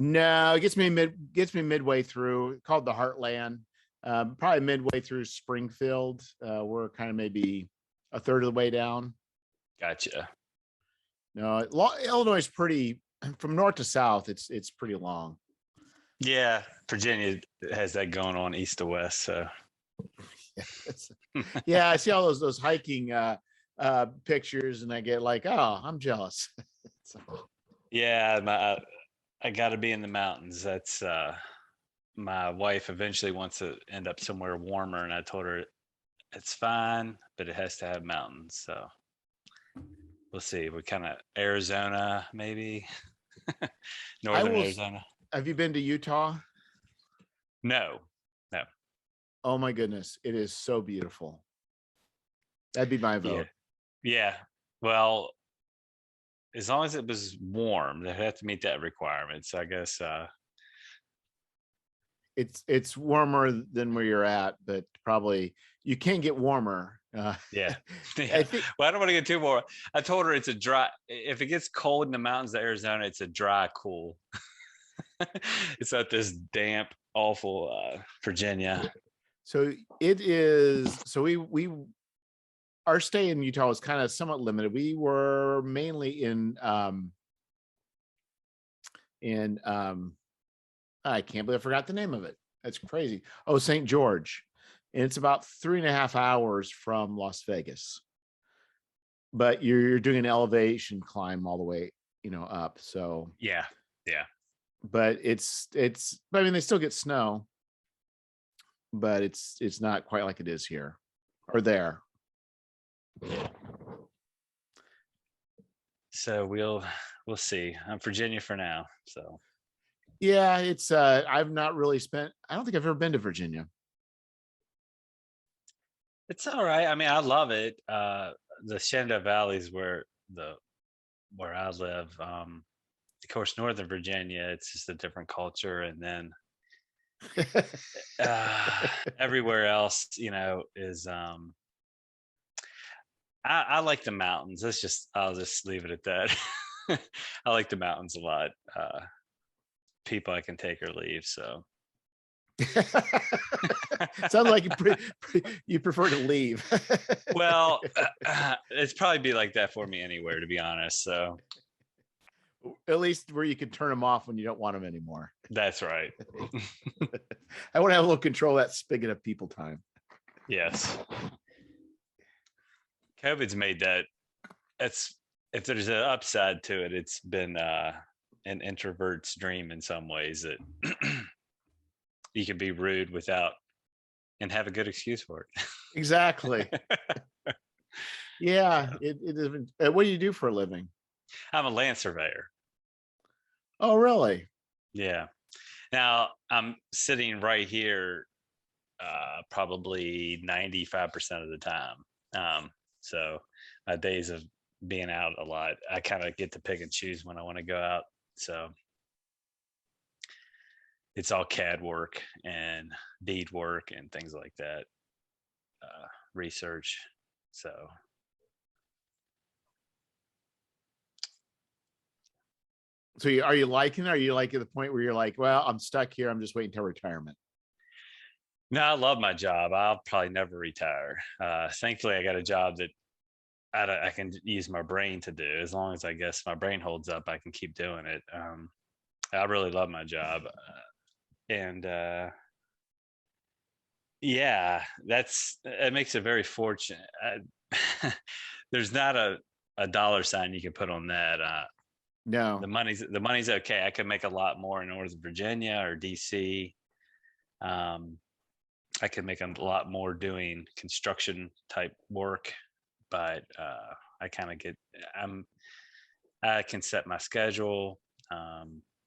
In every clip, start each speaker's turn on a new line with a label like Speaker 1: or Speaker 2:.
Speaker 1: No, it gets me midway through. Called the Heartland. Probably midway through Springfield. We're kind of maybe a third of the way down.
Speaker 2: Gotcha.
Speaker 1: No, Illinois is pretty from north to south. It's pretty long.
Speaker 2: Yeah, Virginia has that going on east to west. So
Speaker 1: yeah, I see all those hiking pictures, and I get like, oh, I'm jealous.
Speaker 2: yeah, I got to be in the mountains. That's my wife eventually wants to end up somewhere warmer, and I told her it's fine, but it has to have mountains. So we'll see. We kind of Arizona, maybe northern Arizona.
Speaker 1: Have you been to Utah?
Speaker 2: No.
Speaker 1: Oh my goodness, it is so beautiful. That'd be my vote.
Speaker 2: Yeah. Well, as long as it was warm, they have to meet that requirement. So I guess
Speaker 1: it's warmer than where you're at, but probably you can get warmer.
Speaker 2: Yeah. I don't want to get too warm. I told her it's a dry. If it gets cold in the mountains of Arizona, it's a dry cool. It's not this damp, awful Virginia.
Speaker 1: So it is. So we our stay in Utah was kind of somewhat limited. We were mainly in I can't believe I forgot the name of it. That's crazy. Oh, St. George. And it's about 3.5 hours from Las Vegas. But you're doing an elevation climb all the way, up. So
Speaker 2: yeah.
Speaker 1: But I mean, they still get snow, but it's not quite like it is here or there.
Speaker 2: So we'll see. I'm Virginia for now. So
Speaker 1: yeah, it's I've not really I don't think I've ever been to Virginia.
Speaker 2: It's all right. I mean, I love it. The Shenandoah Valley is where I live. Of course, Northern Virginia, it's just a different culture, and then everywhere else, is I like the mountains. I'll just leave it at that. I like the mountains a lot. People I can take or leave. So
Speaker 1: sounds like you prefer to leave.
Speaker 2: Well, it's probably be like that for me anywhere, to be honest. So
Speaker 1: at least where you can turn them off when you don't want them anymore.
Speaker 2: That's right.
Speaker 1: I want to have a little control of that spigot of people time.
Speaker 2: Yes. COVID's made that. If there's an upside to it, it's been an introvert's dream in some ways, that you can be rude and have a good excuse for it.
Speaker 1: Exactly. Yeah. What do you do for a living?
Speaker 2: I'm a land surveyor.
Speaker 1: Oh, really?
Speaker 2: Yeah. Now I'm sitting right here probably 95% of the time. So my days of being out a lot, I kind of get to pick and choose when I want to go out. So it's all CAD work and deed work and things like that, research. So
Speaker 1: are you liking it? Are you like at the point where you're like, well, I'm stuck here, I'm just waiting till retirement?
Speaker 2: No, I love my job. I'll probably never retire. Thankfully, I got a job that I can use my brain to do. As long as I guess my brain holds up, I can keep doing it. I really love my job. And yeah, it makes it very fortunate. There's not a dollar sign you can put on that.
Speaker 1: No,
Speaker 2: the money's okay. I could make a lot more in Northern Virginia or DC. I could make a lot more doing construction type work, but I kind of I can set my schedule. I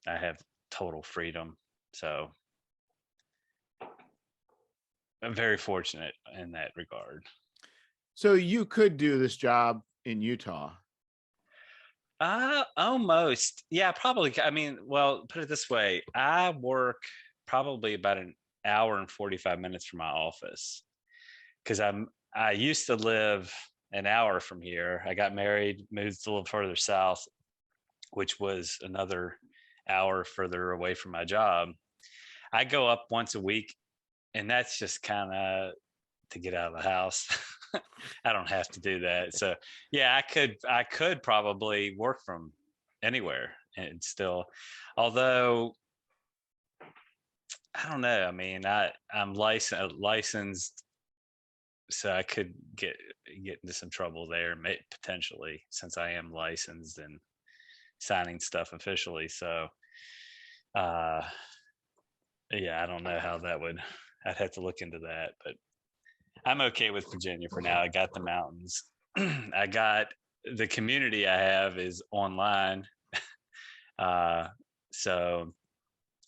Speaker 2: have total freedom. So I'm very fortunate in that regard.
Speaker 1: So you could do this job in Utah?
Speaker 2: Almost. Yeah, probably. I mean, well, put it this way. I work probably about an hour and 45 minutes from my office, because I used to live an hour from here. I got married, moved a little further south, which was another hour further away from my job. I go up once a week, and that's just kind of to get out of the house. I don't have to do that. So yeah, I could probably work from anywhere and still, although I don't know. I mean, I'm licensed, so I could get into some trouble there, potentially, since I am licensed and signing stuff officially. So uh yeah, I don't know how that would. I'd have to look into that, but I'm okay with Virginia for now. I got the mountains. I got the community I have is online. Uh so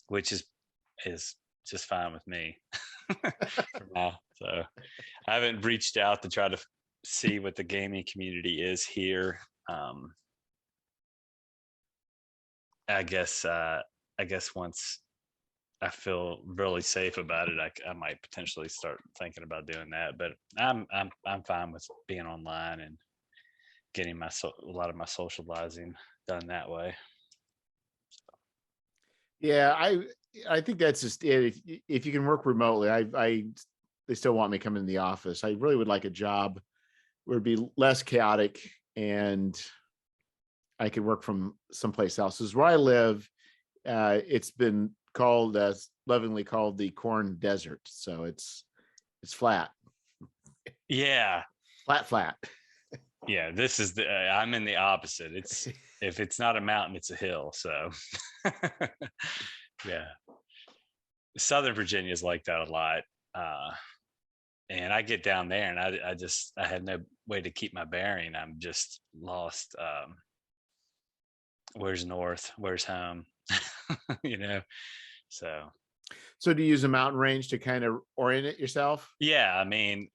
Speaker 2: which is just fine with me for now. So I haven't reached out to try to see what the gaming community is here. I guess once I feel really safe about it, I might potentially start thinking about doing that. But I'm fine with being online and getting a lot of my socializing done that way.
Speaker 1: Yeah, I think that's just it. If you can work remotely, they still want me coming in the office. I really would like a job where it'd be less chaotic and I could work from someplace else. Because where I live, it's been called, lovingly called, the corn desert. So it's flat,
Speaker 2: Yeah,
Speaker 1: flat.
Speaker 2: yeah. This is I'm in the opposite. It's if it's not a mountain, it's a hill. So yeah, Southern Virginia is like that a lot. And I get down there and I have no way to keep my bearing. I'm just lost. Where's north? Where's home? you know. So
Speaker 1: So do you use a mountain range to kind of orient it yourself?
Speaker 2: yeah, I mean,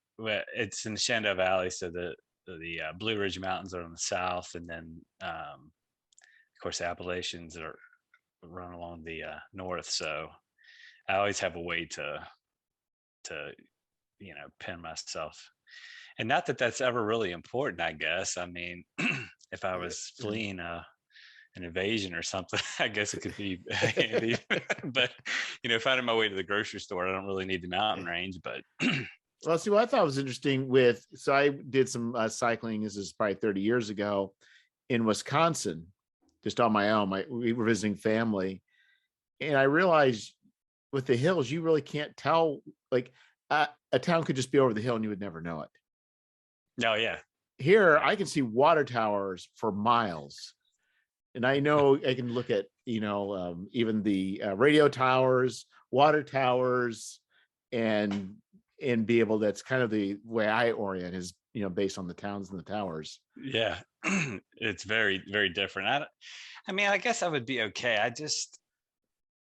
Speaker 2: it's in the Shenandoah Valley, so the Blue Ridge Mountains are on the south, and then of course the Appalachians are run along the north. So I always have a way to pin myself, and not that that's ever really important. I guess. I mean, if I was fleeing an invasion or something, I guess it could be handy. But finding my way to the grocery store, I don't really need the mountain range. But
Speaker 1: Well, see, what I thought was interesting so I did some cycling. This is probably 30 years ago in Wisconsin, just on my own. We were visiting family, and I realized with the hills, you really can't tell. Like a town could just be over the hill, and you would never know it.
Speaker 2: oh yeah,
Speaker 1: Here, I can see water towers for miles, and I know I can look at even the radio towers, water towers, and be able. That's kind of the way I orient, is based on the towns and the towers.
Speaker 2: yeah. It's very very different. I mean, I guess I would be okay.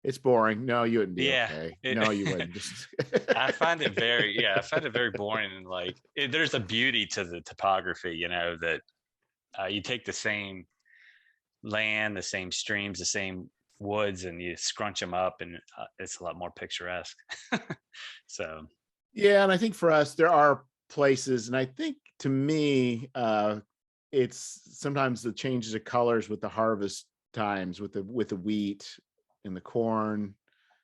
Speaker 1: It's boring. No, you wouldn't be
Speaker 2: Yeah,
Speaker 1: okay. No, you wouldn't. Just
Speaker 2: I find it I find it very boring, and there's a beauty to the topography, that you take the same land, the same streams, the same woods, and you scrunch them up, and it's a lot more picturesque. So
Speaker 1: yeah, and I think for us there are places, and I think to me, it's sometimes the changes of colors with the harvest times, with the wheat and the corn,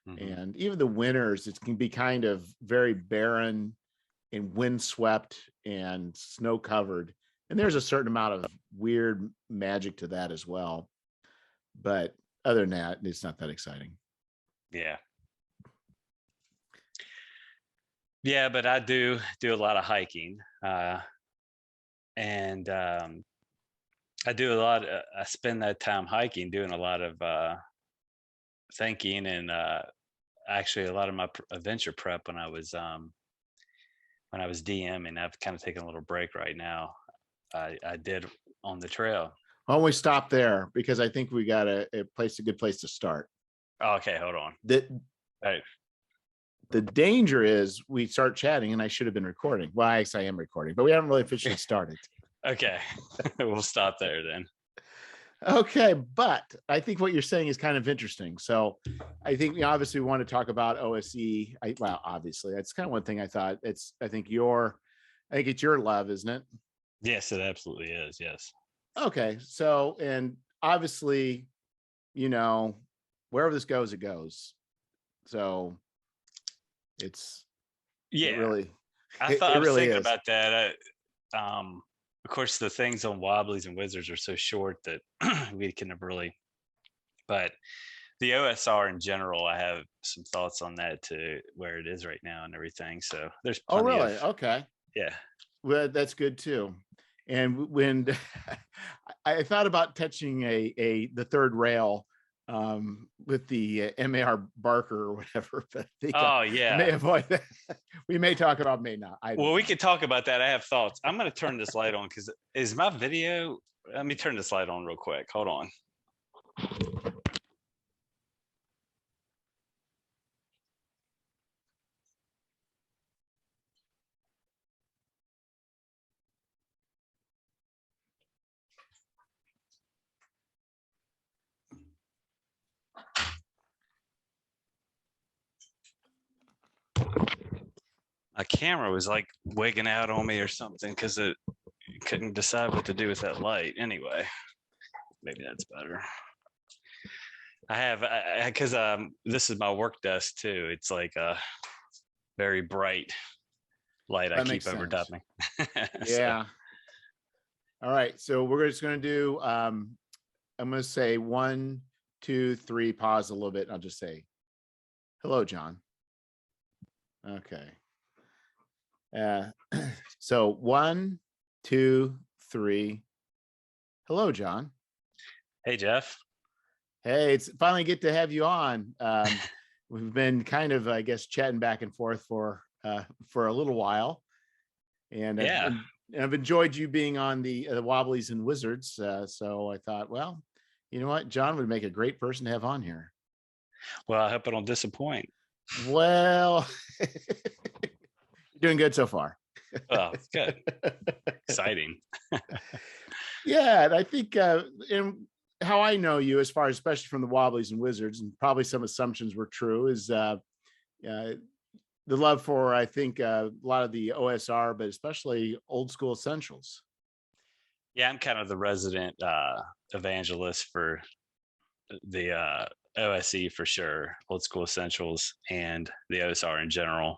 Speaker 1: and even the winters. It can be kind of very barren and windswept and snow covered, and there's a certain amount of weird magic to that as well. But other than that, it's not that exciting.
Speaker 2: yeah. Yeah, but I do a lot of hiking, and I do a lot. I spend that time hiking, doing a lot of thinking, and actually a lot of my adventure prep when I was DMing. I've kind of taken a little break right now. I did on the trail.
Speaker 1: Why don't we stop there, because I think we got a good place to start.
Speaker 2: Oh, okay, hold on.
Speaker 1: The danger is we start chatting and I should have been recording. Well, I guess I am recording, but we haven't really officially started.
Speaker 2: Okay, we'll stop there then.
Speaker 1: Okay, but I think what you're saying is kind of interesting. So I think we obviously want to talk about OSE. Well, obviously, that's kind of one thing I thought. I think it's your love, isn't it?
Speaker 2: Yes, it absolutely is. Yes.
Speaker 1: Okay, so, and obviously, wherever this goes, it goes. So it really,
Speaker 2: I
Speaker 1: it
Speaker 2: was
Speaker 1: really
Speaker 2: thinking
Speaker 1: is.
Speaker 2: about that. Of course, the things on Wobblies and Wizards are so short that we can never really. But the OSR in general, I have some thoughts on that too, where it is right now and everything. So there's
Speaker 1: Oh,
Speaker 2: plenty
Speaker 1: really?
Speaker 2: of
Speaker 1: Okay.
Speaker 2: yeah.
Speaker 1: Well, that's good too. And when I thought about touching the third rail with the MAR Barker or whatever, but I think
Speaker 2: Oh
Speaker 1: I may
Speaker 2: yeah.
Speaker 1: avoid that. We may talk about, may not. I don't
Speaker 2: Well, we
Speaker 1: know.
Speaker 2: could talk about that. I have thoughts. I'm going to turn this light on because is my video. Let me turn this light on real quick. Hold on. My camera was like wigging out on me or something because it couldn't decide what to do with that light. Anyway, maybe that's better. I have because this is my work desk too. It's like a very bright light I
Speaker 1: That makes
Speaker 2: keep
Speaker 1: sense.
Speaker 2: overdubbing.
Speaker 1: Yeah. All right. So we're just going to do, I'm going to say 1, 2, 3, pause a little bit. And I'll just say, hello, Jon. Okay. So 1, 2, 3. Hello, Jon.
Speaker 2: Hey, Jeff.
Speaker 1: Hey, it's finally get to have you on. We've been kind of, I guess, chatting back and forth for a little while, and
Speaker 2: Yeah.
Speaker 1: I've enjoyed you being on the Wobblies and Wizards. So I thought, well, you know what, Jon would make a great person to have on here.
Speaker 2: Well, I hope I don't disappoint.
Speaker 1: Well, you're doing good so far.
Speaker 2: Oh, good. Exciting.
Speaker 1: Yeah, and I think in how I know you, as far as especially from the Wobblies and Wizards, and probably some assumptions were true, is the love for, I think, a lot of the OSR, but especially old school essentials.
Speaker 2: Yeah, I'm kind of the resident evangelist for the OSE for sure, old school essentials, and the OSR in general,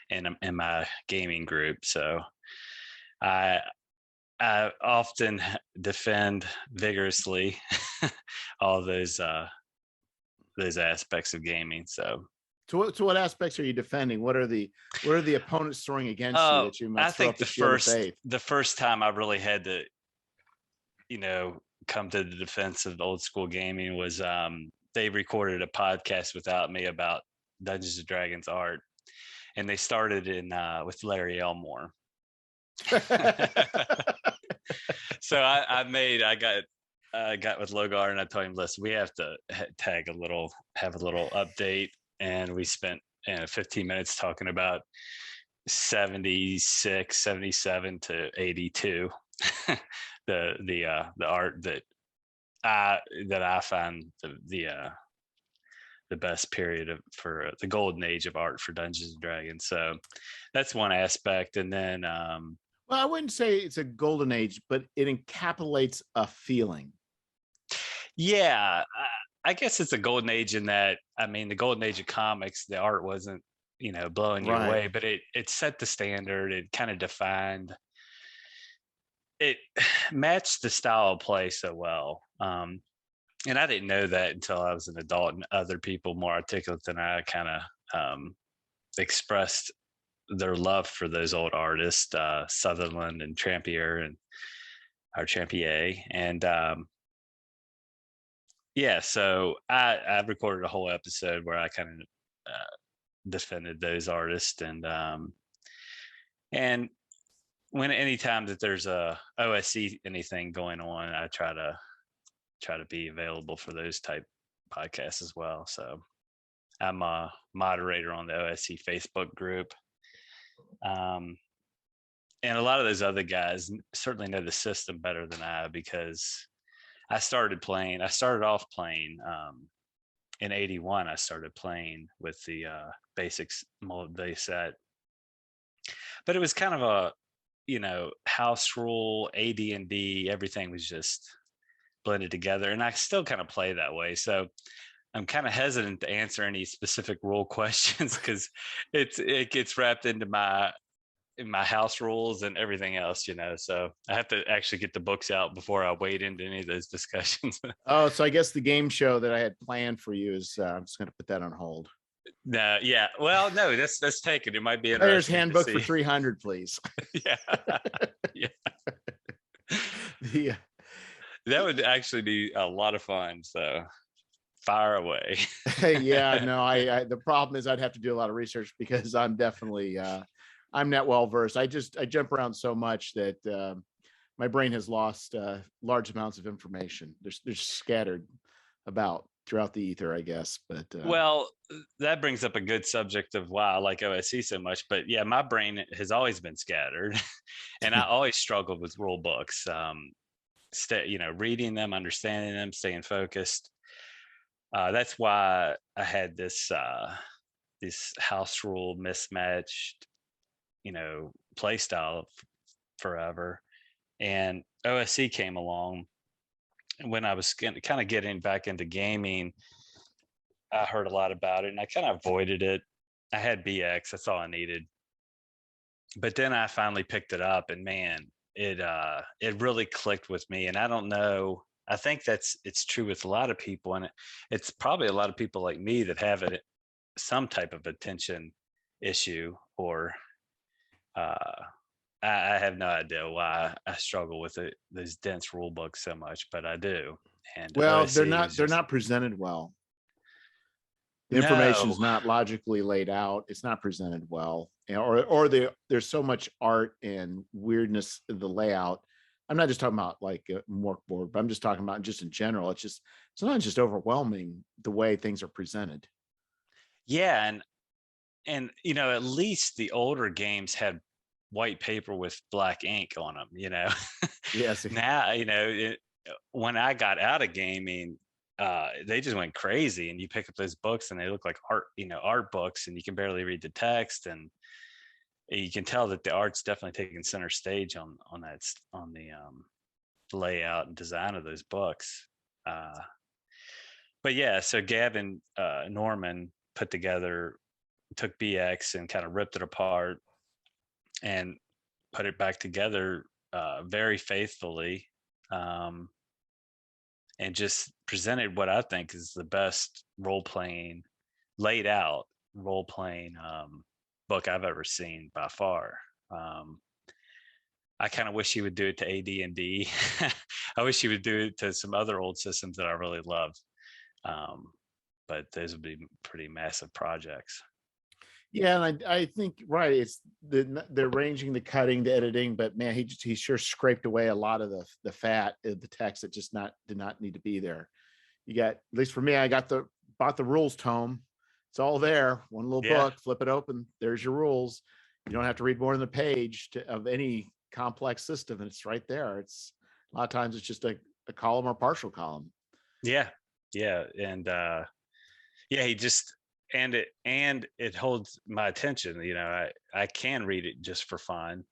Speaker 2: in my gaming group. So I I often defend vigorously all those aspects of gaming. So
Speaker 1: To what aspects are you defending? What are the opponents throwing against you that you
Speaker 2: I
Speaker 1: must throw
Speaker 2: think
Speaker 1: up the shield of faith?
Speaker 2: the first time I really had to, come to the defense of old school gaming was they recorded a podcast without me about Dungeons and Dragons art, and they started in with Larry Elmore. So I got with Logar and I told him, listen, we have to have a little update, and we spent 15 minutes talking about 76, 77 to 82, the art that I find the best period for the golden age of art for Dungeons and Dragons. So that's one aspect, and then
Speaker 1: well, I wouldn't say it's a golden age, but it encapsulates a feeling.
Speaker 2: yeah, I guess it's a golden age in that, I mean, the golden age of comics, the art wasn't, blowing you
Speaker 1: Right.
Speaker 2: away, but it set the standard. It kind of defined, it matched the style of play so well. And I didn't know that until I was an adult, and other people more articulate than I kind of expressed their love for those old artists, Sutherland and Trampier and our Trampier. And yeah, so I recorded a whole episode where I kind of defended those artists, and when anytime that there's a OSC anything going on, I try to be available for those type podcasts as well. So I'm a moderator on the OSC Facebook group. And a lot of those other guys certainly know the system better than I, because I started off playing in 81. I started playing with the basics multi set, but it was kind of a, house rule, AD&D, everything was just blended together, and I still kind of play that way. So I'm kind of hesitant to answer any specific rule questions because it gets wrapped into my house rules and everything else, So I have to actually get the books out before I wade into any of those discussions.
Speaker 1: Oh, so I guess the game show that I had planned for you is I'm just going to put that on hold.
Speaker 2: No, yeah. Well, no, that's taken. It might be
Speaker 1: Player's
Speaker 2: interesting to
Speaker 1: handbook for
Speaker 2: see.
Speaker 1: 300, please.
Speaker 2: Yeah. Yeah.
Speaker 1: The
Speaker 2: That would actually be a lot of fun. So fire away.
Speaker 1: yeah, no, I the problem is I'd have to do a lot of research because I'm definitely I'm not well versed. I jump around so much that my brain has lost large amounts of information. They're scattered about throughout the ether, I guess. But
Speaker 2: Well, that brings up a good subject of why I like OSC so much. But yeah, my brain has always been scattered, and I always struggled with rule books. Reading them, understanding them, staying focused. That's why I had this house rule mismatched, play style forever. And OSC came along when I was kind of getting back into gaming. I heard a lot about it and I kind of avoided it. I had BX, that's all I needed. But then I finally picked it up, and man, it really clicked with me. And I don't know, I think it's true with a lot of people, and it's probably a lot of people like me that have some type of attention issue, or I have no idea why I struggle with these dense rule books so much, but I do. And
Speaker 1: well,
Speaker 2: OSC was
Speaker 1: they're
Speaker 2: just
Speaker 1: not presented well. The information
Speaker 2: no.
Speaker 1: is not logically laid out. It's not presented well, there's so much art and weirdness in the layout. I'm not just talking about like a workboard, but I'm just talking about just in general. It's sometimes just overwhelming the way things are presented.
Speaker 2: Yeah, and at least the older games had white paper with black ink on them.
Speaker 1: Yes.
Speaker 2: Now, when I got out of gaming, they just went crazy, and you pick up those books and they look like art books, and you can barely read the text, and you can tell that the art's definitely taking center stage on the layout and design of those books. But yeah, so Gavin Norman took BX and kind of ripped it apart and put it back together very faithfully, and just presented what I think is the best laid out role playing book I've ever seen by far. I kind of wish he would do it to AD&D. I wish he would do it to some other old systems that I really love. But those would be pretty massive projects.
Speaker 1: Yeah, and I think right. It's the arranging, the cutting, the editing, but man, he sure scraped away a lot of the fat of the text that just did not need to be there. You got, at least for me, I bought the rules tome. It's all there. One little book, flip it open. There's your rules. You don't have to read more than the page of any complex system, and it's right there. It's a lot of times it's just a column or partial column.
Speaker 2: Yeah, and he just and it holds my attention. I can read it just for fun,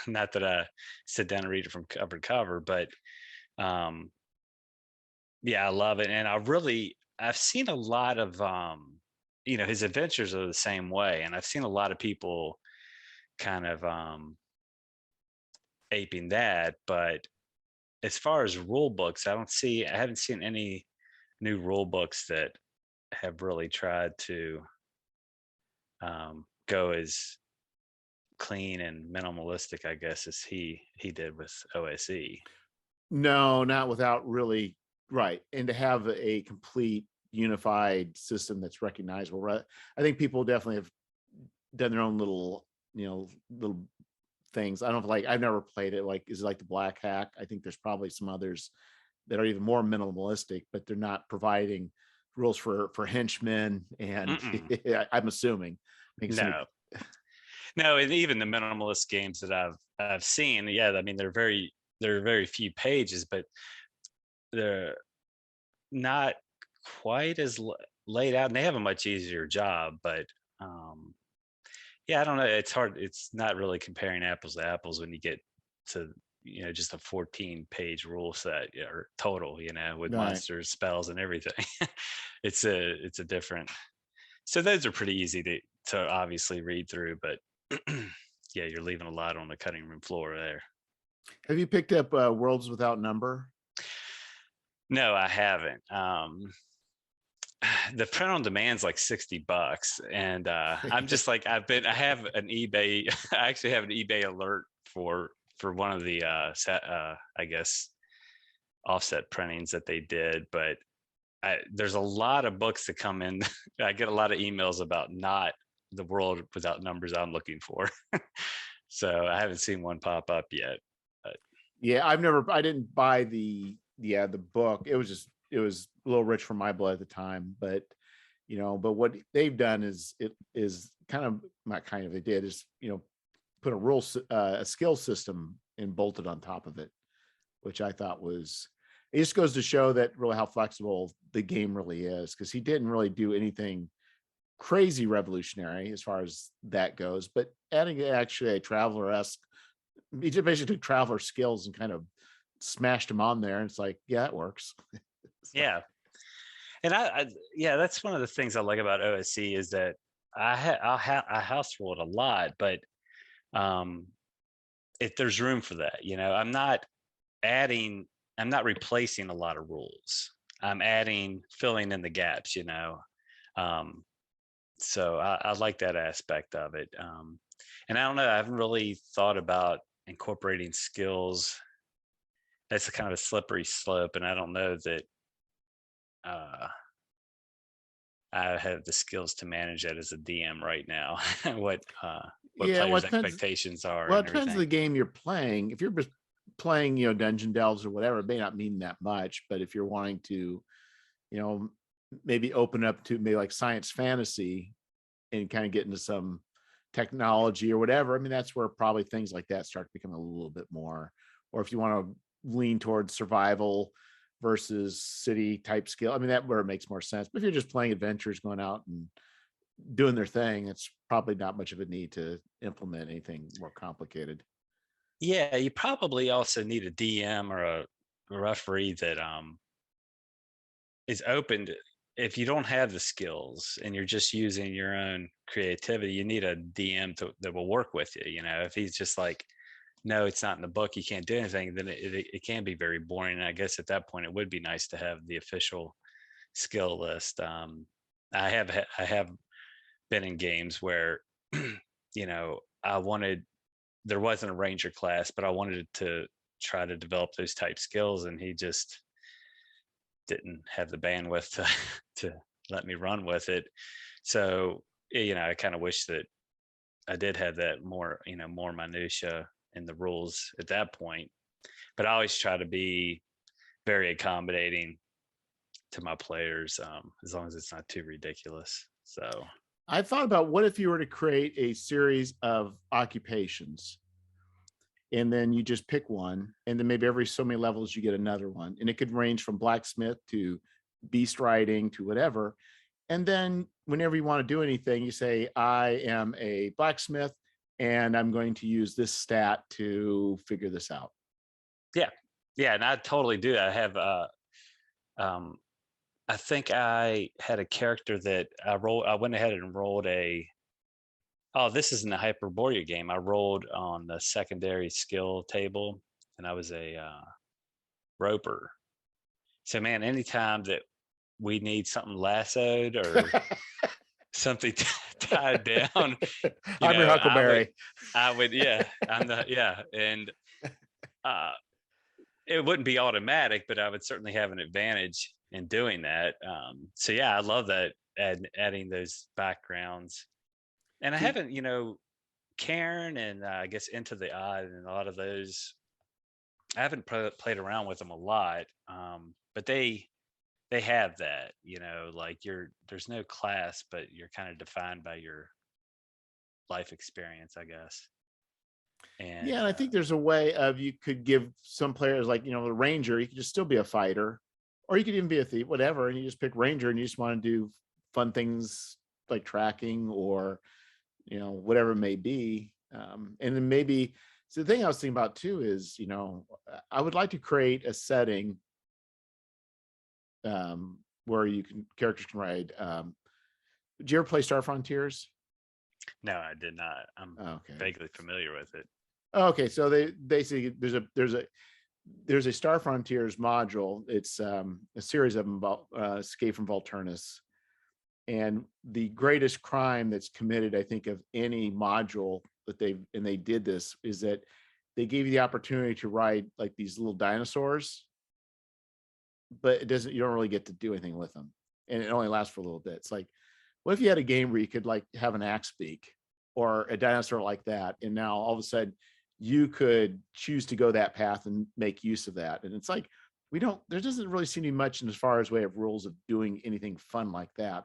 Speaker 2: not that I sit down and read it from cover to cover, but I love it. And I've seen a lot of his adventures are the same way, and I've seen a lot of people kind of aping that. But as far as rule books, I haven't seen any new rule books that have really tried to go as clean and minimalistic, I guess, as he did with OSE.
Speaker 1: No, not without really, right. And to have a complete unified system that's recognizable, right? I think people definitely have done their own little things. I don't know if, I've never played it. Is it like the Black Hack? I think there's probably some others that are even more minimalistic, but they're not providing rules for henchmen. And I'm assuming.
Speaker 2: No, and even the minimalist games that I've seen, I mean, they're very few pages, but they're not quite as laid out, and they have a much easier job. But I don't know. It's hard. It's not really comparing apples to apples when you get to just a 14-page rule set or total, with
Speaker 1: Right.
Speaker 2: monsters, spells, and everything. It's a different. So those are pretty easy to obviously read through, but yeah, you're leaving a lot on the cutting room floor there.
Speaker 1: Have you picked up Worlds Without Number?
Speaker 2: No, I haven't. The print on demand's like $60, and I'm just like I have an eBay. I actually have an eBay alert for one of the I guess offset printings that they did, but there's a lot of books that come in. I get a lot of emails about not the World Without Numbers I'm looking for. So I haven't seen one pop up yet. But.
Speaker 1: Yeah, I didn't buy the book. It was a little rich for my blood at the time, but but what they've done is kind of not kind of they did is put a skill system and bolted on top of it, which I thought was, it just goes to show that really how flexible the game really is, because he didn't really do anything crazy revolutionary as far as that goes, but adding actually a traveler-esque, he just basically took traveler skills and kind of smashed them on there, and it's like, yeah, it works. So,
Speaker 2: Yeah. And yeah, that's one of the things I like about OSC is that I house ruled a lot, but if there's room for that, I'm not replacing a lot of rules. I'm filling in the gaps, so I like that aspect of it. And I don't know, I haven't really thought about incorporating skills. That's a kind of a slippery slope, and I don't know that I have the skills to manage that as a DM right now. what players' expectations are.
Speaker 1: Well,
Speaker 2: and
Speaker 1: it depends on the game you're playing. If you're just playing, Dungeon Delves or whatever, it may not mean that much. But if you're wanting to, maybe open up to maybe like science fantasy and kind of get into some technology or whatever, I mean, that's where probably things like that start to become a little bit more. Or if you want to lean towards survival versus city type skill, I mean, that where it makes more sense. But if you're just playing adventures, going out and doing their thing, it's probably not much of a need to implement anything more complicated.
Speaker 2: Yeah, you probably also need a DM or a referee that is open to, if you don't have the skills and you're just using your own creativity, you need a DM that will work with you. If he's just like, no, it's not in the book, you can't do anything, then it can be very boring. And I guess at that point, it would be nice to have the official skill list. I have been in games where, there wasn't a ranger class, but I wanted to try to develop those type skills, and he just didn't have the bandwidth to let me run with it. So, I kind of wish that I did have that more minutia in the rules at that point. But I always try to be very accommodating to my players, as long as it's not too ridiculous. So
Speaker 1: I thought about, what if you were to create a series of occupations, and then you just pick one, and then maybe every so many levels you get another one, and it could range from blacksmith to beast riding to whatever. And then whenever you want to do anything, you say, I am a blacksmith and I'm going to use this stat to figure this out.
Speaker 2: yeah, and I totally do that. I have I think I had a character that I went ahead and rolled this isn't a Hyperborea game. I rolled on the secondary skill table, and I was a roper. So, man, anytime that we need something lassoed or something tied down,
Speaker 1: I'm your Huckleberry.
Speaker 2: I would, yeah, and it wouldn't be automatic, but I would certainly have an advantage in doing that. So yeah, I love that, adding those backgrounds. And I haven't, Karen and I guess Into the Odd and a lot of those, I haven't played around with them a lot, but they have that, like there's no class, but you're kind of defined by your life experience, I guess. And
Speaker 1: yeah, and I think there's a way of, you could give some players, like, the ranger, you could just still be a fighter, or you could even be a thief, whatever, and you just pick ranger and you just want to do fun things like tracking or whatever it may be. And then maybe So the thing I was thinking about too is, I would like to create a setting where characters can ride. Did you ever play Star Frontiers?
Speaker 2: No, I did not. I'm
Speaker 1: Okay.
Speaker 2: vaguely familiar with it.
Speaker 1: Okay, so they basically there's a Star Frontiers module. It's a series of them about Escape from Volturnus, and the greatest crime that's committed, I think, of any module that they did this is that they gave you the opportunity to ride like these little dinosaurs, but you don't really get to do anything with them, and it only lasts for a little bit. It's like, what if you had a game where you could like have an axe beak or a dinosaur like that, and now all of a sudden you could choose to go that path and make use of that. And it's like, there doesn't really seem to be much in as far as way of rules of doing anything fun like that.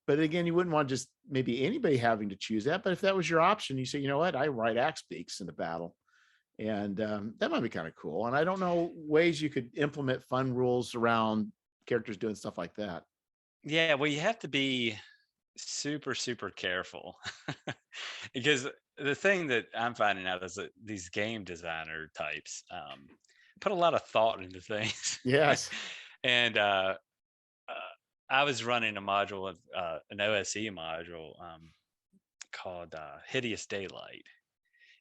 Speaker 1: But again, you wouldn't want just maybe anybody having to choose that. But if that was your option, you say, you know what, I ride axe beaks in the battle. And that might be kind of cool. And I don't know ways you could implement fun rules around characters doing stuff like that.
Speaker 2: Yeah, well, you have to be super, super careful because the thing that I'm finding out is that these game designer types put a lot of thought into things.
Speaker 1: Yes.
Speaker 2: And I was running a module, an OSE module called Hideous Daylight.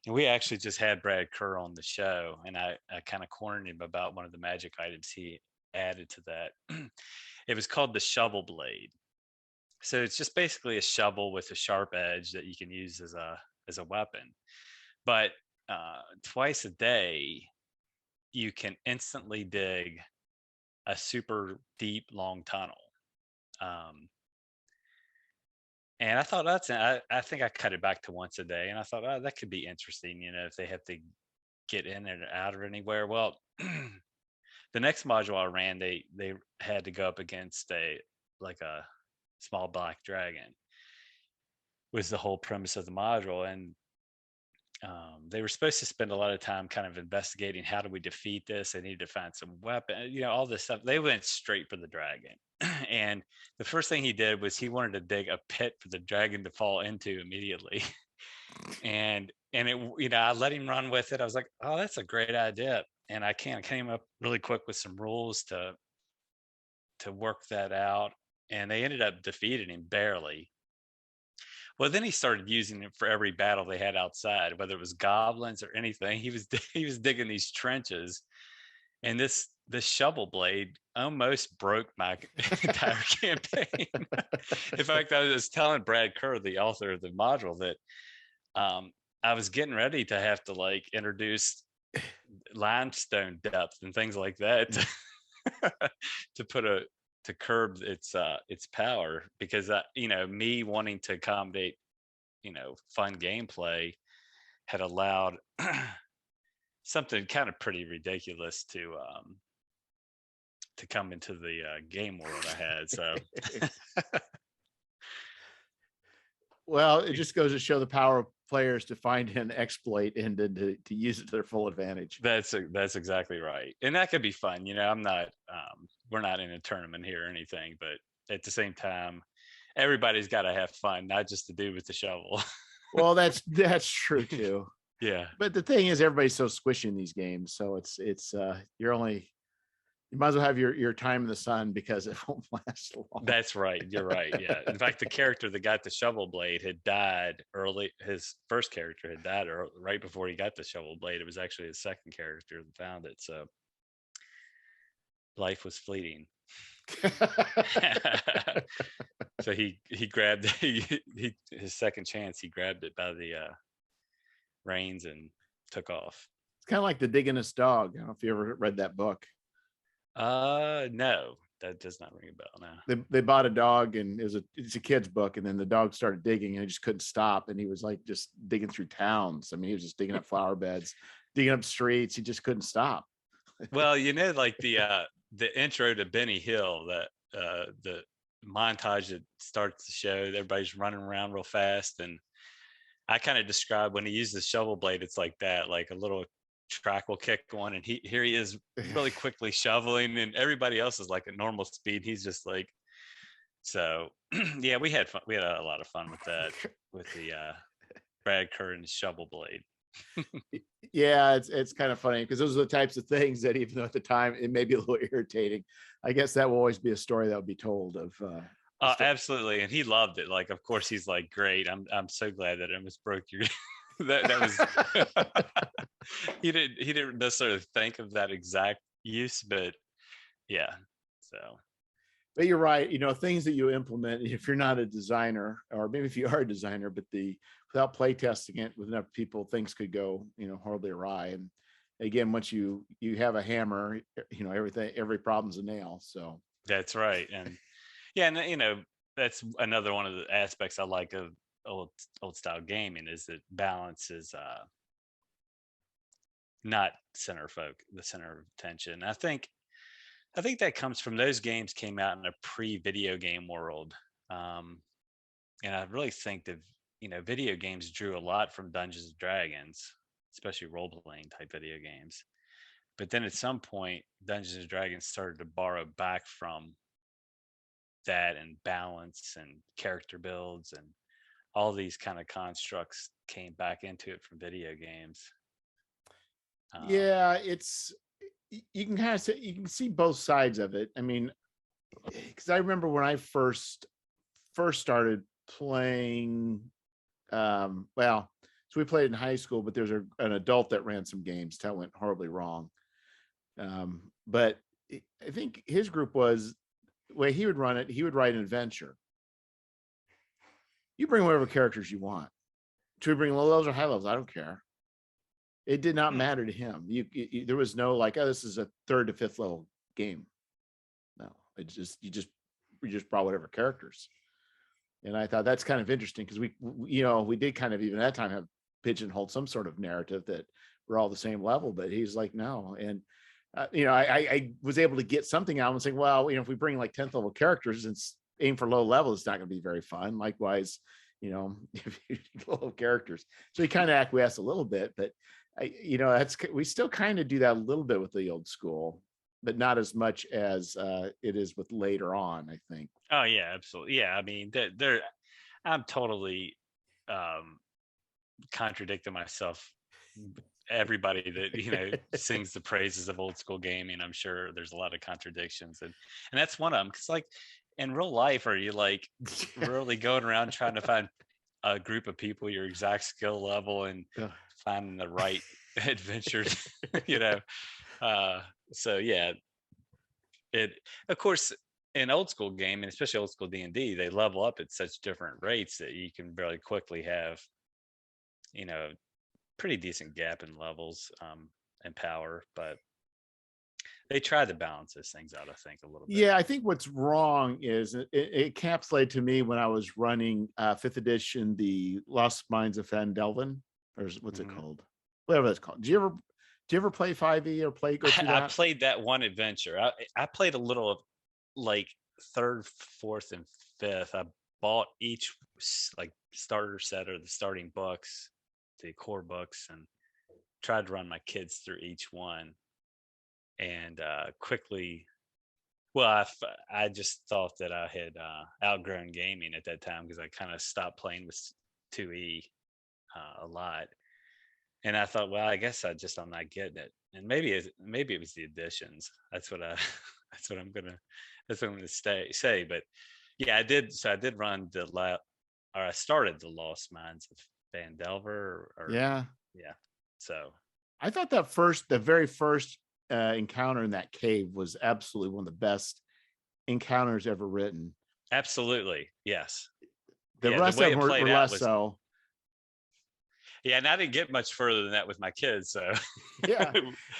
Speaker 2: And we actually just had Brad Kerr on the show, and I kind of cornered him about one of the magic items he added to that. It was called the Shovel Blade. So it's just basically a shovel with a sharp edge that you can use as a weapon. But twice a day, you can instantly dig a super deep, long tunnel. And I thought I think I cut it back to once a day, and I thought, oh, that could be interesting, if they have to get in and out of anywhere. Well, the next module I ran, they had to go up against a small black dragon, was the whole premise of the module. And they were supposed to spend a lot of time kind of investigating, how do we defeat this? They needed to find some weapon, all this stuff. They went straight for the dragon. And the first thing he did was he wanted to dig a pit for the dragon to fall into immediately. and it, I let him run with it. I was like, oh, that's a great idea. And I came up really quick with some rules to work that out. And they ended up defeating him barely. Well, then he started using it for every battle they had outside, whether it was goblins or anything. He was digging these trenches, and this shovel blade almost broke my entire campaign. In fact, I was telling Brad Kerr, the author of the module, that I was getting ready to have to introduce limestone depth and things like that to curb its power, because me wanting to accommodate fun gameplay had allowed something kind of pretty ridiculous to come into the game world I had. So
Speaker 1: well, it just goes to show the power of players to find an exploit and then to use it to their full advantage.
Speaker 2: That's exactly right. And that could be fun. I'm not, we're not in a tournament here or anything, but at the same time, everybody's got to have fun, not just to do with the shovel.
Speaker 1: Well, that's true too.
Speaker 2: Yeah.
Speaker 1: But the thing is, everybody's so squishy in these games. So it's you might as well have your time in the sun, because it won't last long.
Speaker 2: That's right. You're right. Yeah. In fact, the character that got the shovel blade had died early. His first character had died right before he got the shovel blade. It was actually his second character that found it. So life was fleeting. So he grabbed his second chance. He grabbed it by the reins and took off.
Speaker 1: It's kind of like the Digging Dog. I don't know if you ever read that book.
Speaker 2: No, that does not ring a bell. No.
Speaker 1: They bought a dog, and it's a kid's book, and then the dog started digging, and he just couldn't stop, and he was just digging through towns. I mean, he was just digging up flower beds, digging up streets. He just couldn't stop.
Speaker 2: Well, the intro to Benny Hill, that the montage that starts the show, everybody's running around real fast, and I kind of describe when he uses the shovel blade, it's like that, like a little track will kick on, and here he is really quickly shoveling, and everybody else is at normal speed. He's just so yeah, we had fun. We had a lot of fun with that, with the Brad Kerr and shovel blade.
Speaker 1: Yeah, it's kind of funny because those are the types of things that even though at the time it may be a little irritating, I guess that will always be a story that will be told of.
Speaker 2: Absolutely, and he loved it. Like, of course, he's like, "Great! I'm so glad that it was broke your." That was he didn't necessarily think of that exact use, but yeah. So
Speaker 1: But you're right. Things that you implement, if you're not a designer, or maybe if you are a designer, but without play testing it with enough people, things could go, horribly awry. And again, once you have a hammer, every problem's a nail. So
Speaker 2: that's right, and yeah, and that's another one of the aspects I like of old style gaming is that balance is not the center of attention. I think that comes from those games came out in a pre-video game world, um, and I really think that video games drew a lot from Dungeons and Dragons, especially role playing type video games. But then at some point, Dungeons and Dragons started to borrow back from that and balance and character builds and all these kind of constructs came back into it from video games.
Speaker 1: yeah, you can kind of say, you can see both sides of it. I mean, because I remember when I first started playing, well, so we played in high school, but there's an adult that ran some games that went horribly wrong. But I think his group was, the way he would run it, he would write an adventure. You bring whatever characters you want. Should we bring low levels or high levels? I don't care. It did not matter to him. There was no like, oh, this is a 3rd to 5th level game. No, you just brought whatever characters. And I thought that's kind of interesting because we did kind of even at that time have pigeonholed some sort of narrative that we're all the same level, but he's like, no. And I was able to get something out and saying, well, if we bring like 10th level characters and aim for low level, it's not going to be very fun. Likewise, if you low characters, so he kind of acquiesced a little bit, but we still kind of do that a little bit with the old school, but not as much as it is with later on, I think.
Speaker 2: Oh yeah, absolutely. Yeah, I mean, I'm totally contradicting myself. Everybody that sings the praises of old school gaming, I'm sure there's a lot of contradictions, and that's one of them. Because like in real life, are you like really going around trying to find a group of people your exact skill level and finding the right adventures? So yeah, it of course in old school game, and especially old school D&D, they level up at such different rates that you can very quickly have pretty decent gap in levels and power, but they try to balance those things out, I think, a little bit.
Speaker 1: Yeah, I think what's wrong is it encapsulated to me when I was running 5th edition, the Lost Mines of Fandelvin, or what's it called? Whatever that's called. Do you ever play 5e or go through that?
Speaker 2: I played that one adventure. I played a little of like 3rd, 4th, and 5th. I bought each like starter set or the starting books, the core books, and tried to run my kids through each one. And quickly, well, I just thought that I had outgrown gaming at that time because I kind of stopped playing with 2e a lot. And I thought, well, I guess I'm not getting it. And maybe it was the additions. That's what I'm gonna say. But yeah, I did. So I did run I started the Lost Mines of Fandelver.
Speaker 1: Yeah.
Speaker 2: So
Speaker 1: I thought the very first encounter in that cave was absolutely one of the best encounters ever written.
Speaker 2: Absolutely, yes.
Speaker 1: The rest of them were less so.
Speaker 2: Yeah, and I didn't get much further than that with my kids. So
Speaker 1: yeah,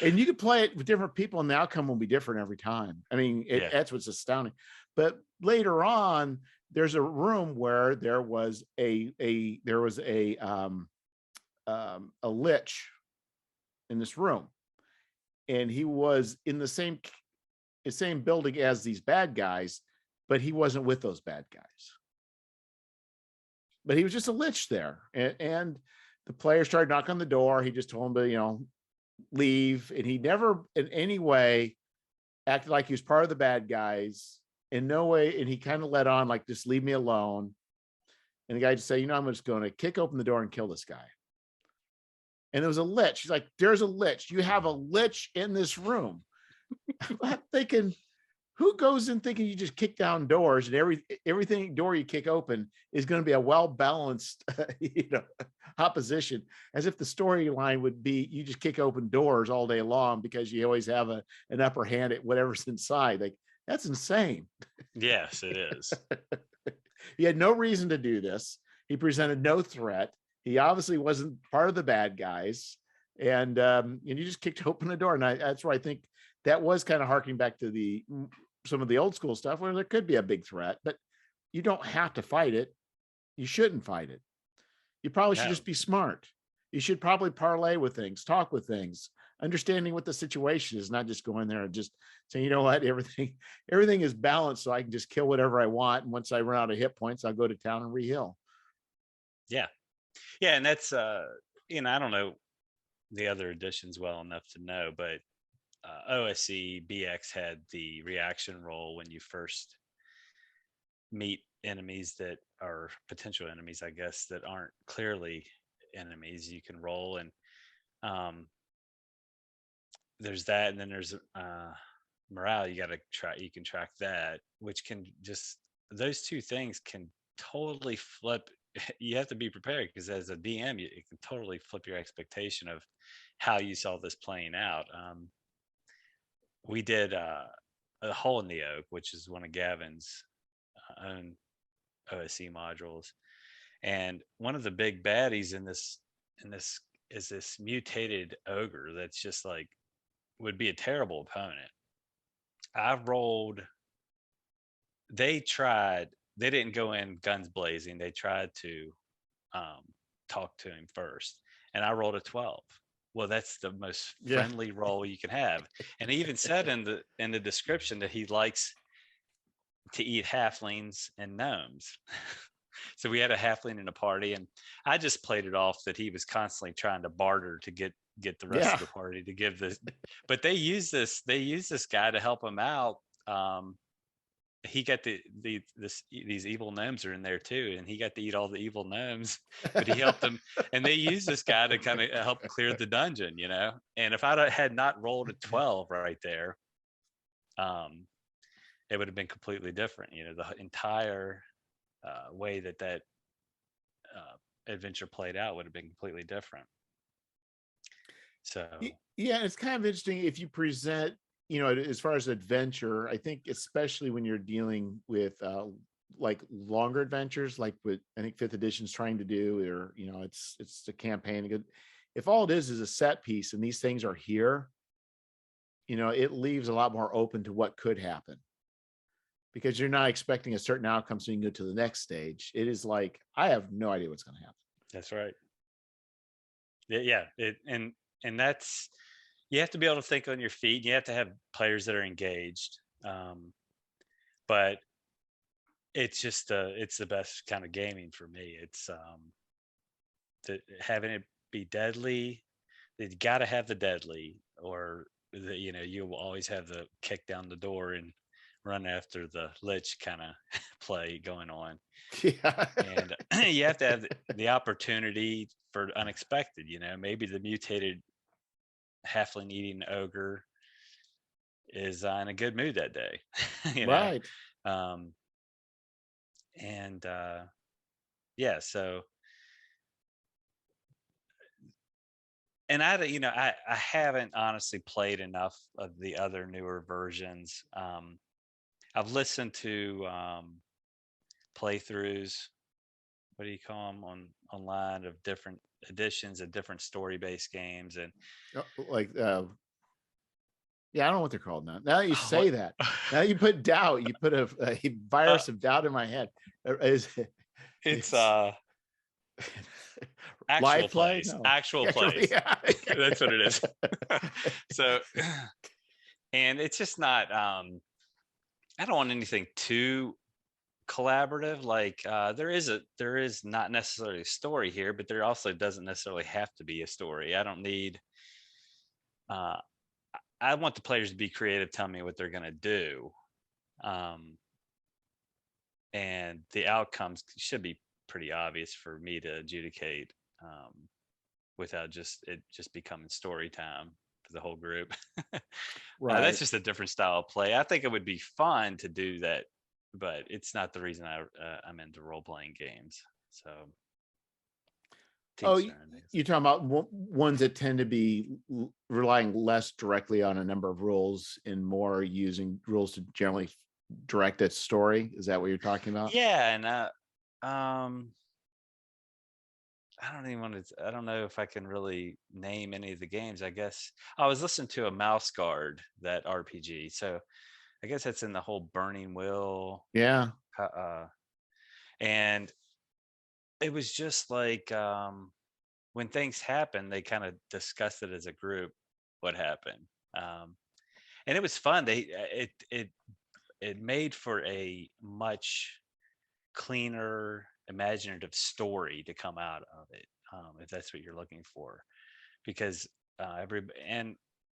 Speaker 1: and you could play it with different people, and the outcome will be different every time. I mean, that's what's astounding. But later on, there's a room where there was a lich in this room, and he was in the same building as these bad guys, but he wasn't with those bad guys. But he was just a lich there, and the player started knocking on the door. He just told him to, leave, and he never in any way acted like he was part of the bad guys in no way. And he kind of let on like, just leave me alone. And the guy just said, I'm just going to kick open the door and kill this guy. and there was a lich. She's like, there's a lich. You have a lich in this room. I'm thinking, who goes in thinking you just kick down doors and everything door you kick open is going to be a well-balanced, opposition, as if the storyline would be you just kick open doors all day long because you always have an upper hand at whatever's inside. Like, that's insane.
Speaker 2: Yes, it is.
Speaker 1: He had no reason to do this. He presented no threat. He obviously wasn't part of the bad guys. And you just kicked open the door. And that's where I think that was kind of harking back to some of the old school stuff where there could be a big threat, but you don't have to fight it. You shouldn't fight it. You probably should just be smart. You should probably parlay with things, talk with things, understanding what the situation is, not just going there and just saying, you know what, everything is balanced, so I can just kill whatever I want. And once I run out of hit points, I'll go to town and re-heal.
Speaker 2: Yeah. Yeah. And that's, I don't know the other editions well enough to know, but OSE BX had the reaction roll when you first meet enemies that are potential enemies, I guess, that aren't clearly enemies. You can roll, and there's that, and then there's morale. You can track that, which can just, those two things can totally flip. You have to be prepared, because as a DM, it can totally flip your expectation of how you saw this playing out. We did a Hole in the Oak, which is one of Gavin's own OSE modules, and one of the big baddies in this is this mutated ogre that's just like, would be a terrible opponent. They didn't go in guns blazing. They tried to talk to him first, and I rolled a 12. Well, that's the most friendly roll you can have. And he even said in the description that he likes to eat halflings and gnomes. So we had a halfling in a party, and I just played it off that he was constantly trying to barter to get the rest of the party to give this. But they use this guy to help him out. He got these evil gnomes are in there too, and he got to eat all the evil gnomes, but he helped them, and they used this guy to kind of help clear the dungeon, and if I had not rolled a 12 right there, it would have been completely different. The entire way that adventure played out would have been completely different. So
Speaker 1: yeah, it's kind of interesting if you present, as far as adventure. I think especially when you're dealing with like longer adventures, like what I think 5th edition's trying to do, or it's a campaign. If all it is a set piece and these things are here, it leaves a lot more open to what could happen, because you're not expecting a certain outcome so you can go to the next stage. It is like, I have no idea what's going to happen.
Speaker 2: That's right. Yeah. And that's, you have to be able to think on your feet. You have to have players that are engaged. But it's just it's the best kind of gaming for me. It's having it be deadly. You got to have the deadly, or you will always have the kick down the door and run after the lich kind of play going on.
Speaker 1: Yeah.
Speaker 2: And you have to have the opportunity for unexpected. Maybe the mutated halfling eating ogre is in a good mood that day.
Speaker 1: Right.
Speaker 2: And yeah, so, and I haven't honestly played enough of the other newer versions. I've listened to playthroughs, what do you call them, online, of different editions of different story-based games, and
Speaker 1: like yeah, I don't know what they're called now. Now that you say that, now you put doubt, you put a virus of doubt in my head.
Speaker 2: It's actual plays. No. Actual plays. Yeah. That's what it is. So, and it's just not, I don't want anything too collaborative. Like there is not necessarily a story here, but there also doesn't necessarily have to be a story. I don't need, I want the players to be creative, tell me what they're going to do. And the outcomes should be pretty obvious for me to adjudicate. without just becoming story time for the whole group. That's
Speaker 1: Right.
Speaker 2: just a different style of play. I think it would be fun to do that, but it's not the reason I'm into role playing games. So
Speaker 1: Oh,
Speaker 2: teach their own, I guess.
Speaker 1: you're talking about ones that tend to be relying less directly on a number of rules and more using rules to generally direct its story. Is that what you're talking about?
Speaker 2: Yeah, and I don't even want to. I don't know if I can really name any of the games. I guess I was listening to a Mouse Guard, that RPG. So I guess that's in the whole Burning Wheel,
Speaker 1: Yeah.
Speaker 2: and it was just like when things happen, they kind of discuss it as a group, what happened, and it was fun. It made for a much cleaner, imaginative story to come out of it, if that's what you're looking for, because every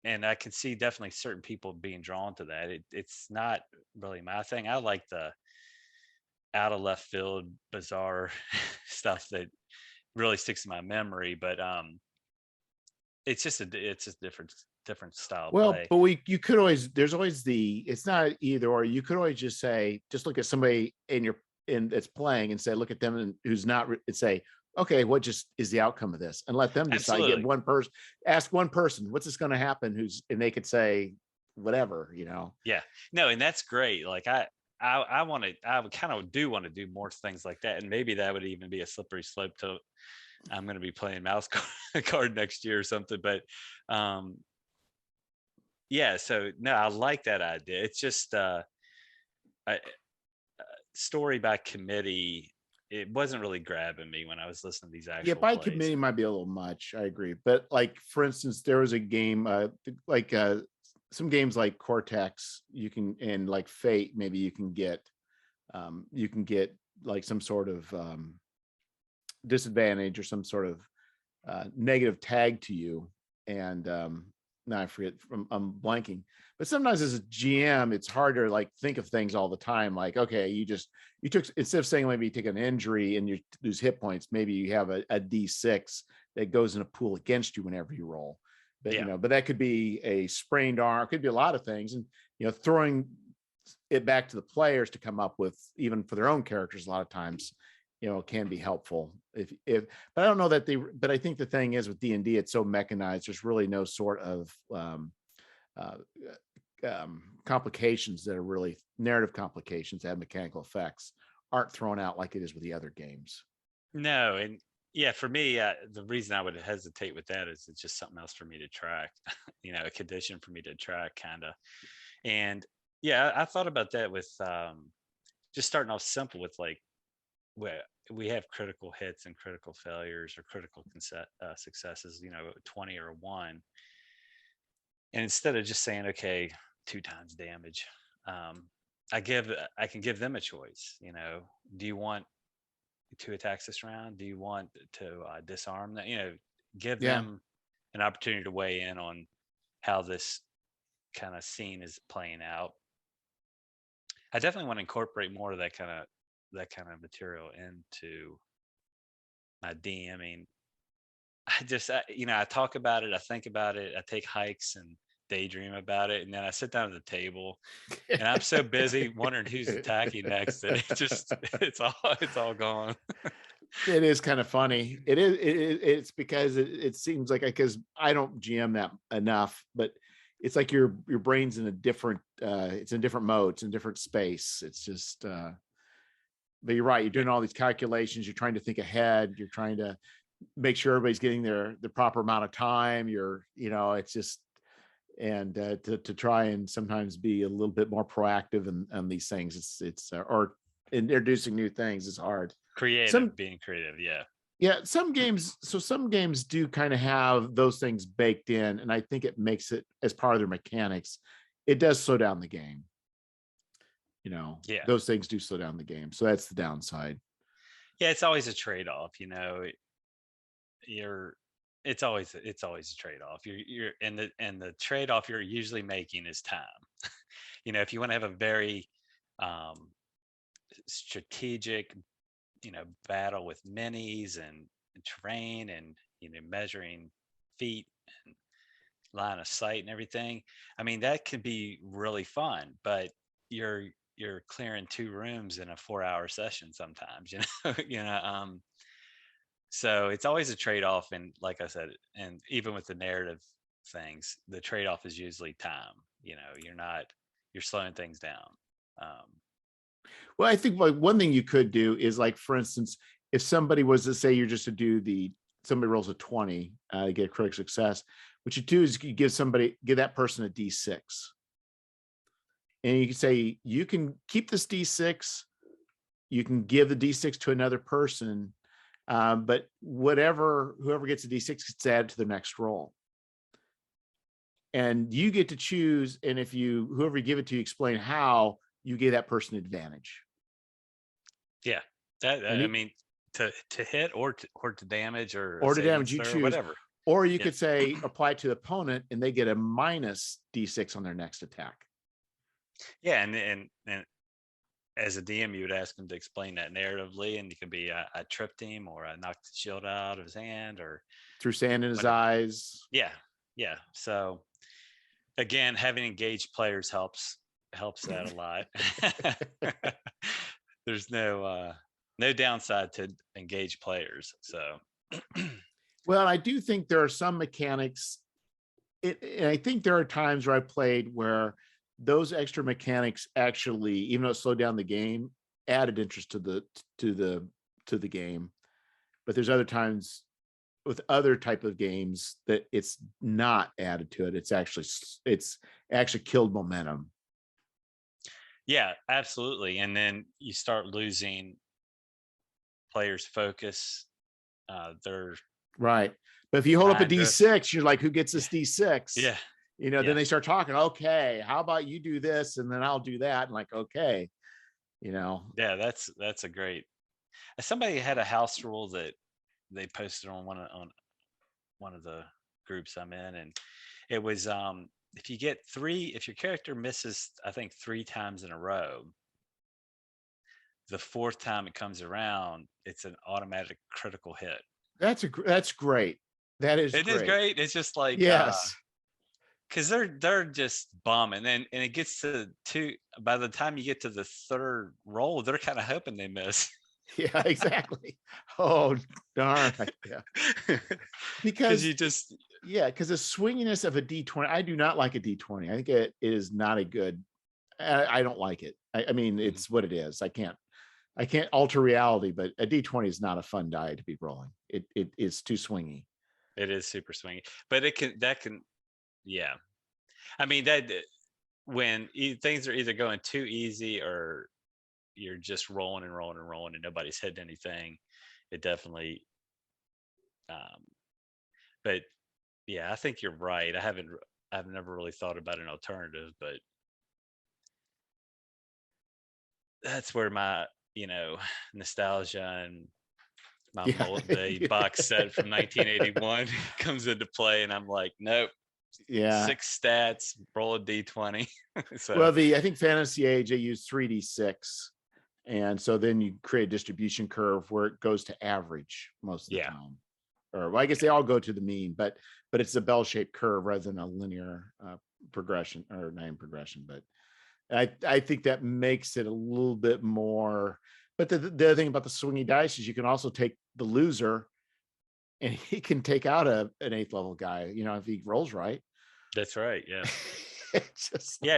Speaker 2: and I can see definitely certain people being drawn to that. It's not really my thing. I like the out of left field, bizarre stuff that really sticks in my memory, but it's just different style of
Speaker 1: Well,
Speaker 2: play.
Speaker 1: but you could always, there's always it's not either or. You could always just say, just look at somebody in that's playing and say, look at them and who's not, and say, okay, what just is the outcome of this? And let them decide. Get
Speaker 2: Absolutely.
Speaker 1: one person, ask one person, what's this going to happen? And they could say whatever,
Speaker 2: Yeah. No, and that's great. Like I want to, I would kind of do want to do more things like that, and maybe that would even be a slippery slope to I'm going to be playing mouse card next year or something. But um, yeah, so no, I like that idea. It's just I, story by committee. It wasn't really grabbing me when I was listening to these
Speaker 1: Yeah,
Speaker 2: actual
Speaker 1: by
Speaker 2: plays.
Speaker 1: committee might be a little much. I agree. But like, for instance, there was a game, like some games like Cortex, you can, and like Fate, maybe you can get like some sort of disadvantage or some sort of negative tag to you. And now I forget, from I'm blanking. But sometimes as a GM, it's harder to like think of things all the time. Like, okay, you took, instead of saying maybe you take an injury and you lose hit points, maybe you have a D6 that goes in a pool against you whenever you roll. But
Speaker 2: Yeah.
Speaker 1: but that could be a sprained arm, could be a lot of things. And throwing it back to the players to come up with, even for their own characters, a lot of times can be helpful. If but I don't know that but I think the thing is with D&D, it's so mechanized, there's really no sort of uh, complications that are really narrative complications that have mechanical effects aren't thrown out like it is with the other games.
Speaker 2: No, and yeah, for me, the reason I would hesitate with that is it's just something else for me to track, a condition for me to track, kind of. And yeah, I thought about that with just starting off simple with like, where we have critical hits and critical failures or critical successes, 20 or 1. And instead of just saying, okay, 2 times damage, um, I can give them a choice. Do you want 2 attacks this round? Do you want to disarm that? Give
Speaker 1: Yeah.
Speaker 2: them an opportunity to weigh in on how this kind of scene is playing out. I definitely want to incorporate more of that kind of material into my DMing. I talk about it, I think about it, I take hikes and daydream about it, and then I sit down at the table, and I'm so busy wondering who's attacking next that it's all gone.
Speaker 1: It is kind of funny. It's because it seems like, because I don't GM that enough, but it's like your brain's in a different it's in different modes, in different space. It's just but you're right, you're doing all these calculations, you're trying to think ahead, you're trying to make sure everybody's getting the proper amount of time. It's just, and to try and sometimes be a little bit more proactive on these things, it's or introducing new things is hard. Some
Speaker 2: Being creative, yeah.
Speaker 1: Yeah, some games do kind of have those things baked in, and I think it makes it, as part of their mechanics, it does slow down the game.
Speaker 2: Yeah.
Speaker 1: Those things do slow down the game, so that's the downside.
Speaker 2: Yeah, it's always a trade-off, you're it's always a trade-off. You're and the trade-off you're usually making is time. If you want to have a very um strategic, battle with minis and terrain, and measuring feet and line of sight and everything. I mean, that could be really fun, but you're clearing 2 rooms in a 4-hour session sometimes, so it's always a trade-off. And like I said, and even with the narrative things, the trade-off is usually time. You're slowing things down.
Speaker 1: Well, I think like one thing you could do is, like, for instance, if somebody was to say you're just to do somebody rolls a 20 to get a critical success, what you do is you give that person a D6. And you can say, you can keep this D6, you can give the D6 to another person, but whoever gets a D6 gets added to the next roll. And you get to choose, and if whoever you give it to, explain how you give that person advantage.
Speaker 2: Yeah, I mean, to hit or to damage or
Speaker 1: to damage, you choose
Speaker 2: whatever.
Speaker 1: Or you could say apply to the opponent, and they get a minus D6 on their next attack.
Speaker 2: Yeah, and as a DM, you would ask them to explain that narratively, and it could be I tripped him, or I knocked the shield out of his hand, or
Speaker 1: threw sand in his eyes.
Speaker 2: Yeah. So again, having engaged players helps that a lot. There's no downside to engaged players. So
Speaker 1: well, I do think there are some mechanics. And I think there are times where I played where those extra mechanics actually, even though it slowed down the game, added interest to the game. But there's other times with other type of games that it's not added to it. It's actually killed momentum.
Speaker 2: Yeah, absolutely. And then you start losing players' focus. They're
Speaker 1: right. But if you hold up a D6, you're like, who gets this D6?
Speaker 2: Yeah.
Speaker 1: Then they start talking, okay, how about you do this? And then I'll do that. And like, okay,
Speaker 2: Yeah, that's a great. Somebody had a house rule that they posted on one of the groups I'm in, and it was if your character misses, I think 3 times in a row, the 4th time it comes around, it's an automatic critical hit.
Speaker 1: That's great. It is great.
Speaker 2: It's just like,
Speaker 1: yes,
Speaker 2: because they're just bombing, and it gets to 2. By the time you get to the 3rd roll, they're kind of hoping they miss.
Speaker 1: Yeah, exactly. Oh, darn. Yeah. Because because the swinginess of a D20, I do not like a D20. I think it is not a good. I don't like it. I mean, it's what it is. I can't alter reality, but a D20 is not a fun die to be rolling. It is too swingy.
Speaker 2: It is super swingy, but yeah. I mean, that when things are either going too easy or you're just rolling and rolling and rolling and nobody's hitting anything, it definitely. But yeah, I think you're right. I've never really thought about an alternative, but that's where my nostalgia and my the box set from 1981 comes into play, and I'm like, nope.
Speaker 1: Yeah.
Speaker 2: 6 stats, roll a D20. So.
Speaker 1: Well, I think Fantasy Age, they use 3D6. And so then you create a distribution curve where it goes to average most of the time. Or well, I guess they all go to the mean, but it's a bell-shaped curve rather than a linear progression or name progression. But I think that makes it a little bit more. But the other thing about the swingy dice is you can also take the loser, and he can take out an 8th level guy, if he rolls right.
Speaker 2: That's right. Yeah.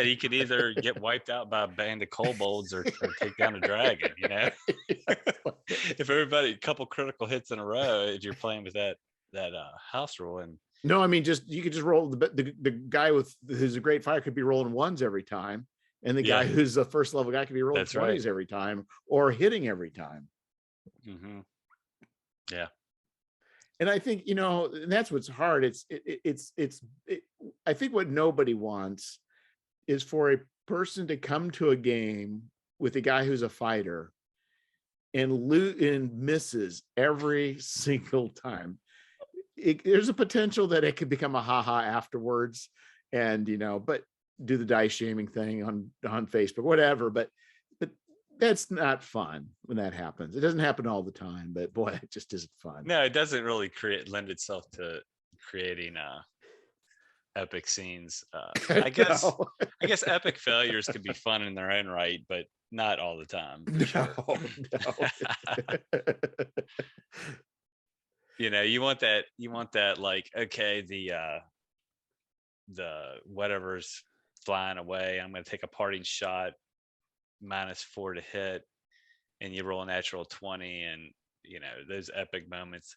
Speaker 2: You could either get wiped out by a band of kobolds or take down a dragon. If everybody, a couple critical hits in a row, if you're playing with that house rule. And
Speaker 1: no, I mean, you could just roll the guy who's a great fighter could be rolling 1s every time, and the guy who's a 1st level guy could be rolling 20s every time or hitting every time.
Speaker 2: Mm-hmm. Yeah.
Speaker 1: And I think, and that's what's hard. I think what nobody wants is for a person to come to a game with a guy who's a fighter and misses every single time. There's a potential that it could become a haha afterwards, and but do the dice shaming thing on Facebook, whatever. But that's not fun when that happens. It doesn't happen all the time, but boy, it just isn't fun.
Speaker 2: No, it doesn't really lend itself to creating epic scenes. I guess
Speaker 1: No.
Speaker 2: I guess epic failures could be fun in their own right, but not all the time for sure.
Speaker 1: No.
Speaker 2: You want that like, okay, the whatever's flying away, I'm going to take a parting shot, -4 to hit, and you roll a natural 20, and those epic moments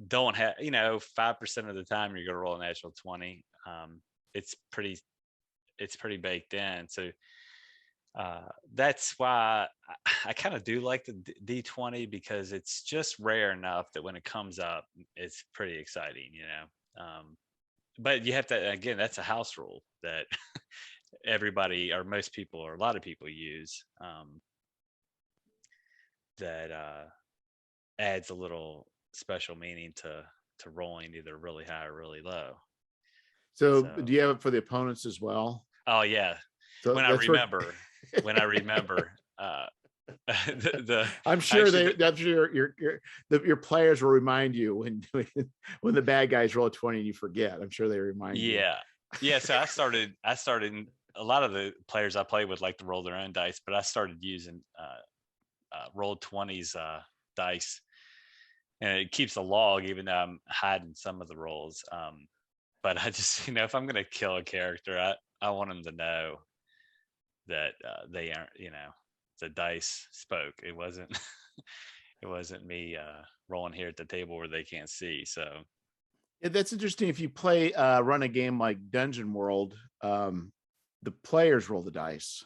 Speaker 2: don't have, 5% of the time you're going to roll a natural 20. It's pretty baked in. So that's why I kind of do like the D20, because it's just rare enough that when it comes up, it's pretty exciting, but you have to, again, that's a house rule that everybody, or most people, or a lot of people use, that adds a little special meaning to rolling either really high or really low.
Speaker 1: So
Speaker 2: So,
Speaker 1: do you have it for the opponents as well?
Speaker 2: oh yeah,
Speaker 1: So
Speaker 2: when I remember,
Speaker 1: I'm sure
Speaker 2: actually,
Speaker 1: your players will remind you when the bad guys roll a 20 and you forget. I'm sure they remind you.
Speaker 2: Yeah. So I started. A lot of the players I play with like to roll their own dice, but I started using Roll20's dice, and it keeps a log, even though I'm hiding some of the rolls. But I just, if I'm going to kill a character, I want them to know that they aren't, the dice spoke. It wasn't, it wasn't me rolling here at the table where they can't see. So
Speaker 1: Yeah, that's interesting. If you run a game like Dungeon World, the players roll the dice.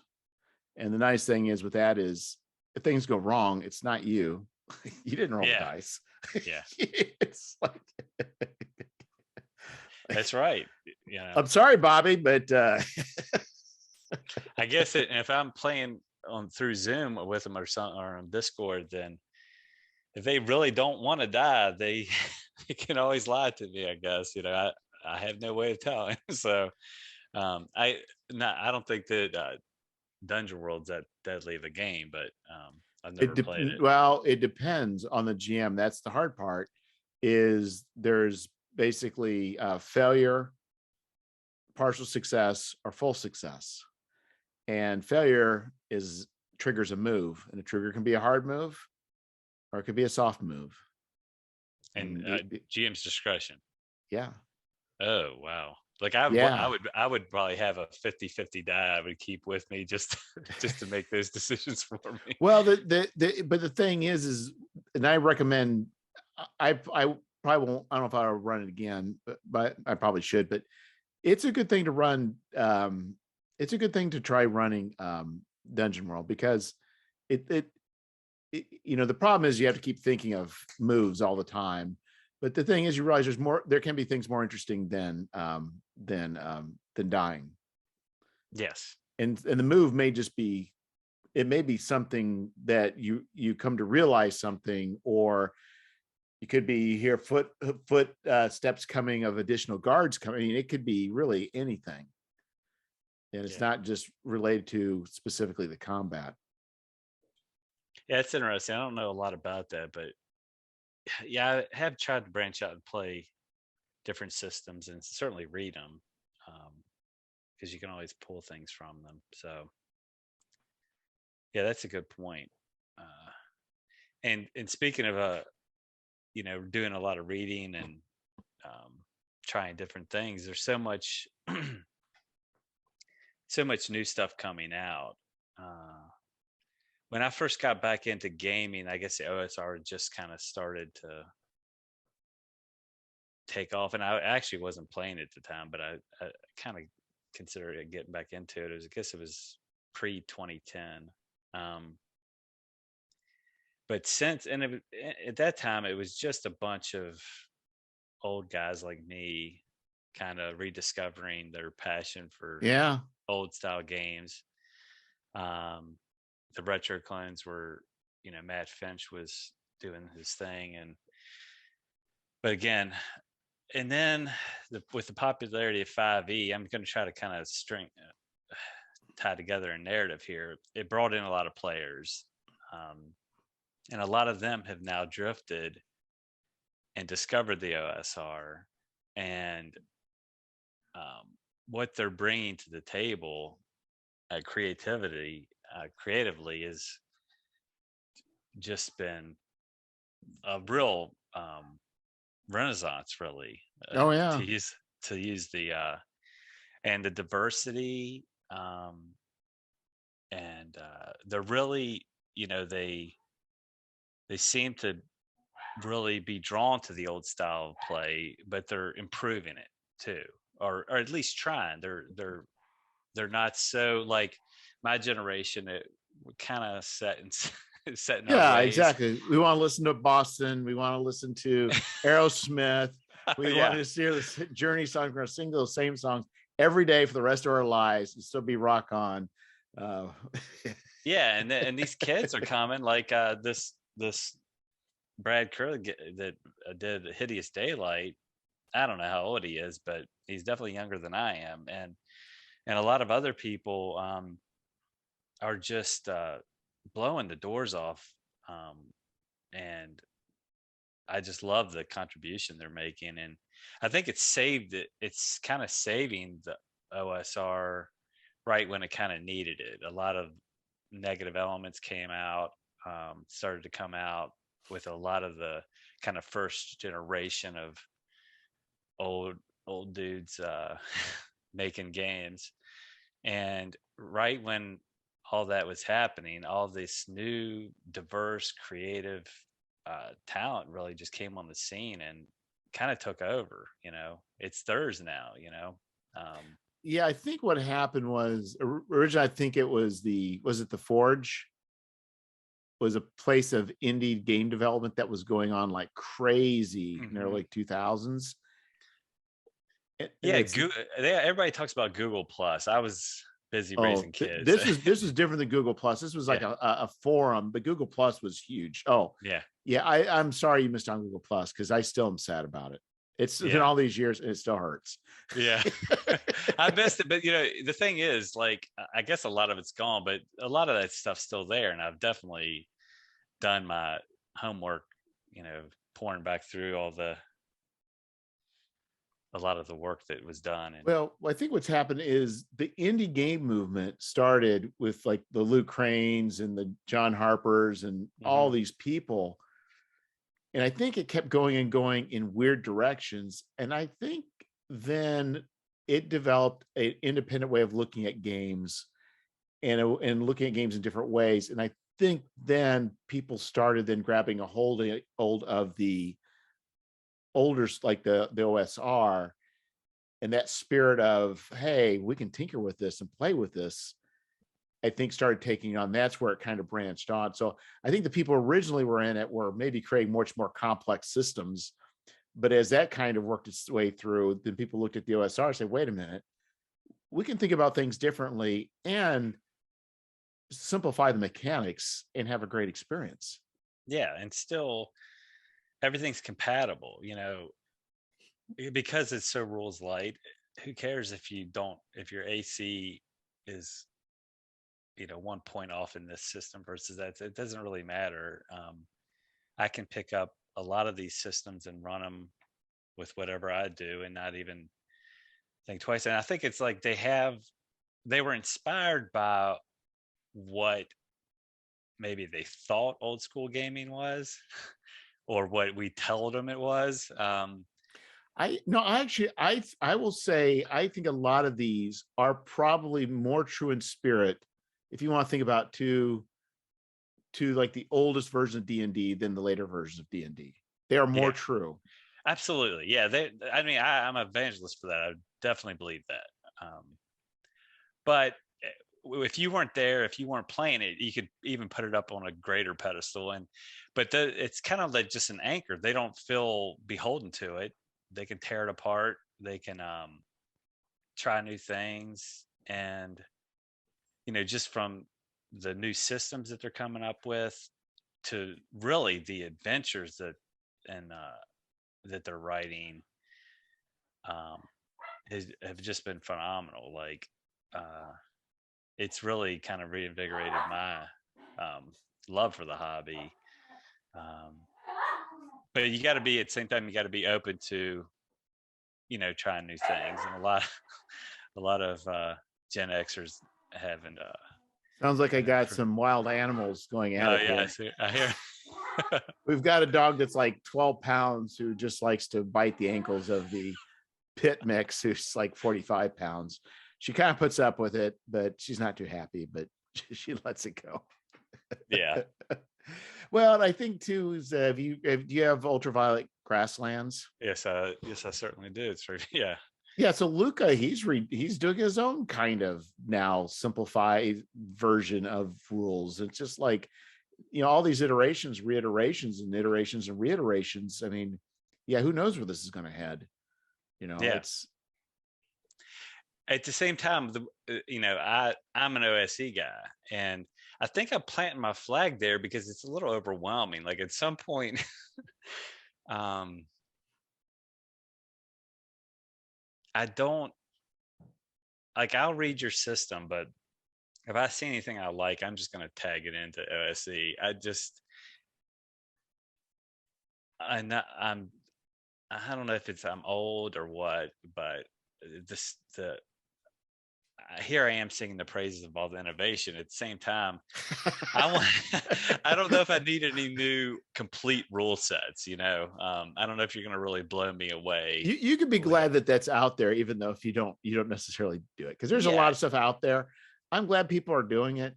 Speaker 1: And the nice thing is with that is if things go wrong, it's not you. You didn't roll the dice.
Speaker 2: Yeah.
Speaker 1: It's like
Speaker 2: that's right.
Speaker 1: I'm sorry, Bobby, but
Speaker 2: I guess if I'm playing through Zoom with them or on Discord, then if they really don't want to die, they can always lie to me, I guess. I have no way of telling. So I don't think that Dungeon World's that deadly of a game, but I've never played it.
Speaker 1: Well, it depends on the GM. That's the hard part. Is there's basically failure, partial success, or full success, and failure triggers a move, and a trigger can be a hard move, or it could be a soft move.
Speaker 2: And GM's discretion.
Speaker 1: Yeah.
Speaker 2: Oh wow. Like I would probably have a 50-50 die I would keep with me just to make those decisions for me.
Speaker 1: Well, but the thing is, and I recommend, I probably won't, I don't know if I'll run it again, but I probably should, but it's a good thing to run. It's a good thing to try running Dungeon World, because it the problem is you have to keep thinking of moves all the time. But the thing is, you realize there can be things more interesting than dying.
Speaker 2: Yes.
Speaker 1: And the move may just be, it may be something that you come to realize something, or it could be here foot steps coming of additional guards coming. It could be really anything. And it's not just related to specifically the combat.
Speaker 2: Yeah, it's interesting. I don't know a lot about that, but yeah, I have tried to branch out and play different systems and certainly read them, because you can always pull things from them. So yeah, that's a good point. And speaking of doing a lot of reading and trying different things, there's so much new stuff coming out. When I first got back into gaming, I guess the OSR just kind of started to take off, and I actually wasn't playing it at the time, but I kind of considered it getting back into it. I guess it was pre 2010. But at that time, it was just a bunch of old guys like me kind of rediscovering their passion for old style games. The retro clones were, Matt Finch was doing his thing, but again, and then with the popularity of 5e, I'm going to try to kind of tie together a narrative here. It brought in a lot of players, And a lot of them have now drifted and discovered the OSR, and what they're bringing to the table, creatively, is just been a real renaissance, really,
Speaker 1: Oh yeah.
Speaker 2: to use the and the diversity, and they're really, they seem to really be drawn to the old style of play, but they're improving it too, or at least trying. They're not so like my generation. It kind of set in our
Speaker 1: Yeah,
Speaker 2: ways.
Speaker 1: exactly. We want to listen to Boston. We want to listen to Aerosmith. We want
Speaker 2: Yeah,
Speaker 1: to hear the Journey song. We're going to sing those same songs every day for the rest of our lives and still be rock on. Uh,
Speaker 2: yeah, and these kids are coming like this Brad Curley that did Hideous Daylight. I don't know how old he is, but he's definitely younger than I am, and a lot of other people are just blowing the doors off, and I just love the contribution they're making, and I think it's kind of saving the OSR right when it kind of needed it. A lot of negative elements came out, started to come out with a lot of the kind of first generation of old old dudes making games. And right when all that was happening, all this new, diverse, creative talent really just came on the scene and kind of took over. It's theirs now.
Speaker 1: yeah, I think what happened was originally, I think it was the Forge was a place of indie game development that was going on like crazy in the
Speaker 2: Mhm.
Speaker 1: early 2000s. And
Speaker 2: Yeah,
Speaker 1: it's
Speaker 2: everybody talks about Google Plus. I was busy
Speaker 1: Oh,
Speaker 2: raising kids.
Speaker 1: this is different than Google Plus. This was like
Speaker 2: Yeah,
Speaker 1: a forum, but Google Plus was huge. Oh,
Speaker 2: yeah,
Speaker 1: yeah. I'm sorry you missed on Google Plus because I still am sad about it. It's been
Speaker 2: yeah,
Speaker 1: all these years and it still hurts.
Speaker 2: yeah. I missed it, but the thing is, like, I guess a lot of it's gone, but a lot of that stuff's still there, and I've definitely done my homework. Pouring back through a lot of the work that was done, and
Speaker 1: Well, I think what's happened is the indie game movement started with like the Lou Cranes and the John Harpers and all
Speaker 2: Mhm.
Speaker 1: these people. And I think it kept going and going in weird directions. And I think then it developed an independent way of looking at games and looking at games in different ways. And I think then people started then grabbing a hold of the older, like the OSR, and that spirit of, hey, we can tinker with this and play with this, I think started taking on. That's where it kind of branched on. So I think the people originally were in it were maybe creating much more complex systems. But as that kind of worked its way through, then people looked at the OSR and said, wait a minute, we can think about things differently and simplify the mechanics and have a great experience.
Speaker 2: yeah, and still everything's compatible. Because it's so rules light. Who cares if your AC is 1 point off in this system versus that? It doesn't really matter. I can pick up a lot of these systems and run them with whatever I do and not even think twice. And I think it's like they were inspired by what maybe they thought old school gaming was or what we told them it was.
Speaker 1: I no, actually, I will say I think a lot of these are probably more true in spirit. If you want to think about to like the oldest version of D&D than the later versions of D&D, they are more
Speaker 2: Yeah,
Speaker 1: true.
Speaker 2: absolutely. Yeah, I mean, I'm an evangelist for that. I definitely believe that. But if you weren't there, if you weren't playing it, you could even put it up on a greater pedestal. But it's kind of like just an anchor. They don't feel beholden to it. They can tear it apart. They can try new things, and just from the new systems that they're coming up with to really the adventures and that they're writing, um, have just been phenomenal. Like, it's really kind of reinvigorated my love for the hobby. But you got to be, at the same time, you got to be open to, trying new things. And a lot of Gen Xers haven't.
Speaker 1: Sounds like I got some wild animals going at
Speaker 2: Oh
Speaker 1: it
Speaker 2: yeah,
Speaker 1: here.
Speaker 2: I hear.
Speaker 1: We've got a dog that's like 12 pounds who just likes to bite the ankles of the pit mix, who's like 45 pounds. She kind of puts up with it, but she's not too happy, but she lets it go.
Speaker 2: Yeah.
Speaker 1: Well, I think too is do you have ultraviolet grasslands?
Speaker 2: Yes, I certainly do. It's yeah.
Speaker 1: Yeah, so Luca, he's doing his own kind of now simplified version of rules. It's just like, all these iterations, reiterations, and iterations and reiterations. I mean, yeah, who knows where this is going to head?
Speaker 2: Yeah.
Speaker 1: It's
Speaker 2: at the same time, I'm an OSE guy, and I think I'm planting my flag there because it's a little overwhelming. Like at some point, I don't like, I'll read your system, but if I see anything I like, I'm just going to tag it into OSE. I don't know if it's I'm old or what, but here I am singing the praises of all the innovation. At the same time, I don't know if I need any new complete rule sets. I don't know if you're going to really blow me away.
Speaker 1: You could be glad that that's out there, even though if you don't necessarily do it, because there's a lot of stuff out there. I'm glad people are doing it.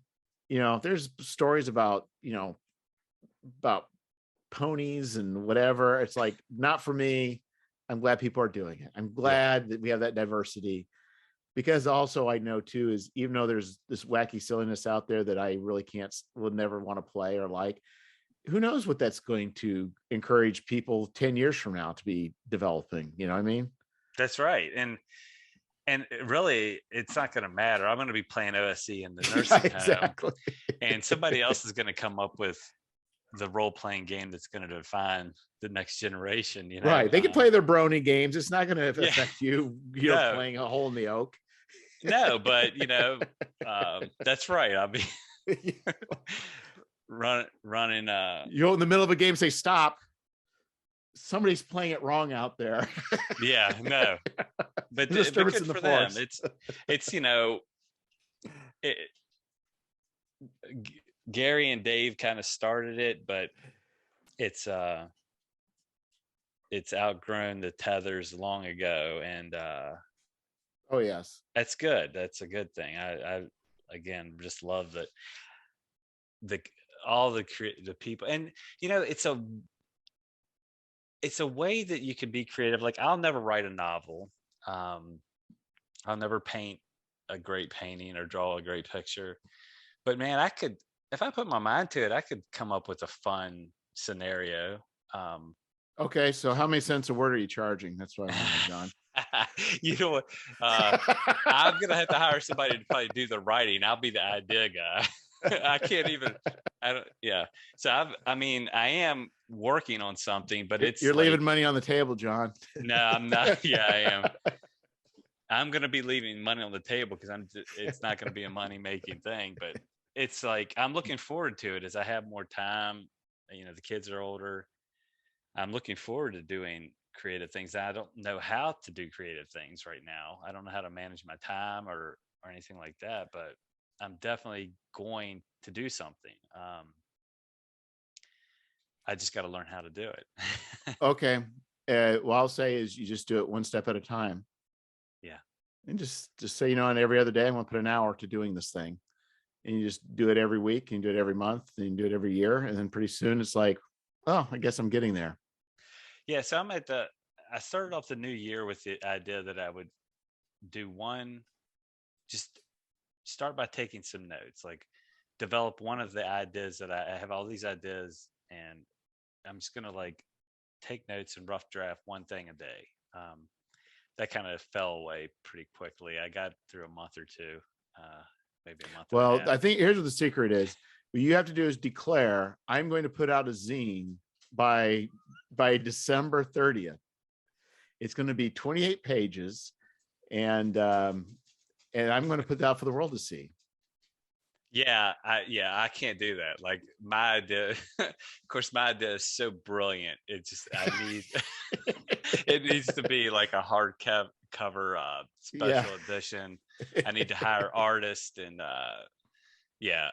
Speaker 1: There's stories about about ponies and whatever. It's like, not for me. I'm glad people are doing it. I'm glad that we have that diversity, because also I know too is, even though there's this wacky silliness out there that I really would never want to play or like, who knows what that's going to encourage people 10 years from now to be developing. You know what I mean?
Speaker 2: That's right. And really, it's not going to matter. I'm going to be playing OSE in the nursing home,
Speaker 1: exactly.
Speaker 2: And somebody else is going to come up with the role-playing game that's going to define the next generation.
Speaker 1: Right? They can play their brony games. It's not going to affect you. Playing a hole in the oak.
Speaker 2: No, but that's right. I'll be running.
Speaker 1: You're in the middle of a game, say stop. Somebody's playing it wrong out there.
Speaker 2: Yeah, no, but
Speaker 1: disturbance in the forest.
Speaker 2: It's Gary and Dave kind of started it, but it's outgrown the tethers long ago, and
Speaker 1: oh yes,
Speaker 2: that's good. That's a good thing. I again just love that all the people, and it's a way that you can be creative. Like, I'll never write a novel. I'll never paint a great painting or draw a great picture. But man, I could, if I put my mind to it, I could come up with a fun scenario.
Speaker 1: Okay, so how many cents a word are you charging? That's what I want, John.
Speaker 2: You know what? I'm gonna have to hire somebody to probably do the writing. I'll be the idea guy. I can't even. I don't. Yeah. So I am working on something, but
Speaker 1: you're leaving money on the table, John.
Speaker 2: No, I'm not. Yeah, I am. I'm gonna be leaving money on the table because it's not gonna be a money making thing. But it's like, I'm looking forward to it as I have more time. The kids are older. I'm looking forward to doing creative things. I don't know how to do creative things right now. I don't know how to manage my time or anything like that, but I'm definitely going to do something. I just got to learn how to do it.
Speaker 1: Okay. What I'll say is, you just do it one step at a time.
Speaker 2: Yeah.
Speaker 1: And just say, and every other day I'm going to put an hour to doing this thing. And you just do it every week, and you do it every month, and you do it every year. And then pretty soon it's like, oh, I guess I'm getting there.
Speaker 2: Yeah. So I started off the new year with the idea that I would do just start by taking some notes, like develop one of the ideas that I have all these ideas, and I'm just going to take notes and rough draft one thing a day. That kind of fell away pretty quickly. I got through a month or two, maybe a month.
Speaker 1: Well, I think here's what the secret is. What you have to do is declare, I'm going to put out a zine by December 30th. It's going to be 28 pages, and I'm going to put that out for the world to see.
Speaker 2: I can't do that. Like my idea, of course, my idea is so brilliant. It just I need it needs to be like a cover
Speaker 1: Yeah.
Speaker 2: special edition. I need to hire artists and yeah.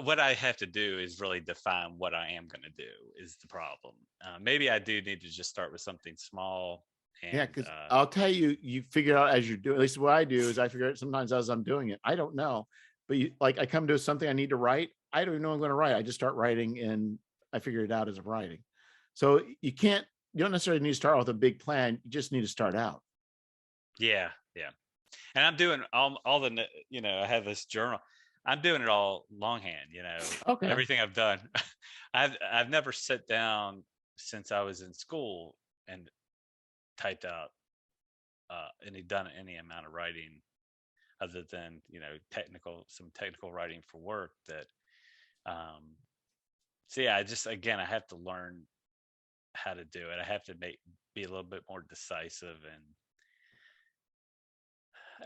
Speaker 2: What I have to do is really define what I am going to do is the problem. Maybe I do need to just start with something small
Speaker 1: Yeah,
Speaker 2: and
Speaker 1: because I'll tell you, you figure out as you're doing. At least what I do is I figure out sometimes as I'm doing it. I don't know, but like I come to something I need to write. I don't even know I'm going to write. I just start writing, and I figure it out as I'm writing. So you can't. You don't necessarily need to start with a big plan. You just need to start out.
Speaker 2: yeah. And I'm doing all the I have this journal. I'm doing it all longhand.
Speaker 1: Okay.
Speaker 2: Everything I've done. I've never sat down since I was in school and typed out done any amount of writing other than some technical writing for work that um so yeah, I have to learn how to do it. I have to be a little bit more decisive and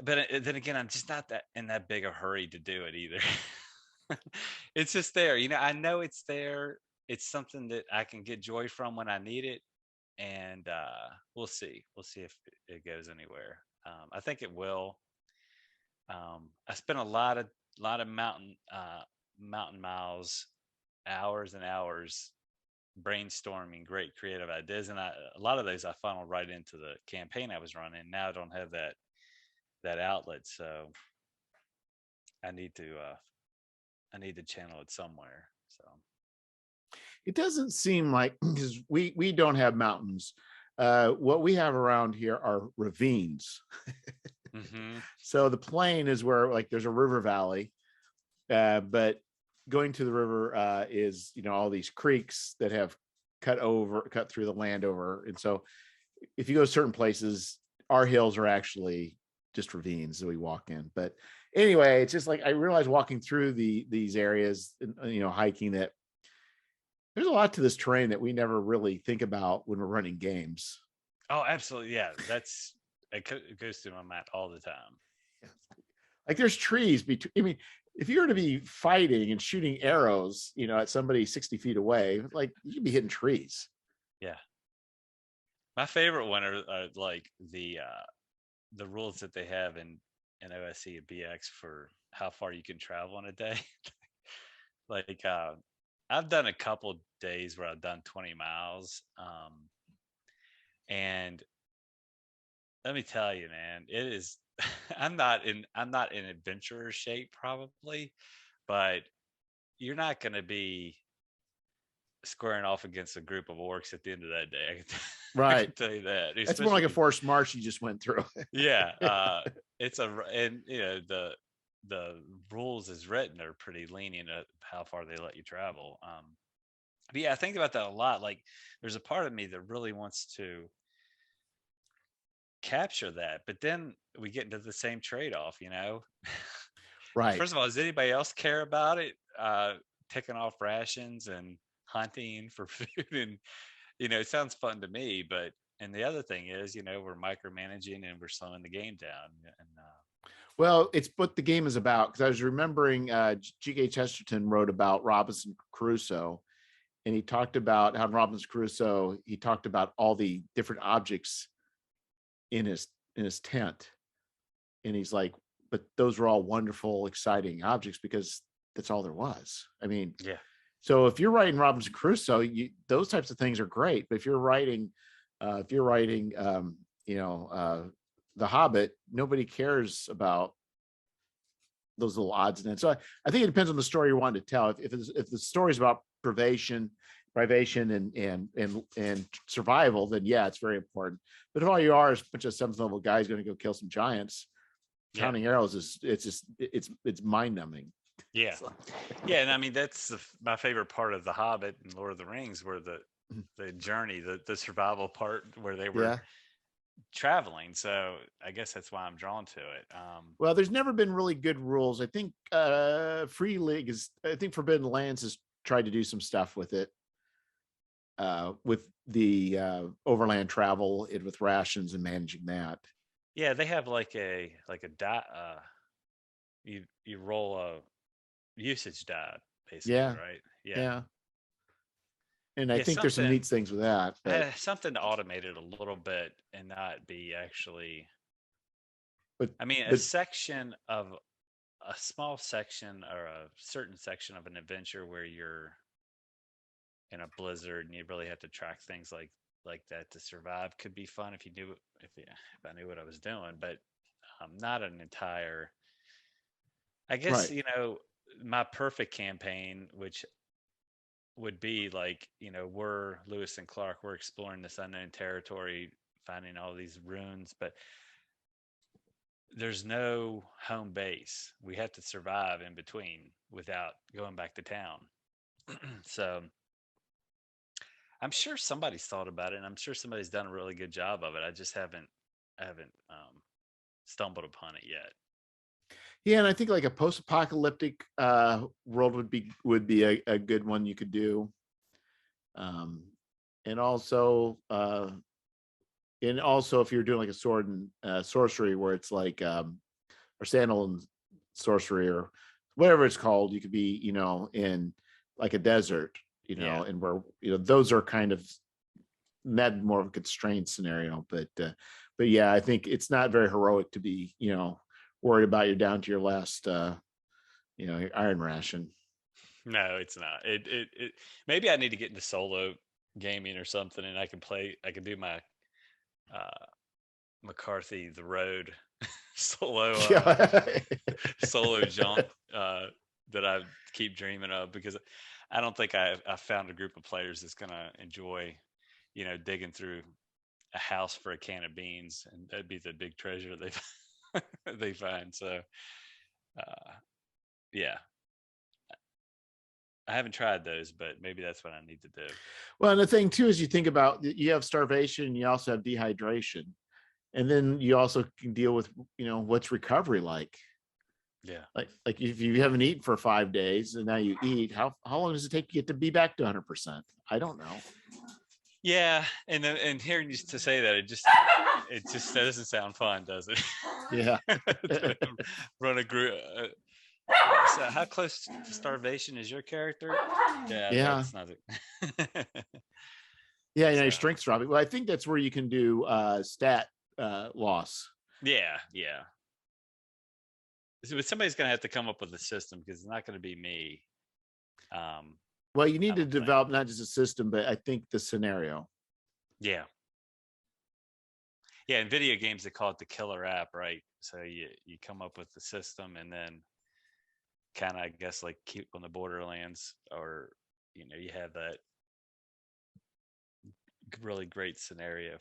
Speaker 2: but then again, I'm just not that in that big a hurry to do it either. It's just there. I know it's there. It's something that I can get joy from when I need it, and we'll see. We'll see if it goes anywhere. I think it will. I spent a lot of mountain miles, hours and hours brainstorming great creative ideas, and a lot of those I funneled right into the campaign I was running. Now I don't have that outlet, so I need to channel it somewhere. So
Speaker 1: It doesn't seem like because we don't have mountains. What we have around here are ravines.
Speaker 2: hmm
Speaker 1: So the plain is where like there's a river valley, but going to the river is all these creeks that have cut through the land over, and so if you go to certain places, our hills are actually just ravines that we walk in. But anyway, it's just like I realized walking through these areas, hiking, that there's a lot to this terrain that we never really think about when we're running games.
Speaker 2: oh, absolutely, yeah. It goes through my mind all the time.
Speaker 1: Like there's trees between. I mean, if you were to be fighting and shooting arrows, at somebody 60 feet away, like you could be hitting trees.
Speaker 2: Yeah, my favorite one are like the rules that they have in OSC and BX for how far you can travel in a day. Like I've done a couple days where I've done 20 miles, and let me tell you, man, it is. I'm not in adventurer shape probably, but you're not going to be squaring off against a group of orcs at the end of that day. I
Speaker 1: Right.
Speaker 2: can tell you that,
Speaker 1: That's more like a
Speaker 2: especially
Speaker 1: forced march you just went through.
Speaker 2: yeah. It's and the rules as written are pretty lenient at how far they let you travel. But yeah, I think about that a lot. Like, there's a part of me that really wants to capture that, but then we get into the same trade-off.
Speaker 1: Right.
Speaker 2: First of all, does anybody else care about it? Taking off rations and hunting for food, and it sounds fun to me, but and the other thing is, we're micromanaging and we're slowing the game down, and
Speaker 1: Well, it's what the game is about, because I was remembering G.K. Chesterton wrote about Robinson Crusoe, and he talked about how in Robinson Crusoe he talked about all the different objects in his tent, and he's like, but those were all wonderful, exciting objects because that's all there was. I mean,
Speaker 2: yeah,
Speaker 1: so if you're writing Robinson Crusoe, those types of things are great. But if you're writing, The Hobbit, nobody cares about those little odds and ends. So I think it depends on the story you want to tell. If the story is about privation and survival, then yeah, it's very important. But if all you are is a bunch of 7th level guys going to go kill some giants,
Speaker 2: yeah,
Speaker 1: counting arrows it's mind numbing.
Speaker 2: yeah,
Speaker 1: So,
Speaker 2: yeah. And I mean, that's my favorite part of The Hobbit and Lord of the Rings, where the journey, the survival part, where they were
Speaker 1: yeah.
Speaker 2: traveling. So I guess that's why I'm drawn to it.
Speaker 1: Well, there's never been really good rules. I think Free League I think Forbidden Lands has tried to do some stuff with it, with the overland travel and with rations and managing that.
Speaker 2: Yeah, they have like a die. You roll usage died, basically,
Speaker 1: Yeah.
Speaker 2: right? Yeah.
Speaker 1: Yeah. And I
Speaker 2: Yeah,
Speaker 1: think there's some neat things with that. But
Speaker 2: something to automate it a little bit and not be actually.
Speaker 1: but
Speaker 2: I mean,
Speaker 1: but
Speaker 2: a small section or a certain section of an adventure where you're in a blizzard and you really have to track things like that to survive could be fun if you knew if I knew what I was doing, but not an entire. I guess
Speaker 1: right.
Speaker 2: my perfect campaign, which would be like we're Lewis and Clark, we're exploring this unknown territory, finding all these ruins, but there's no home base. We have to survive in between without going back to town. So I'm sure somebody's thought about it, and I'm sure somebody's done a really good job of it. I haven't stumbled upon it yet.
Speaker 1: Yeah, and I think like a post-apocalyptic world would be a good one you could do. Um, and also if you're doing like a sword and sorcery where it's like or standalone sorcery or whatever it's called, you could be in like a desert,
Speaker 2: Yeah.
Speaker 1: and where those are kind of that more of a constrained scenario. But yeah, I think it's not very heroic to be worried about you're down to your last your iron ration.
Speaker 2: No, it's not. It maybe I need to get into solo gaming or something, and I can do my uh McCarthy the Road
Speaker 1: Yeah.
Speaker 2: solo jaunt that I keep dreaming of, because I don't think I found a group of players that's gonna enjoy digging through a house for a can of beans, and that'd be the big treasure they find. So uh, yeah, I haven't tried those, but maybe that's what I need to do.
Speaker 1: Well, and the thing too is you think about you have starvation, you also have dehydration, and then you also can deal with what's recovery like.
Speaker 2: Yeah.
Speaker 1: Like if you haven't eaten for 5 days and now you eat, how long does it take to get to be back to 100%? I don't know.
Speaker 2: Yeah, and hearing you to say that, it just doesn't sound fun, does it?
Speaker 1: Yeah.
Speaker 2: To run a group. So how close to starvation is your character? Yeah,
Speaker 1: Yeah.
Speaker 2: that's not it.
Speaker 1: Yeah,
Speaker 2: So
Speaker 1: your strength's dropping. Well, I think that's where you can do stat loss.
Speaker 2: yeah, yeah. But somebody's gonna have to come up with a system, because it's not gonna be me.
Speaker 1: Well, you
Speaker 2: I
Speaker 1: need to
Speaker 2: don't think.
Speaker 1: develop not just a system, but I think the scenario.
Speaker 2: Yeah. Yeah, in video games they call it the killer app, right? So you come up with the system, and then kind of, I guess, like keep on the Borderlands, or you have that really great scenario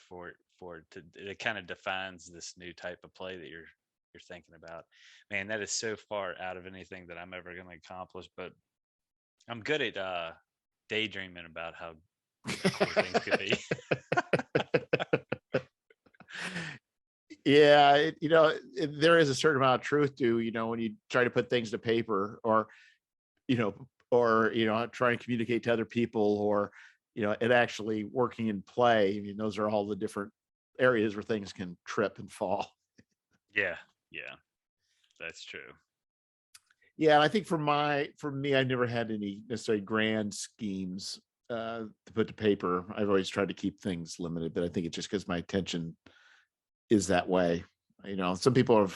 Speaker 2: it kind of defines this new type of play that you're thinking about. Man, that is so far out of anything that I'm ever going to accomplish, but I'm good at daydreaming about how cool things could be.
Speaker 1: Yeah, there is a certain amount of truth to when you try to put things to paper, or try and communicate to other people, or it actually working in play. I mean, those are all the different areas where things can trip and fall.
Speaker 2: Yeah, yeah, that's true.
Speaker 1: Yeah, and I think for me, I've never had any necessarily grand schemes to put to paper. I've always tried to keep things limited, but I think it's just because my attention is that way. Some people are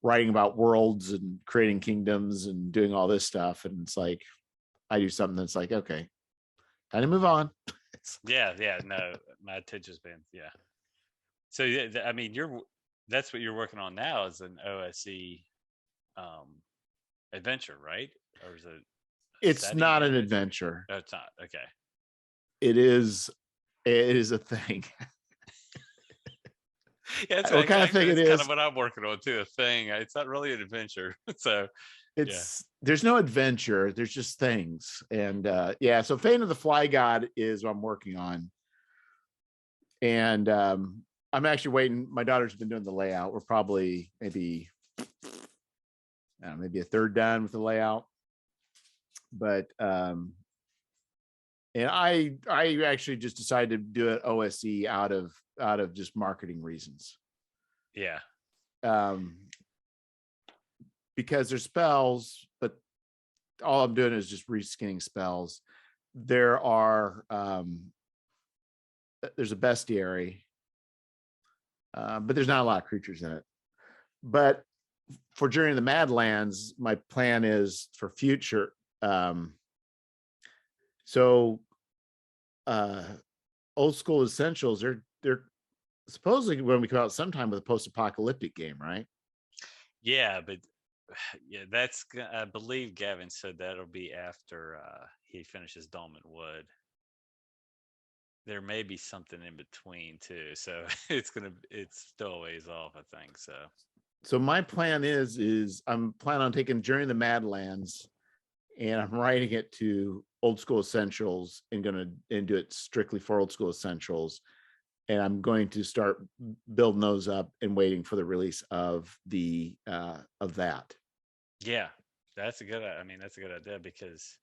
Speaker 1: writing about worlds and creating kingdoms and doing all this stuff, and it's like I do something that's like, okay, time to move on.
Speaker 2: Yeah, yeah, no, my attention span, yeah. So yeah, I mean, that's what you're working on now, is an OSE um, adventure, right? Or is it a
Speaker 1: It's
Speaker 2: setting
Speaker 1: not an
Speaker 2: adventure?
Speaker 1: adventure.
Speaker 2: Oh, it's not. Okay.
Speaker 1: It is. It is a thing.
Speaker 2: Yeah, it's
Speaker 1: What kind of thing it
Speaker 2: that's kind of
Speaker 1: is?
Speaker 2: what I'm working on too. A thing. It's not really an adventure. So yeah,
Speaker 1: There's no adventure. There's just things, and yeah. So Fane of the Fly God is what I'm working on, and I'm actually waiting. My daughter's been doing the layout. We're probably maybe maybe a third done with the layout, but and I actually just decided to do it OSE out of just marketing reasons.
Speaker 2: yeah,
Speaker 1: Um, because they're spells, but all I'm doing is just reskinning spells. There are there's a bestiary, but there's not a lot of creatures in it. But for Journey to the Madlands, my plan is for future. So Old School Essentials, they're supposedly going to come out sometime with a post-apocalyptic game, right?
Speaker 2: Yeah, but yeah, I believe Gavin said that'll be after he finishes Dolmen Wood. There may be something in between too, so it's still a ways off, I think.
Speaker 1: So my plan is I'm planning on taking Journey to the Madlands, and I'm writing it to Old School Essentials and do it strictly for Old School Essentials. And I'm going to start building those up and waiting for the release of that.
Speaker 2: Yeah, that's a good. I mean, that's a good idea because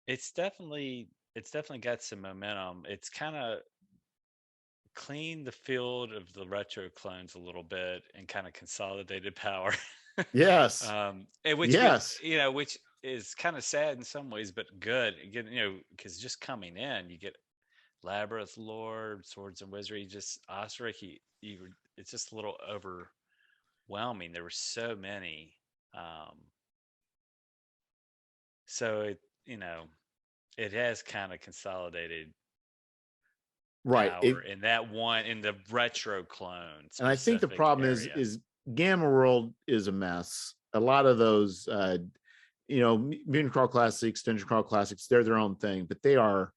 Speaker 2: it's definitely got some momentum. It's kind of cleaned the field of the retro clones a little bit and kind of consolidated power.
Speaker 1: Yes.
Speaker 2: And
Speaker 1: Yes.
Speaker 2: which is kind of sad in some ways, but good. Again, because just coming in, you get Labyrinth Lord, Swords and Wizardry, just Osric. It's just a little overwhelming. There were so many. So it has kind of consolidated
Speaker 1: Right.
Speaker 2: power in the retro clone
Speaker 1: And I think the
Speaker 2: specific
Speaker 1: problem
Speaker 2: area.
Speaker 1: is Gamma World is a mess. A lot of those Mutant Crawl Classics, Dungeon Crawl Classics, they're their own thing, but they are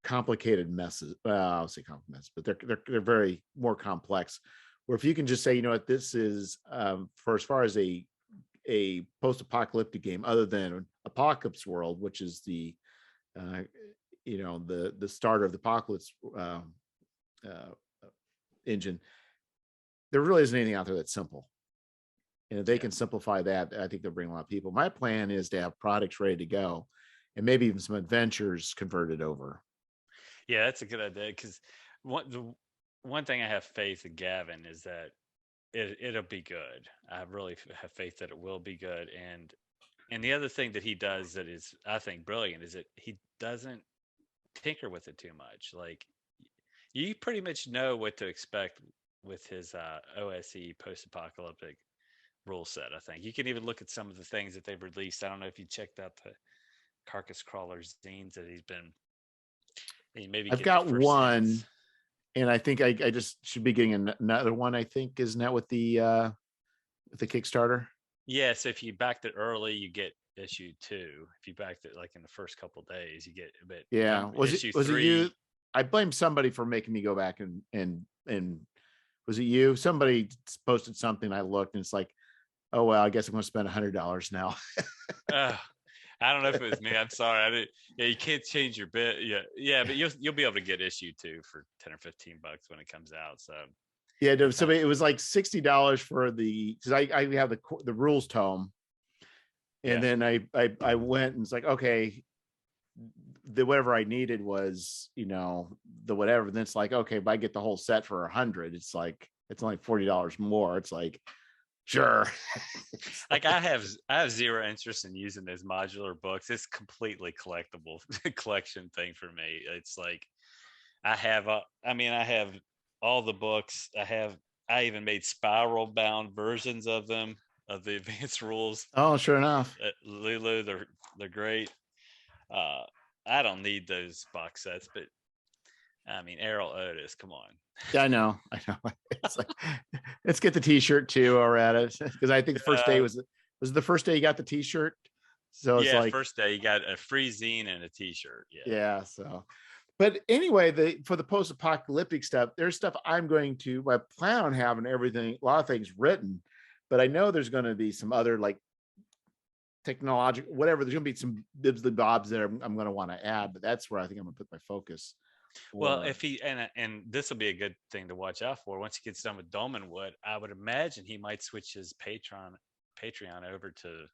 Speaker 1: complicated messes. I'll say complicated messes, but they're very more complex. Where if you can just say, you know what, this is for as far as a post-apocalyptic game, other than Apocalypse World, which is the the starter of the Apocalypse engine, there really isn't anything out there that's simple. And if they can simplify that, I think they'll bring a lot of people. My plan is to have products ready to go, and maybe even some adventures converted over.
Speaker 2: Yeah, that's a good idea because one thing I have faith in Gavin is that it'll be good. I really have faith that it will be good. And the other thing that he does that is, I think, brilliant is that he doesn't tinker with it too much. Like, you pretty much know what to expect with his OSE post-apocalyptic rule set. I think you can even look at some of the things that they've released. I don't know if you checked out the Carcass Crawler zines that he's been. Maybe
Speaker 1: I've
Speaker 2: get
Speaker 1: got
Speaker 2: the first
Speaker 1: one,
Speaker 2: zines.
Speaker 1: and I think I just should be getting another one. I think isn't that with the Kickstarter?
Speaker 2: Yeah, so if you backed it early, you get issue 2. If you backed it like in the first couple days, you get a bit.
Speaker 1: Yeah.
Speaker 2: Come
Speaker 1: Was
Speaker 2: issue
Speaker 1: it you?
Speaker 2: 3.
Speaker 1: I blame somebody for making me go back and was it you? Somebody posted something. I looked and it's like, oh well, I guess I'm going to spend $100 now.
Speaker 2: I don't know if it was me. I'm sorry. I didn't. Yeah, you can't change your bid. Yeah, but you'll be able to get issue 2 for $10 or $15 when it comes out. So
Speaker 1: Yeah, no, so it was like $60 for because I have the rules tome, and then I went and it's like, okay, the whatever I needed was the whatever. Then it's like, okay, if I get the whole set for 100, it's like it's only $40 more. It's like, sure.
Speaker 2: like I have zero interest in using those modular books. It's completely collectible collection thing for me. It's like I have all the books. I even made spiral bound versions of them, of the advanced rules.
Speaker 1: Oh, sure enough.
Speaker 2: Lulu, they're great. I don't need those box sets, but I mean, Errol Otis, come on.
Speaker 1: Yeah, I know. It's like, let's get the T-shirt too, or at it, because I think the first day was the first day you got the T-shirt. So it's like
Speaker 2: first day you got a free zine and a T-shirt.
Speaker 1: Yeah. So, but anyway, for the post-apocalyptic stuff, there's stuff I plan on having everything, a lot of things written, but I know there's going to be some other like technological, whatever. There's going to be some bibs and bobs that I'm going to want to add, but that's where I think I'm going to put my focus.
Speaker 2: Well, if he and this will be a good thing to watch out for once he gets done with Dolmenwood, I would imagine he might switch his Patreon over to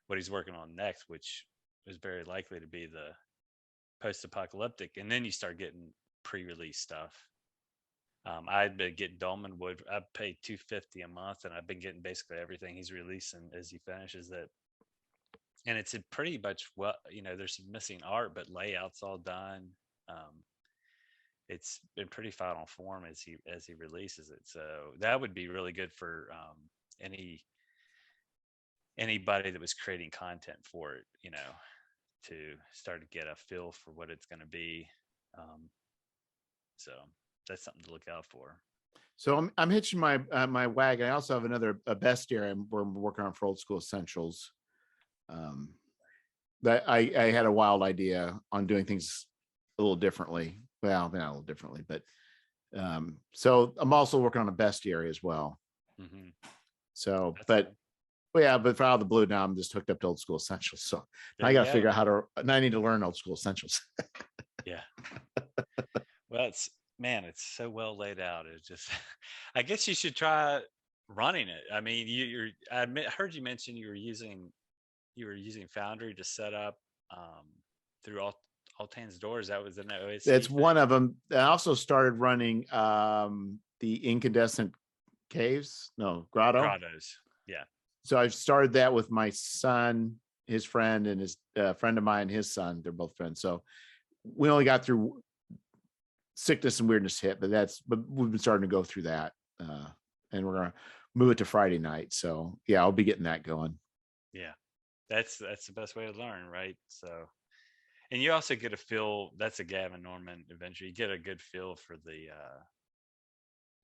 Speaker 2: what he's working on next, which is very likely to be the post-apocalyptic, and then you start getting pre-release stuff. I'd been getting Dolmenwood. I paid $250 a month, and I've been getting basically everything he's releasing as he finishes it. and it's a pretty much, well, there's some missing art, but layout's all done. It's in pretty final form as he releases it. So that would be really good for anybody that was creating content for it, to start to get a feel for what it's going to be. So that's something to look out for.
Speaker 1: So I'm hitching my wagon. I also have another bestiary we're working on for Old School Essentials. That I had a wild idea on doing things a little differently. Well, not a little differently, but so I'm also working on a bestiary as well.
Speaker 2: Mm-hmm.
Speaker 1: So,
Speaker 2: That's
Speaker 1: but
Speaker 2: cool.
Speaker 1: well, yeah, but for out of the blue now, I'm just hooked up to Old School Essentials. So I got to figure out how to. Now I need to learn Old School Essentials.
Speaker 2: Yeah. Well, it's so well laid out. It's just, I guess you should try running it. I mean, I heard you mention you were using Foundry to set up through all Tan's doors. That was an OSC.
Speaker 1: That's one of them. I also started running the incandescent
Speaker 2: grottos. Yeah.
Speaker 1: So I've started that with my son, his friend, and his friend of mine, his son. They're both friends. So we only got through sickness and weirdness hit, but we've been starting to go through that, and we're gonna move it to Friday night. So yeah, I'll be getting that going.
Speaker 2: Yeah, that's the best way to learn, right? So, and you also get a feel. That's a Gavin Norman adventure. You get a good feel for the.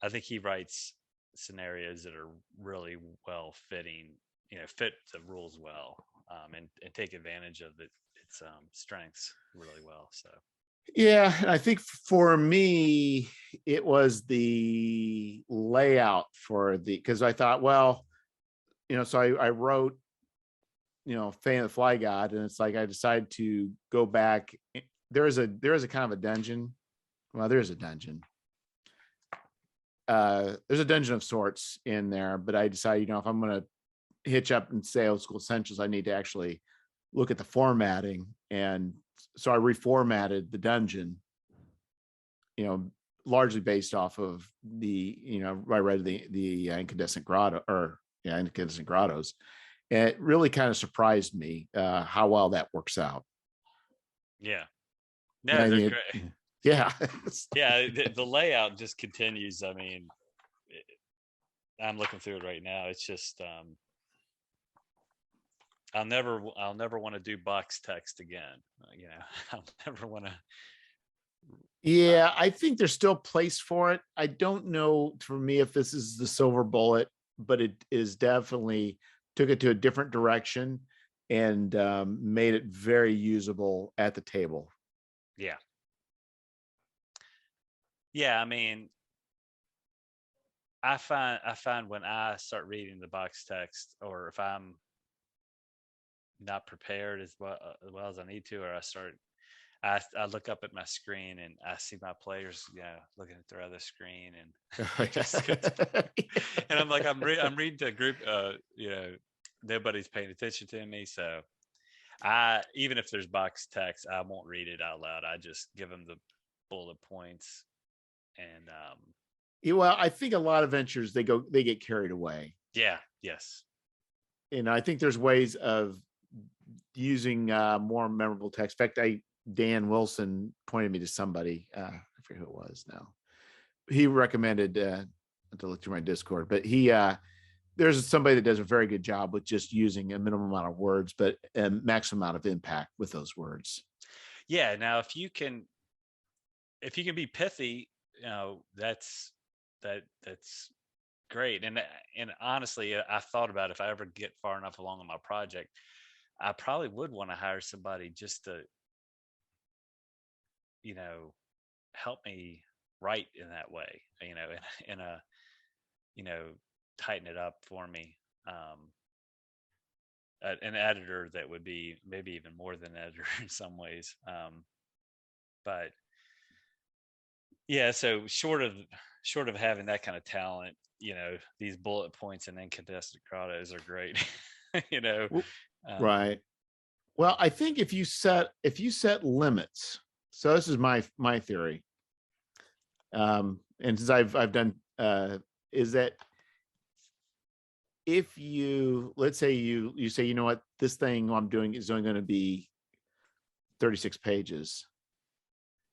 Speaker 2: I think he writes scenarios that are really well fitting. Fit the rules well, and take advantage of its strengths really well. So.
Speaker 1: Yeah, and I think for me, it was the layout because I thought, well, so I wrote, Fane of the Fly God, and it's like I decided to go back. There is a kind of a dungeon. Well, there's a dungeon. There's a dungeon of sorts in there, but I decided, if I'm going to hitch up and say Old School Essentials, I need to actually look at the formatting, and so I reformatted the dungeon, largely based off of I read the incandescent incandescent grottos, and it really kind of surprised me how well that works out.
Speaker 2: Yeah, no, they're great.
Speaker 1: Yeah,
Speaker 2: yeah, the layout just continues. I mean, I'm looking through it right now. It's just I'll never want to do box text again. I'll never want to.
Speaker 1: Yeah, I think there's still place for it. I don't know for me if this is the silver bullet, but it is definitely took it to a different direction and made it very usable at the table.
Speaker 2: Yeah. Yeah, I mean, I find when I start reading the box text, or if I'm not prepared as well as I need to, or I look up at my screen and I see my players, looking at their other screen, and and I'm like, I'm reading to a group, nobody's paying attention to me. So even if there's box text, I won't read it out loud. I just give them the bullet points. And
Speaker 1: well, I think a lot of ventures they get carried away.
Speaker 2: Yeah. Yes.
Speaker 1: And I think there's ways of using more memorable text. In fact, Dan Wilson pointed me to somebody. I forget who it was now. He recommended to look through my Discord, but there's somebody that does a very good job with just using a minimum amount of words, but a maximum amount of impact with those words.
Speaker 2: Yeah. Now, if you can be pithy, that's great. And honestly, I thought about if I ever get far enough along in my project, I probably would want to hire somebody just to, help me write in that way, in a, tighten it up for me. An editor that would be maybe even more than an editor in some ways. But yeah, so short of having that kind of talent, these bullet points and incandescent grottos are great.
Speaker 1: Right. Well, I think if you set limits, so this is my theory, and since I've done is that if you, let's say you say, you know what, this thing I'm doing is only going to be 36 pages.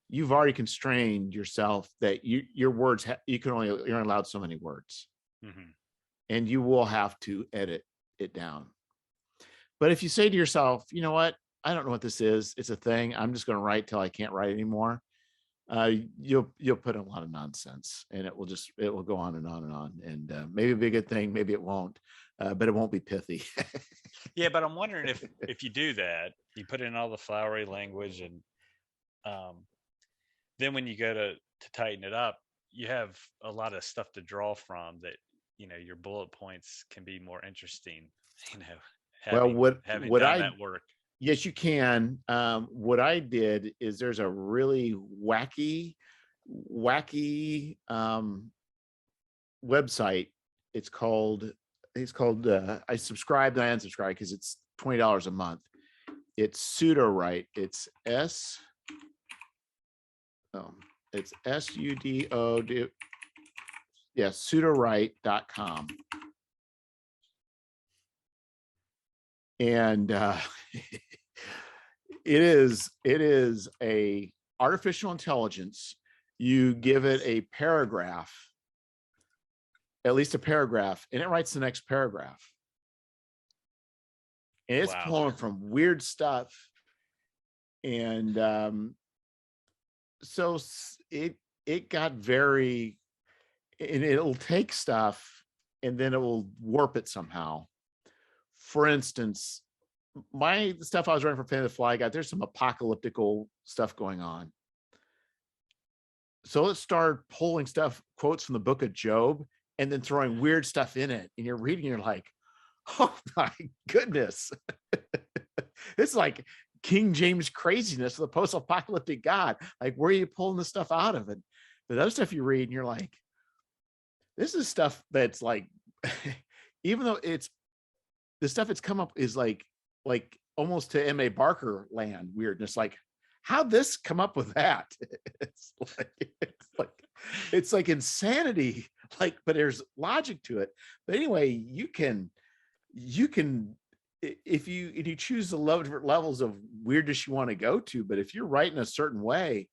Speaker 1: You've already constrained yourself that your words, you're only allowed so many words, and you will have to edit it down. But if you say to yourself, you know what, I don't know what this is. It's a thing. I'm just going to write till I can't write anymore. You'll put in a lot of nonsense, and it will go on and on and on. And maybe it'll be a good thing, maybe it won't, but it won't be pithy.
Speaker 2: Yeah, but I'm wondering if you do that, you put in all the flowery language, and then when you go to tighten it up, you have a lot of stuff to draw from that, your bullet points can be more interesting,
Speaker 1: Well,
Speaker 2: having
Speaker 1: what
Speaker 2: done
Speaker 1: I
Speaker 2: that work.
Speaker 1: yes, you can. What I did is there's a really wacky website. It's called I subscribed and I unsubscribed because it's $20 a month. It's Sudowrite. It's SUDO. Yeah, Sudowrite.com. And it is a artificial intelligence. You give it a paragraph, at least a paragraph, and it writes the next paragraph. And it's pulling from weird stuff. And so it got very, and it'll take stuff and then it will warp it somehow. For instance, the stuff I was writing for Fan of the Fly Guy, there's some apocalyptical stuff going on. So let's start pulling quotes from the book of Job, and then throwing weird stuff in it. And you're reading, you're like, oh my goodness. It's like King James craziness of the post-apocalyptic God. Like, where are you pulling this stuff out of it? The other stuff you read and you're like, this is stuff that's like, even though the stuff it's come up is like almost to M.A. Barker land weirdness. Like, how'd this come up with that? It's like insanity. Like, but there's logic to it. But anyway, you can if you choose the different levels of weirdness you want to go to. But if you're writing a certain way,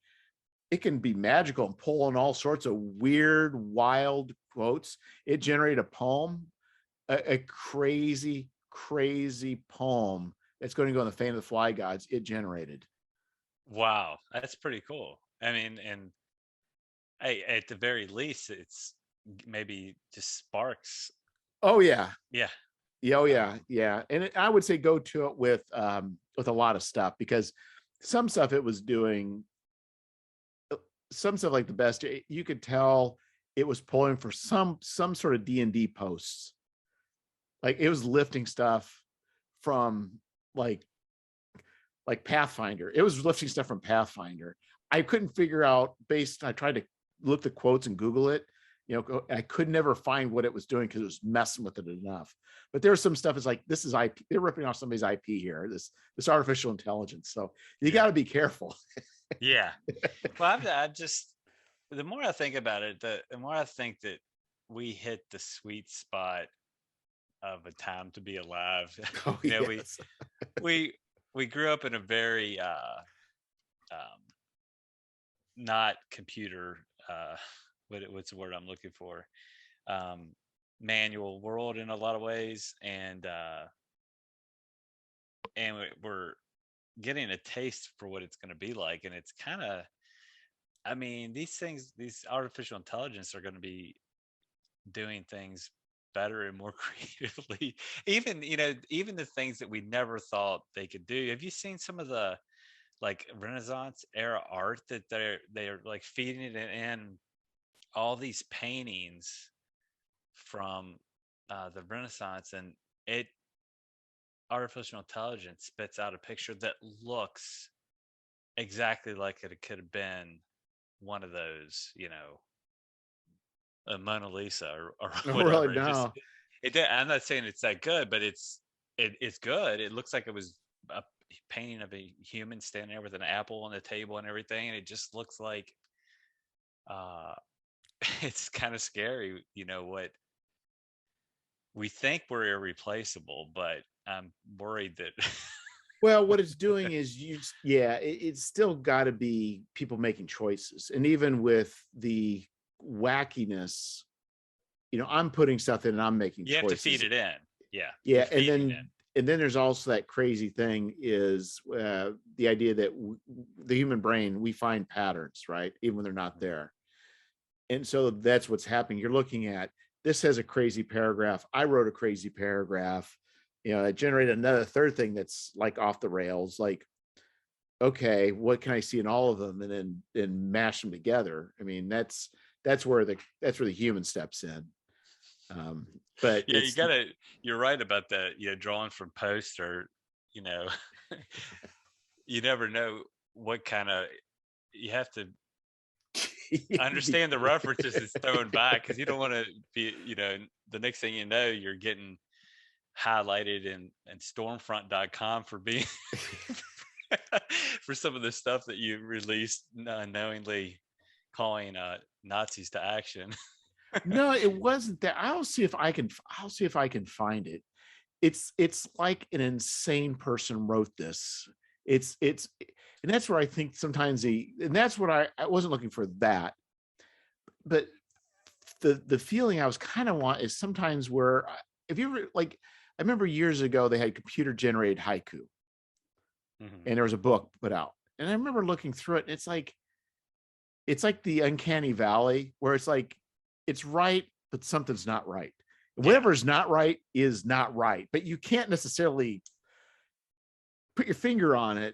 Speaker 1: it can be magical and pull in all sorts of weird, wild quotes. It generated a poem, a crazy poem that's going to go in the Fan of the Fly Gods. It generated.
Speaker 2: Wow, that's pretty cool. I mean, and at the very least, it's maybe just sparks.
Speaker 1: Oh yeah,
Speaker 2: yeah,
Speaker 1: oh yeah. And I would say go to it with a lot of stuff, because some stuff it was doing, some stuff like the best, you could tell it was pulling for some sort of D&D posts. Like, it was lifting stuff from like Pathfinder. It was lifting stuff from Pathfinder. I couldn't figure out I tried to look the quotes and Google it. I could never find what it was doing because it was messing with it enough. But there's some stuff is like, this is IP. They're ripping off somebody's IP here. This artificial intelligence. So you got to be careful.
Speaker 2: Yeah. Well, I just, the more I think about it, the more I think that we hit the sweet spot of a time to be alive.
Speaker 1: Oh, yes.
Speaker 2: we grew up in a very not computer what's the word I'm looking for, manual world in a lot of ways, and we're getting a taste for what it's going to be like. And it's kind of, I mean, these artificial intelligence are going to be doing things better and more creatively. Even the things that we never thought they could do. Have you seen some of the like Renaissance era art that they're like feeding it in all these paintings from the Renaissance, and artificial intelligence spits out a picture that looks exactly like it could have been one of those, a Mona Lisa or whatever.
Speaker 1: Really, no.
Speaker 2: I'm not saying it's that good, but it's good. It looks like it was a painting of a human standing there with an apple on the table and everything, and it just looks like it's kind of scary, we think we're irreplaceable, but I'm worried that
Speaker 1: Well, what it's doing is it's still got to be people making choices. And even with the wackiness, I'm putting stuff in and I'm making
Speaker 2: you have to feed
Speaker 1: choices.
Speaker 2: it in. Yeah.
Speaker 1: Yeah.
Speaker 2: You're
Speaker 1: And
Speaker 2: feeding it.
Speaker 1: then there's also that crazy thing is the idea that the human brain, we find patterns, right? Even when they're not there. And so that's what's happening. You're looking at, this has a crazy paragraph. I wrote a crazy paragraph. It generated another third thing that's like off the rails. Like, okay, what can I see in all of them, and then mash them together? I mean, that's where the human steps in. But
Speaker 2: Yeah, you're right about that. Drawing from posts, or you never know what kind of, you have to understand the references it's throwing back, because you don't want to be, the next thing you know, you're getting highlighted in stormfront.com for being for some of the stuff that you released unknowingly, calling Nazis to action.
Speaker 1: No, it wasn't that. I'll see if I can find it. It's like an insane person wrote this. It's and that's where I think sometimes and that's what I wasn't looking for that. But the feeling I was kind of want is sometimes where, if you ever, like, I remember years ago they had computer generated haiku, and there was a book put out, and I remember looking through it, and it's like the uncanny valley, where it's like, it's right, but something's not right. And whatever's not right is not right, but you can't necessarily put your finger on it,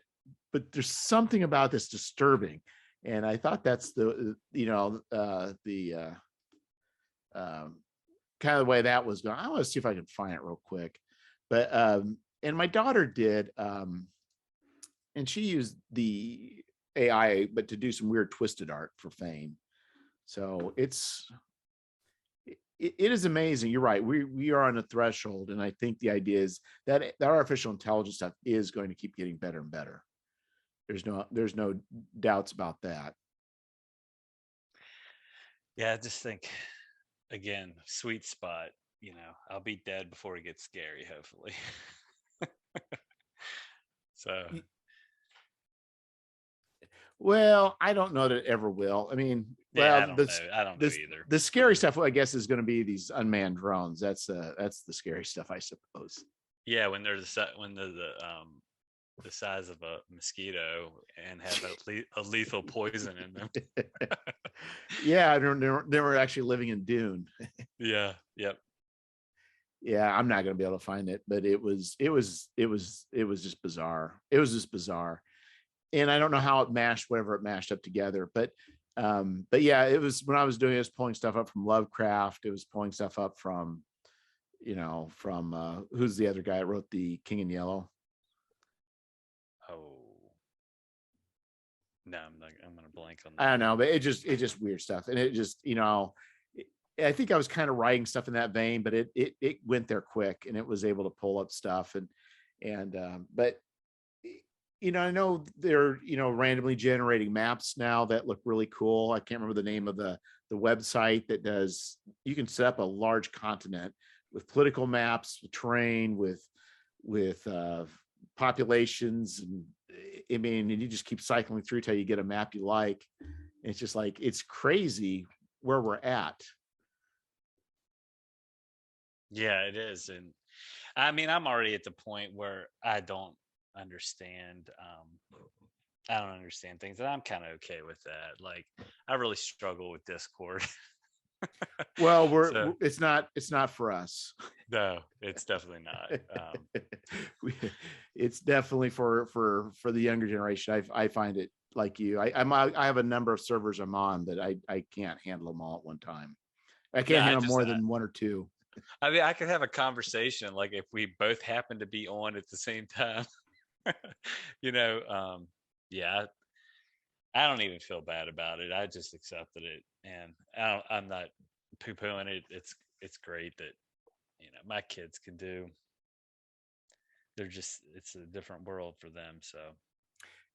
Speaker 1: but there's something about this disturbing. And I thought that's the kind of the way that was going. I want to see if I can find it real quick. But and my daughter did, and she used the AI, but to do some weird twisted art for fame. So it is amazing. You're right. We are on a threshold, and I think the idea is that artificial intelligence stuff is going to keep getting better and better. There's no doubts about that.
Speaker 2: Yeah, I just think, again, sweet spot. I'll be dead before it gets scary, hopefully. So.
Speaker 1: Well, I don't know that it ever will. I mean,
Speaker 2: yeah, I don't know. I don't know either.
Speaker 1: The scary stuff, I guess, is going to be these unmanned drones. That's the scary stuff, I suppose.
Speaker 2: Yeah, when they're the size of a mosquito and have a lethal poison in them.
Speaker 1: Yeah, they were actually living in Dune.
Speaker 2: Yeah. Yep.
Speaker 1: Yeah, I'm not going to be able to find it, but it was just bizarre. It was just bizarre. And I don't know how it mashed whatever it mashed up together, but yeah, it was, when I was doing it, was pulling stuff up from Lovecraft. It was pulling stuff up from who's the other guy that wrote the King in Yellow?
Speaker 2: Oh no, I'm gonna blank on that.
Speaker 1: I don't know, but it just weird stuff, and it just I think I was kind of writing stuff in that vein, but it went there quick, and it was able to pull up stuff, and but. I know they're, randomly generating maps now that look really cool. I can't remember the name of the website that does, you can set up a large continent with political maps, with terrain, with populations. And I mean, and you just keep cycling through till you get a map you like. And it's just like, it's crazy where we're at.
Speaker 2: Yeah, it is. And I mean, I'm already at the point where I don't understand things, and I'm kind of okay with that. Like, I really struggle with Discord.
Speaker 1: Well, it's not for us.
Speaker 2: No, it's definitely not.
Speaker 1: It's definitely for the younger generation. I find it like you. I have a number of servers I'm on, but I can't handle them all at one time. I can't handle more than one or two.
Speaker 2: I mean, I could have a conversation, like, if we both happen to be on at the same time. Yeah, I don't even feel bad about it. I just accepted it, and I'm not poo-pooing it. It's great that my kids can do. It's a different world for them. So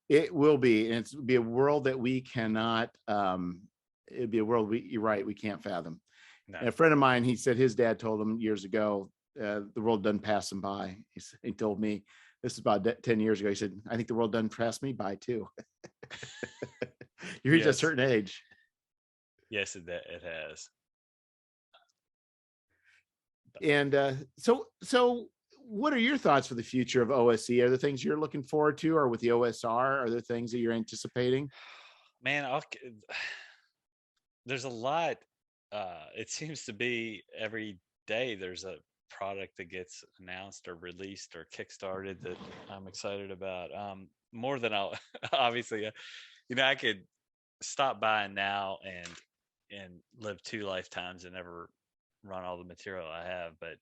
Speaker 1: it will be, and it'll be a world that we cannot. It'd be a world you're right, we can't fathom. No. And a friend of mine, he said his dad told him years ago, the world doesn't pass them by. He told me this is about 10 years ago. He said, I think the world doesn't pass me by too. You reach a
Speaker 2: Yes.
Speaker 1: certain age.
Speaker 2: Yes, it has.
Speaker 1: And so what are your thoughts for the future of OSE? Are there things you're looking forward to, or with the OSR, are there things that you're anticipating?
Speaker 2: Man, there's a lot. It seems to be every day there's a product that gets announced or released or kickstarted that I'm excited about. More than I'll obviously, I could stop by now and live 2 lifetimes and never run all the material I have. But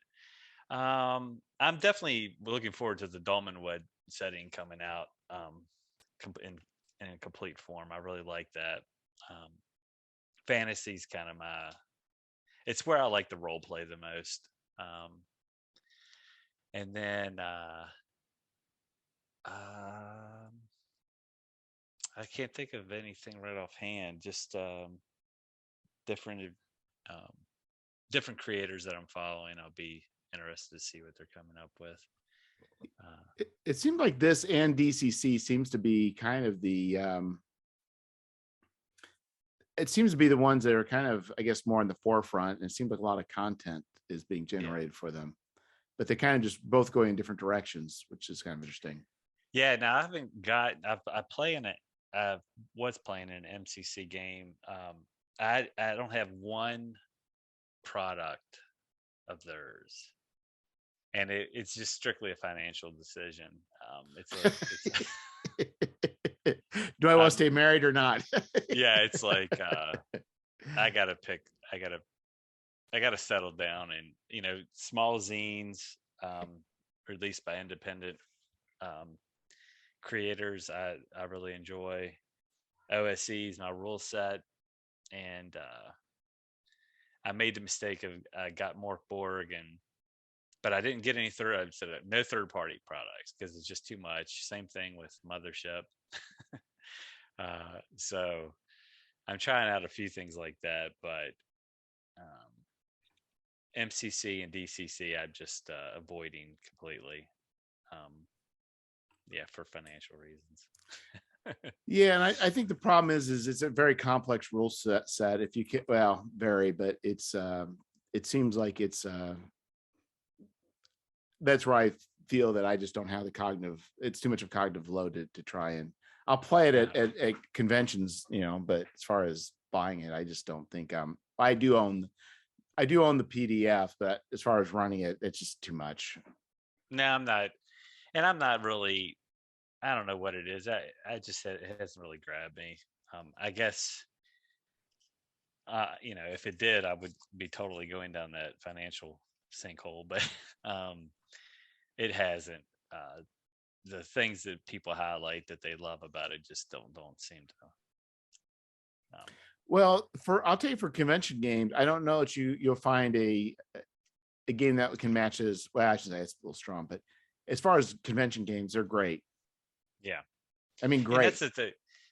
Speaker 2: I'm definitely looking forward to the Dolmenwood setting coming out in a complete form. I really like that. Um, Fantasy's kind of it's where I like to role play the most. And then I can't think of anything right offhand. Just different um, different creators that I'm following. I'll be interested to see what they're coming up with.
Speaker 1: It seems like this and DCC seems to be kind of the it seems to be the ones that are kind of, I guess, more in the forefront. And it seems like a lot of content is being generated for them, but they kind of just both going in different directions, which is kind of interesting.
Speaker 2: Yeah, now I haven't got. I play in it. I was playing an MCC game. I don't have one product of theirs, and it's just strictly a financial decision.
Speaker 1: Do I want to stay married or not?
Speaker 2: Yeah, it's like I gotta pick. I gotta settle down, and small zines released by independent creators. I really enjoy. OSE is my rule set, and I made the mistake of I got Morkborg, but I didn't get any no third party products because it's just too much. Same thing with Mothership. So I'm trying out a few things like that, but MCC and DCC I'm just avoiding completely. For financial reasons.
Speaker 1: Yeah, and I think the problem is it's a very complex rule set. If you can, well, very, but it's it seems like it's that's where I feel that I just don't have the cognitive. It's too much of cognitive load to try and. I'll play it at conventions, but as far as buying it, I just don't think I do own the PDF, but as far as running it, it's just too much.
Speaker 2: No, I'm not, and I'm not really. I don't know what it is. I just said it hasn't really grabbed me. I guess, if it did, I would be totally going down that financial sinkhole, but it hasn't. The things that people highlight that they love about it just don't seem to.
Speaker 1: Well, I'll tell you, for convention games, I don't know that you'll find a game that can match as well. I should say it's a little strong, but as far as convention games, they're great.
Speaker 2: Yeah,
Speaker 1: I mean, great.
Speaker 2: And that's the thing.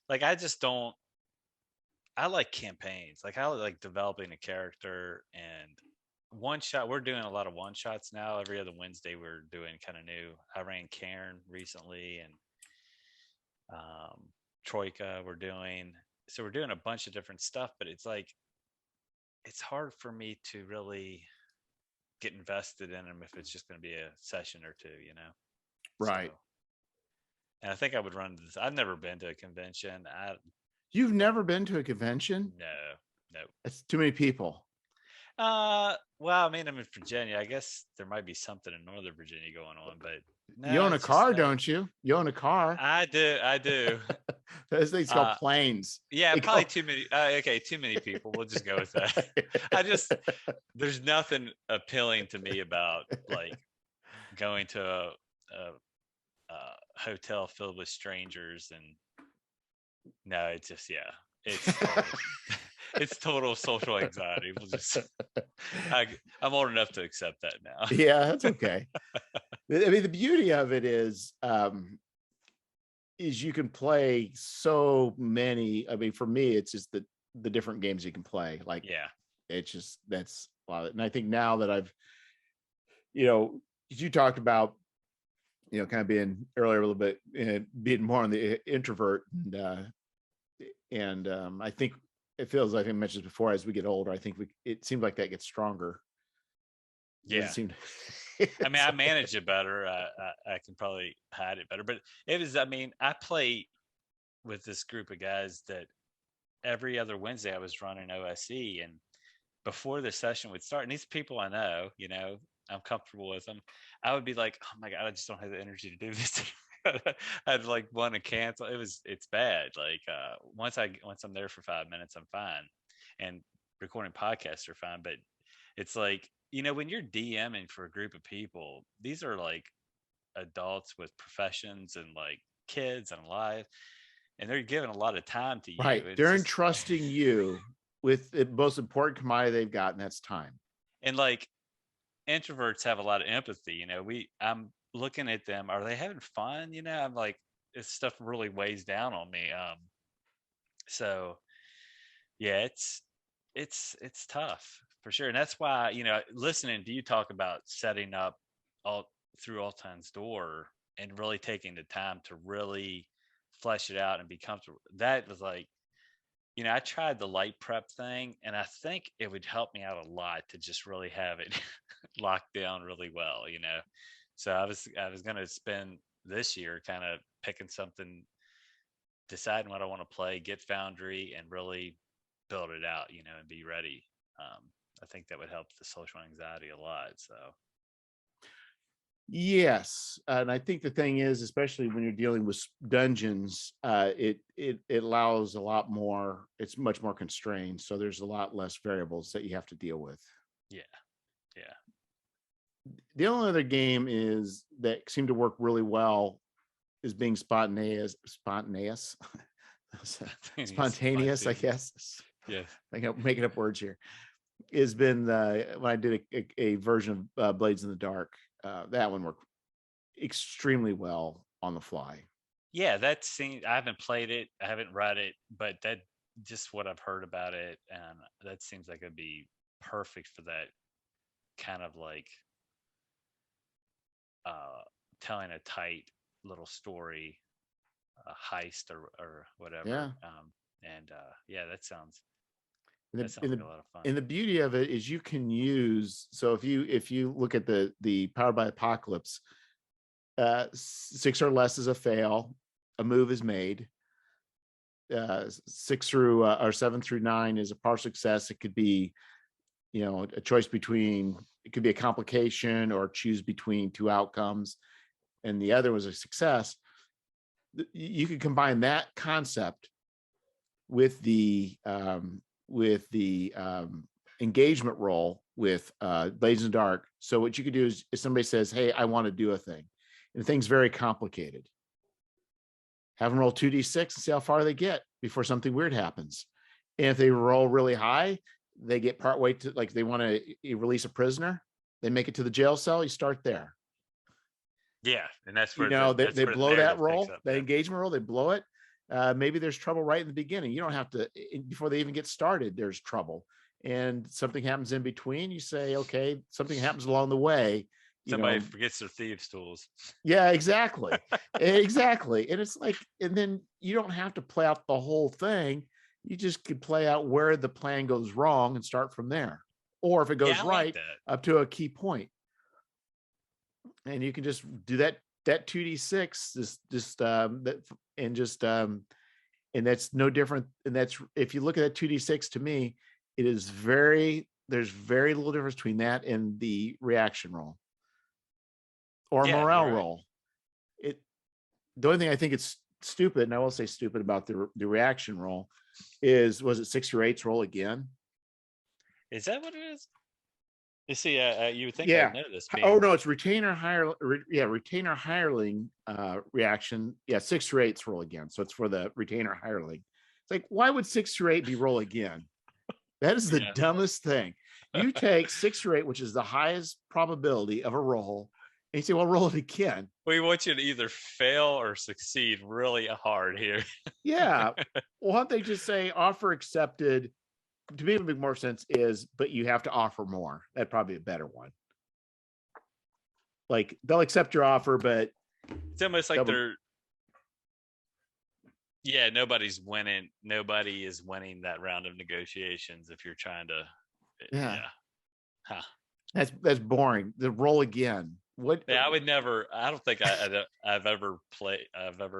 Speaker 2: Like, I just don't. I like campaigns. Like, I like developing a character and one shot. We're doing a lot of one shots now. Every other Wednesday, we're doing kind of new. I ran Cairn recently, and Troika. We're doing a bunch of different stuff. But it's like it's hard for me to really get invested in them if it's just going to be a session or two.
Speaker 1: Right.
Speaker 2: So, and I think I would run this. I've never been to a convention.
Speaker 1: You've never been to a convention?
Speaker 2: No.
Speaker 1: That's too many people.
Speaker 2: Well, I mean, I'm in Virginia. I guess there might be something in Northern Virginia going on, but no,
Speaker 1: you own a car, don't you? You own a car.
Speaker 2: I do.
Speaker 1: Those things called planes.
Speaker 2: Yeah, probably too many. Okay, too many people. We'll just go with that. There's nothing appealing to me about like going to a hotel filled with strangers, and no, it's just it's total social anxiety. I'm old enough to accept that now.
Speaker 1: Yeah, that's okay. I mean, the beauty of it is you can play so many. I mean, for me, it's just the different games you can play. Like, it's just, that's a lot of it. And I think now that you talked about, kind of being earlier a little bit, being more on the introvert, and I think it feels like I mentioned before, as we get older, I think it seems like that gets stronger.
Speaker 2: Yeah. I mean, I manage it better. I can probably hide it better, but I play with this group of guys that every other Wednesday I was running OSE, and before the session would start, and these people I know, I'm comfortable with them, I would be like, oh my God, I just don't have the energy to do this. I'd like want to cancel. It's bad. Like, once I'm there for 5 minutes, I'm fine. And recording podcasts are fine. But it's like, when you're DMing for a group of people, these are like adults with professions and like kids and life, and they're giving a lot of time to you.
Speaker 1: Right. They're entrusting you with the most important commodity they've got, and that's time.
Speaker 2: And like, introverts have a lot of empathy. I'm looking at them. Are they having fun? I'm like, this stuff really weighs down on me. So yeah, it's tough for sure. And that's why, listening to you talk about setting up all through All Time's Door and really taking the time to really flesh it out and be comfortable. That was like, I tried the light prep thing, and I think it would help me out a lot to just really have it locked down really well, So I was going to spend this year kind of picking something, deciding what I want to play, get Foundry, and really build it out, and be ready. I think that would help the social anxiety a lot. So.
Speaker 1: Yes, and I think the thing is, especially when you're dealing with dungeons, it allows a lot more. It's much more constrained, so there's a lot less variables that you have to deal with.
Speaker 2: Yeah.
Speaker 1: The only other game is that seemed to work really well is being spontaneous, I guess.
Speaker 2: Yeah,
Speaker 1: I'm making up words here. Has been when I did a version of Blades in the Dark. That one worked extremely well on the fly.
Speaker 2: Yeah, that seems. I haven't played it. I haven't read it, but that just what I've heard about it, and that seems like it'd be perfect for that kind of like telling a tight little story, heist or whatever.
Speaker 1: Yeah.
Speaker 2: That sounds.
Speaker 1: That sounds
Speaker 2: like a lot of fun.
Speaker 1: And the beauty of it is you can use. So if you look at the Powered by Apocalypse, 6 or less is a fail, a move is made. 6 through or 7 through 9 is a partial success. It could be, a choice between. It could be a complication or choose between 2 outcomes, and the other was a success. You could combine that concept with the engagement roll with Blades in the Dark. So what you could do is, if somebody says, "Hey, I want to do a thing," and the thing's very complicated, have them roll 2d6 and see how far they get before something weird happens. And if they roll really high, they get partway to, like, they want to release a prisoner, they make it to the jail cell. You start there.
Speaker 2: Yeah, and that's where
Speaker 1: they blow that roll,
Speaker 2: up,
Speaker 1: that engagement roll. They blow it. Maybe there's trouble right in the beginning. You don't have to, before they even get started, there's trouble, and something happens in between. You say, okay, something happens along the way.
Speaker 2: Somebody forgets their thieves' tools.
Speaker 1: Yeah, exactly. Exactly. And it's like, and then you don't have to play out the whole thing. You just could play out where the plan goes wrong and start from there. Or if it goes right, up to a key point. And you can just do that 2d6, and that's no different. And that's, if you look at that 2d6, to me, there's very little difference between that and the reaction roll or morale roll. The only thing I think it's stupid, and I will say stupid about the reaction roll, was it 6 or 8's roll again?
Speaker 2: Is that what it is? You see, you would think
Speaker 1: I
Speaker 2: know this.
Speaker 1: Oh no, it's retainer hireling reaction. 6 or 8's roll again. So it's for the retainer hireling. It's like, why would 6 or 8 be roll again? That is the dumbest thing. You take 6 or 8, which is the highest probability of a roll, and you say, well, roll it again.
Speaker 2: We want you to either fail or succeed really hard here.
Speaker 1: Yeah. Well, why don't they just say offer accepted? To me, it would make more sense but you have to offer more. That'd probably be a better one. like they'll accept your offer, but
Speaker 2: It's almost like nobody's winning. Nobody is winning that round of negotiations if you're trying to.
Speaker 1: yeah.
Speaker 2: Huh.
Speaker 1: That's boring. The roll again. What?
Speaker 2: Yeah, I would never. I don't think I've ever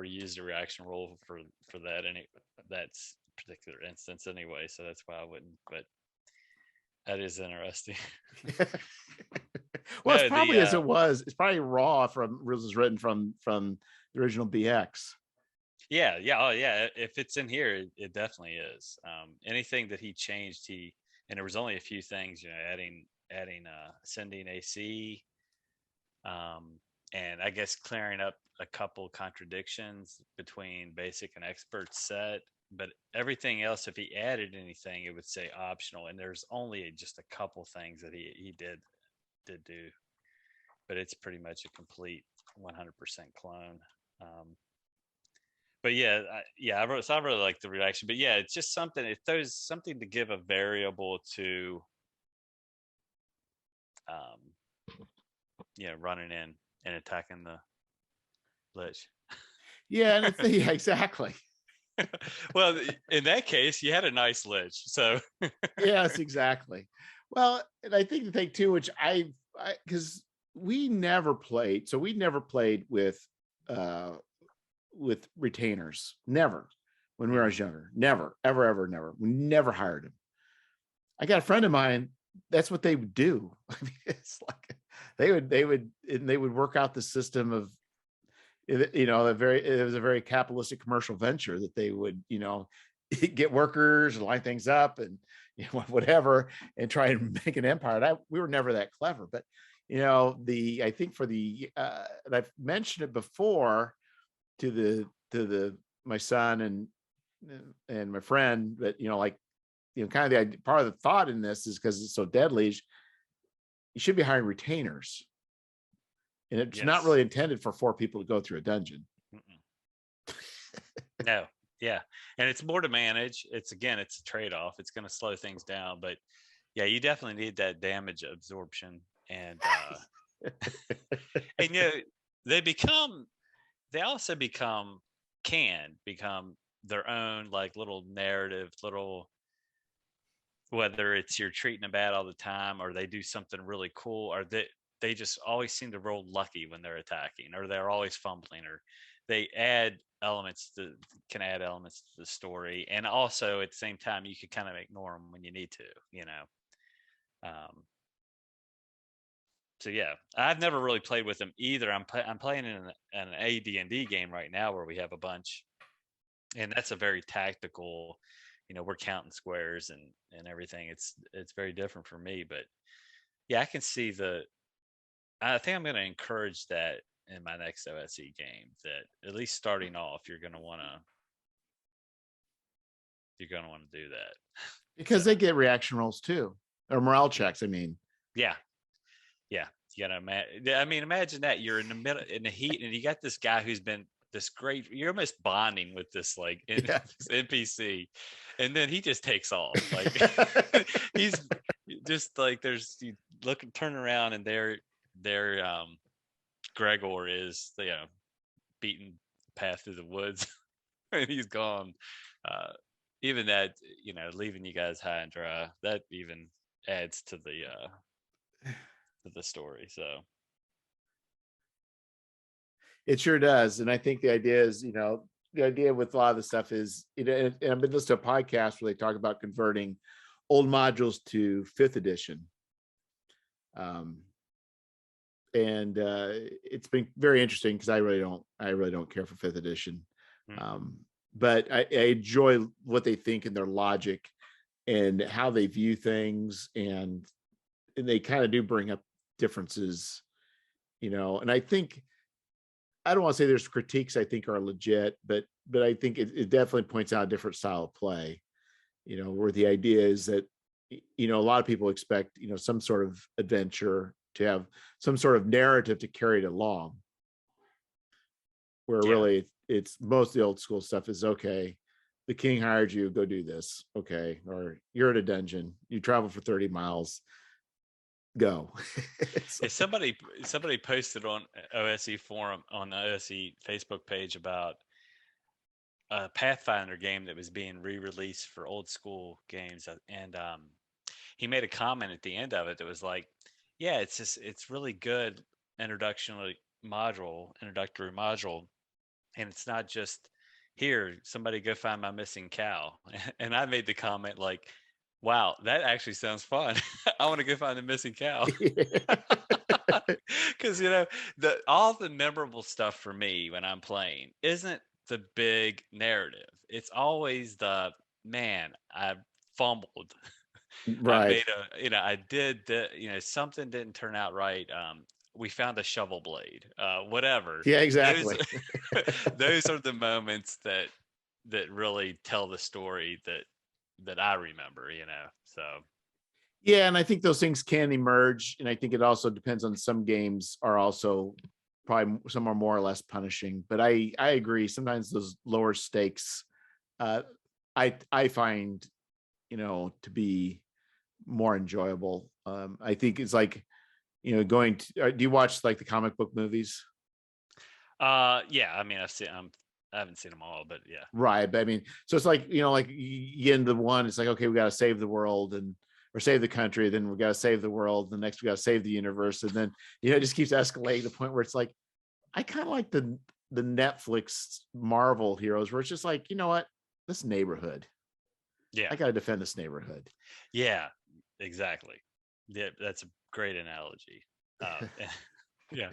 Speaker 2: used a reaction roll for that that's particular instance anyway. So that's why I wouldn't. But that is interesting.
Speaker 1: Well,
Speaker 2: No,
Speaker 1: it's probably as it was. It's probably raw from rules is written from the original BX.
Speaker 2: Yeah, oh yeah. If it's in here, it definitely is. Anything that he changed, and there was only a few things, adding sending AC, and I guess clearing up a couple contradictions between basic and expert set. But everything else, if he added anything, it would say optional. And there's only just a couple things that he did do, but it's pretty much a complete 100% clone. But yeah, I really like the reaction. But yeah, it's just something. If there's something to give a variable to, running in and attacking the lich.
Speaker 1: Yeah, and yeah, exactly.
Speaker 2: Well, in that case, you had a nice lich. So
Speaker 1: yes, exactly. Well, and I think the thing too, which because we never played with retainers, never, when we were younger, never, ever, never. We never hired them. I got a friend of mine, that's what they would do. I mean, it's like they would work out the system of, it was a very capitalistic commercial venture that they would, get workers and line things up and whatever, and try and make an empire. We were never that clever, but I think for and I've mentioned it before to my son and my friend, but kind of the idea, part of the thought in this is because it's so deadly, you should be hiring retainers, and it's not really intended for 4 people to go through a dungeon.
Speaker 2: No, yeah, and it's more to manage. It's a trade-off. It's going to slow things down, but yeah, you definitely need that damage absorption, and and they also can become their own like little narrative, whether it's you're treating them bad all the time, or they do something really cool, or they just always seem to roll lucky when they're attacking, or they're always fumbling, or they can add elements to the story. And also at the same time, you can kind of ignore them when you need to, so yeah, I've never really played with them either. I'm playing in an AD&D game right now where we have a bunch, and that's a very tactical, we're counting squares and everything. It's very different for me, but yeah, I can see I think I'm going to encourage that in my next OSE game, that at least starting off, you're going to want to do that.
Speaker 1: Because they get reaction rolls too, or morale checks. I mean,
Speaker 2: yeah. You gotta imagine that you're in the heat, and you got this guy who's been this great. You're almost bonding with this this NPC, and then he just takes off. Like he's just like you turn around, and there Gregor is beating path through the woods, and he's gone. Even that, leaving you guys high and dry, that even adds to the story. So
Speaker 1: it sure does. And I think the idea is, the idea with a lot of the stuff is, and I've been listening to a podcast where they talk about converting old modules to 5th edition. And it's been very interesting because I really don't care for 5th edition. But I enjoy what they think and their logic and how they view things, and they kind of do bring up differences, and I think, I don't want to say there's critiques I think are legit, but I think it definitely points out a different style of play, where the idea is that, a lot of people expect, some sort of adventure to have some sort of narrative to carry it along, where really it's most of the old school stuff is, okay, the king hired you, go do this. Okay. Or you're at a dungeon, you travel for 30 miles. go.
Speaker 2: If somebody posted on OSE forum on the OSE Facebook page about a Pathfinder game that was being re-released for old school games, and he made a comment at the end of it that was like, yeah, it's really good introductory module, and it's not just here, somebody go find my missing cow. And I made the comment like, wow, that actually sounds fun. I want to go find the missing cow. Because all the memorable stuff for me when I'm playing isn't the big narrative. It's always the, man, I fumbled. I
Speaker 1: Right.
Speaker 2: made I did something didn't turn out right. We found a shovel blade, whatever.
Speaker 1: Yeah,
Speaker 2: Those
Speaker 1: exactly.
Speaker 2: those are the moments that really tell the story that I remember, so.
Speaker 1: Yeah, and I think those things can emerge, and I think it also depends on some games are also probably some are more or less punishing. But I agree. Sometimes those lower stakes, I find to be more enjoyable. I think it's like going to. Do you watch like the comic book movies?
Speaker 2: Yeah, I mean, I haven't seen them all, but yeah.
Speaker 1: Right, but I mean, so it's like like you get into one. It's like, okay, we got to save the world or save the country. Then we got to save the world. The next we got to save the universe, and then it just keeps escalating to the point where it's like, I kind of like the Netflix Marvel heroes, where it's just like, you know what, this neighborhood.
Speaker 2: Yeah,
Speaker 1: I got to defend this neighborhood.
Speaker 2: Yeah, exactly. Yeah, that's a great analogy. Yeah,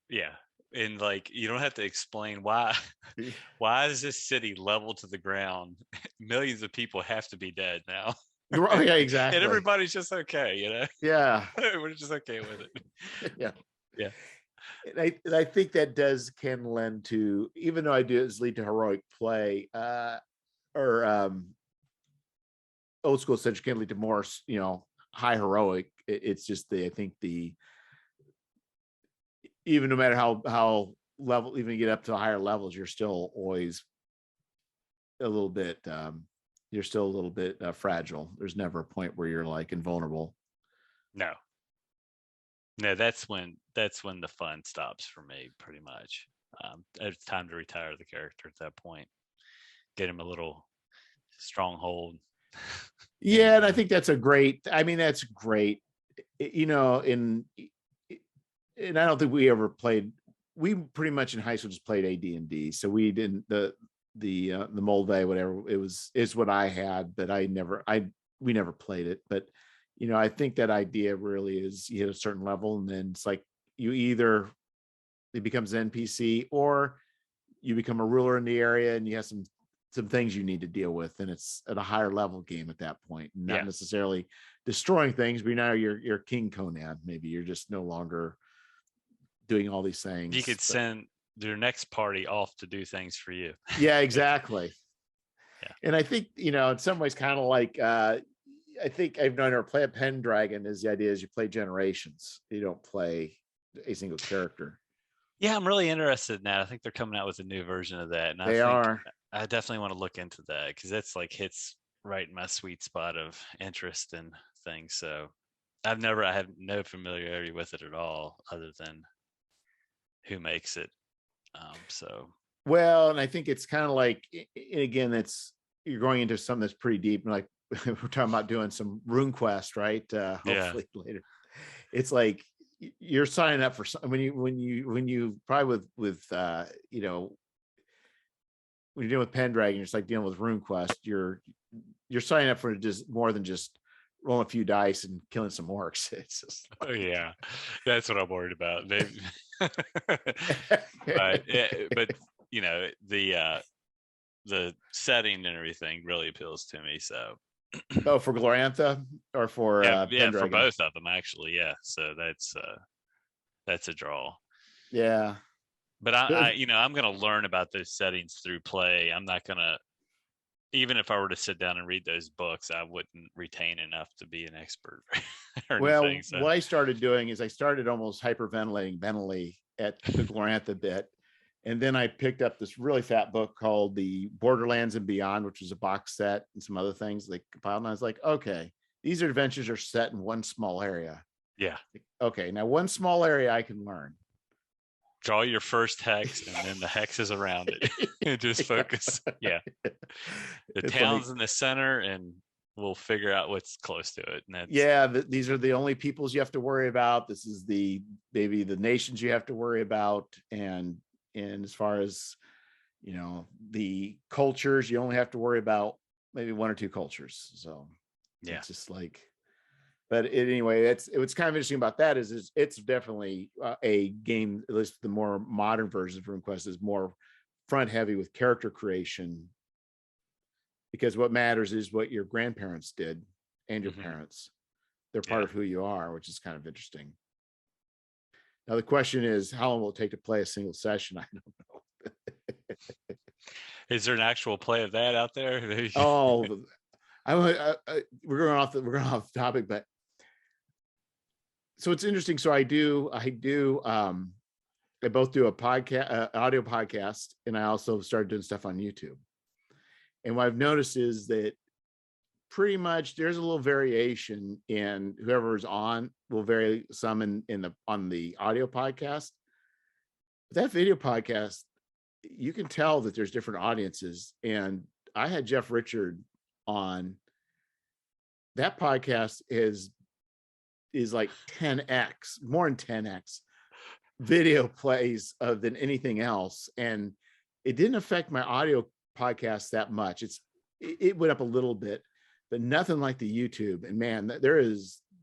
Speaker 2: yeah, and like you don't have to explain why. Why is this city level to the ground? Millions of people have to be dead now.
Speaker 1: Oh, yeah,
Speaker 2: And
Speaker 1: exactly.
Speaker 2: everybody's just okay,
Speaker 1: Yeah.
Speaker 2: We're just okay with it.
Speaker 1: Yeah.
Speaker 2: Yeah.
Speaker 1: And I think that can lend to, even though I do is lead to heroic play, or old school such can lead to more, high heroic. It's just I think even no matter how level, even get up to higher levels, you're still always a little bit, fragile. There's never a point where you're like invulnerable.
Speaker 2: No. No, that's when the fun stops for me, pretty much. It's time to retire the character at that point. Get him a little stronghold.
Speaker 1: Yeah, and I think that's great. In and I don't think we ever played. We pretty much in high school just played AD&D, so we didn't the Molde, whatever it was, is what I had, but we never played it. But I think that idea really is, you hit a certain level, and then it's like you either it becomes an NPC or you become a ruler in the area, and you have some things you need to deal with, and it's at a higher level game at that point, not necessarily destroying things, but now you're King Conan. Maybe you're just no longer doing all these things.
Speaker 2: You could send your next party off to do things for you.
Speaker 1: Yeah, exactly.
Speaker 2: Yeah.
Speaker 1: And I think, in some ways, kind of like, I think I've known her play a Pendragon is the idea is you play generations. You don't play a single character.
Speaker 2: Yeah, I'm really interested in that. I think they're coming out with a new version of that. And I definitely want to look into that, because that's like hits right in my sweet spot of interest and things. So I have no familiarity with it at all, other than who makes it.
Speaker 1: Well, and I think it's kind of like, again, you're going into something that's pretty deep, and like we're talking about doing some RuneQuest, right? Hopefully later. It's like you're signing up for when you probably with when you're dealing with Pendragon, it's like dealing with RuneQuest. You're signing up for just more than just rolling a few dice and killing some orcs. It's just
Speaker 2: like, oh yeah, that's what I'm worried about. But the setting and everything really appeals to me. So
Speaker 1: for Glorantha or for Pendragon?
Speaker 2: For both of them actually. Yeah, so that's a draw.
Speaker 1: Yeah,
Speaker 2: but I'm going to learn about those settings through play. I'm not going to, even if I were to sit down and read those books, I wouldn't retain enough to be an expert.
Speaker 1: Anything, so. What I started doing is I started almost hyperventilating mentally at the Glorantha bit. And then I picked up this really fat book called The Borderlands and Beyond, which was a box set and some other things they compiled. And I was like, okay, these adventures are set in one small area.
Speaker 2: Yeah.
Speaker 1: Okay, now one small area I can learn.
Speaker 2: Draw your first hex and then the hexes around it. And just focus. Yeah. The
Speaker 1: It's
Speaker 2: town's
Speaker 1: like,
Speaker 2: in the center and we'll figure out what's close to it. And that's
Speaker 1: yeah, these are the only peoples you have to worry about. This is maybe the nations you have to worry about. And as far as, the cultures, you only have to worry about maybe one or two cultures. So
Speaker 2: yeah.
Speaker 1: it's just like, but anyway, what's kind of interesting about that is it's definitely a game, at least the more modern version of RuneQuest is more front heavy with character creation, because what matters is what your grandparents did and your parents. They're part of who you are, which is kind of interesting. Now the question is, how long will it take to play a single session? I don't know.
Speaker 2: Is there an actual play of that out there?
Speaker 1: Oh, we're going off the topic, but so it's interesting. So I both do a podcast, audio podcast, and I also started doing stuff on YouTube. And what I've noticed is that pretty much there's a little variation in whoever's on will vary some on the audio podcast. But that video podcast, you can tell that there's different audiences. And I had Jeff Richard on. That podcast is like 10x, more than 10x video plays than anything else. And it didn't affect my audio podcast that much. It went up a little bit, but nothing like the YouTube. And man,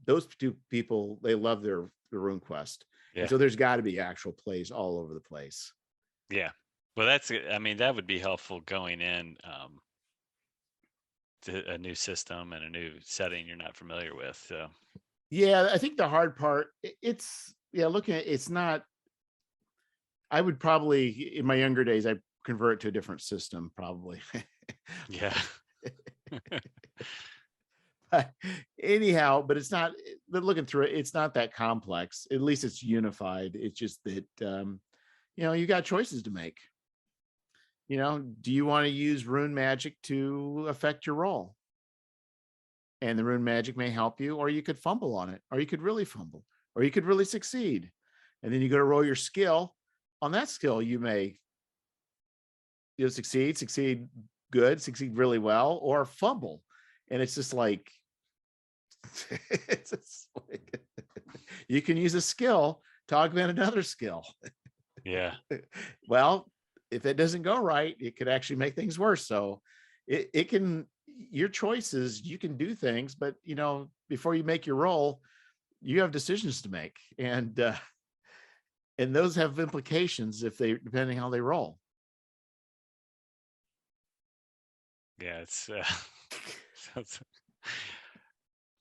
Speaker 1: those two people, they love their RuneQuest.
Speaker 2: Yeah.
Speaker 1: And so there's got to be actual plays all over the place.
Speaker 2: Yeah. Well, that would be helpful going in to a new system and a new setting you're not familiar with. So
Speaker 1: yeah, I think the hard part, looking at it's not. I would probably, in my younger days, I convert to a different system probably.
Speaker 2: Yeah.
Speaker 1: But anyhow, but it's not, but looking through it, it's not that complex. At least it's unified. It's just that, you got choices to make. Do you want to use rune magic to affect your roll? And the rune magic may help you, or you could fumble on it, or you could really fumble, or you could really succeed. And then you go to roll your skill. On that skill, you may succeed good, succeed really well, or fumble. And it's just like, you can use a skill to augment another skill.
Speaker 2: Yeah.
Speaker 1: Well, if it doesn't go right, it could actually make things worse. So it can, your choices, you can do things, but before you make your roll, you have decisions to make. And those have implications depending how they roll.
Speaker 2: Yeah, it's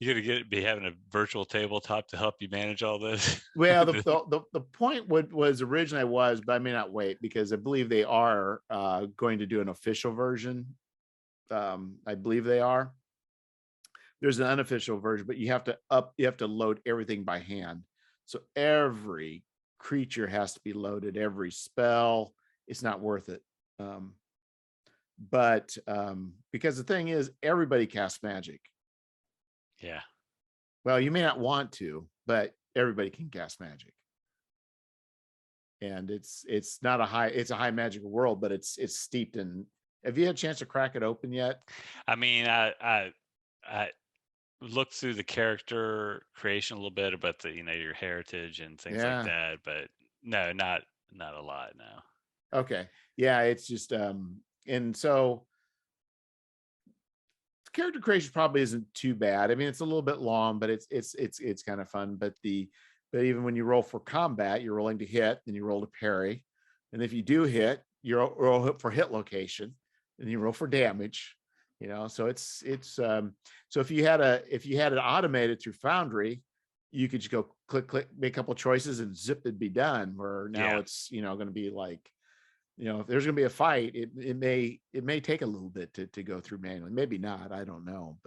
Speaker 2: you gotta be having a virtual tabletop to help you manage all this.
Speaker 1: Well, the point was originally but I may not wait, because I believe they are going to do an official version. I believe they are. There's an unofficial version, but you have to load everything by hand. So every creature has to be loaded, every spell. It's not worth it. But because the thing is, everybody casts magic.
Speaker 2: Yeah.
Speaker 1: Well, you may not want to, but everybody can cast magic. And it's a high magical world, but it's steeped in. Have you had a chance to crack it open yet?
Speaker 2: I mean, I looked through the character creation a little bit about your heritage and things like that, but no, not a lot. No.
Speaker 1: Okay. Yeah, it's just and so character creation probably isn't too bad. I mean, it's a little bit long, but it's kind of fun. But even when you roll for combat, you're rolling to hit, then you roll to parry, and if you do hit, you roll for hit location, and you roll for damage. So it's so if you had it automated through Foundry, you could just go click, make a couple choices, and zip, it'd be done. Where now it's going to be like, if there's going to be a fight, it may take a little bit to go through manually. Maybe not, I don't know,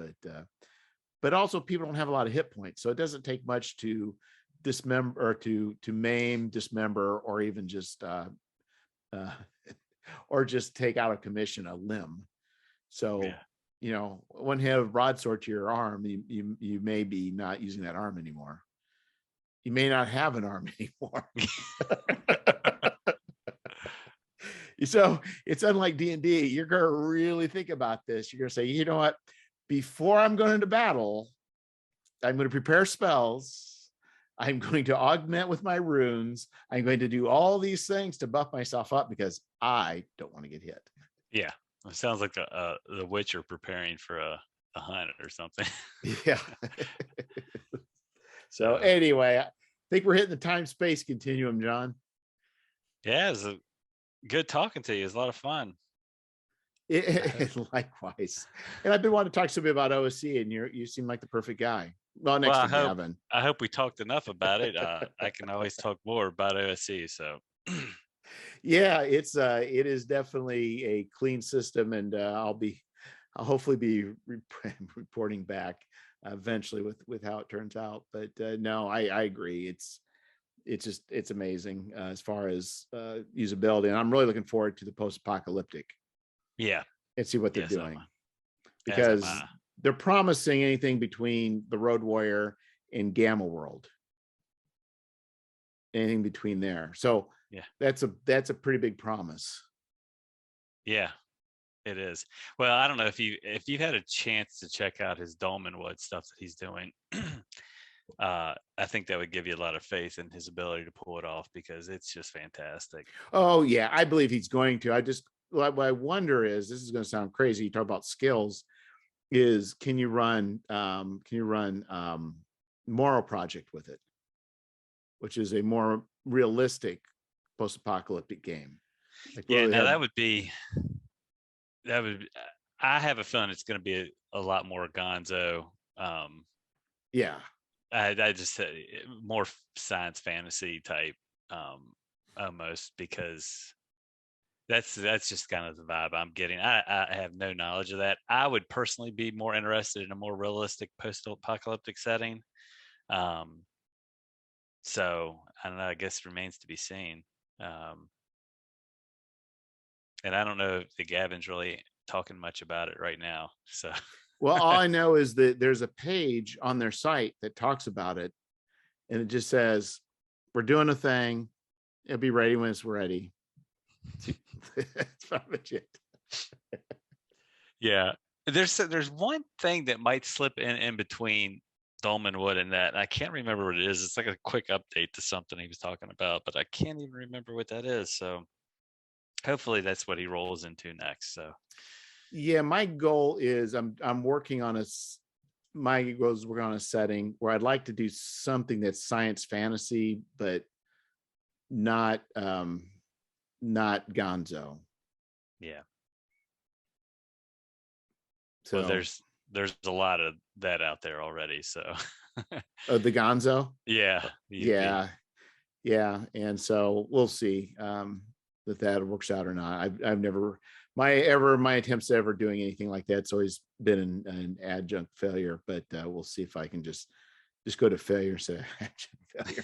Speaker 1: but also people don't have a lot of hit points, so it doesn't take much to dismember or to maim, dismember, or even just or just take out of commission a limb. So one hit of broadsword to your arm, you may be not using that arm anymore. You may not have an arm anymore. So it's unlike D&D. You're going to really think about this. You're going to say, you know what? Before I'm going into battle, I'm going to prepare spells. I'm going to augment with my runes. I'm going to do all these things to buff myself up because I don't want to get hit.
Speaker 2: Yeah. It sounds like the Witcher preparing for a hunt or something.
Speaker 1: Yeah. So anyway, I think we're hitting the time-space continuum, John.
Speaker 2: Yeah, it's good talking to you. It's a lot of fun.
Speaker 1: Likewise. And I've been wanting to talk to somebody about OSC, and you seem like the perfect guy. Well, next to Gavin.
Speaker 2: I hope we talked enough about it. I can always talk more about OSC. So
Speaker 1: yeah, it is definitely a clean system, and I'll hopefully be reporting back eventually with how it turns out. But no, I agree. It's amazing as far as usability, and I'm really looking forward to the post-apocalyptic.
Speaker 2: Yeah,
Speaker 1: and see what they're doing, because they're promising anything between the Road Warrior and Gamma World, anything between there. So yeah, that's a pretty big promise.
Speaker 2: Yeah, it is. Well, I don't know if you've had a chance to check out his Dolmenwood stuff that he's doing. I think that would give you a lot of faith in his ability to pull it off, because it's just fantastic.
Speaker 1: Oh yeah, I believe he's going to. What I wonder is, this is going to sound crazy. You talk about skills, is can you run Moral Project with it, which is a more realistic post-apocalyptic game.
Speaker 2: Like, yeah, now that would I have a feeling it's going to be a lot more Gonzo.
Speaker 1: Yeah,
Speaker 2: I just more science fantasy type, almost, because that's just kind of the vibe I'm getting. I have no knowledge of that. I would personally be more interested in a more realistic post-apocalyptic setting. So I don't know. I guess it remains to be seen. And I don't know if the Gavin's really talking much about it right now. So,
Speaker 1: well, all I know is that there's a page on their site that talks about it, and it just says, "We're doing a thing. It'll be ready when it's ready." That's about it.
Speaker 2: Yeah, there's one thing that might slip in between Dolmenwood and that. I can't remember what it is. It's like a quick update to something he was talking about, but I can't even remember what that is. So hopefully that's what he rolls into next. So
Speaker 1: yeah, my goal is I'm working on working on a setting where I'd like to do something that's science fantasy, but not Gonzo.
Speaker 2: Yeah.
Speaker 1: So
Speaker 2: well, there's a lot of that out there already. So
Speaker 1: the Gonzo.
Speaker 2: Yeah.
Speaker 1: Yeah. And so we'll see that works out or not. I've never my attempts at ever doing anything like that's always been an adjunct failure, but we'll see if I can just go to failure instead of adjunct failure.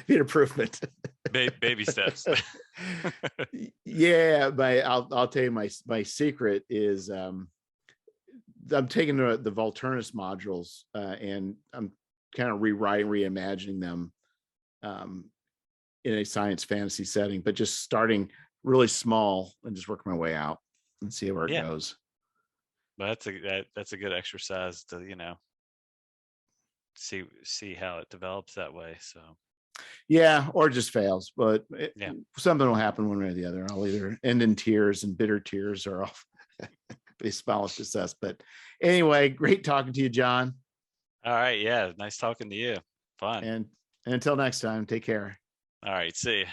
Speaker 1: Be an improvement.
Speaker 2: Baby steps.
Speaker 1: Yeah, but I'll tell you my secret is I'm taking the Volturnus modules and I'm kind of reimagining them in a science fantasy setting, but just starting really small and just working my way out and see where it goes.
Speaker 2: But that's a good exercise to, see how it develops that way. So
Speaker 1: yeah, or just fails, but something will happen one way or the other. I'll either end in tears and bitter tears, or I'll be smile success. But anyway, great talking to you, John.
Speaker 2: All right. Yeah. Nice talking to you. Fun.
Speaker 1: And until next time, take care.
Speaker 2: All right. See you.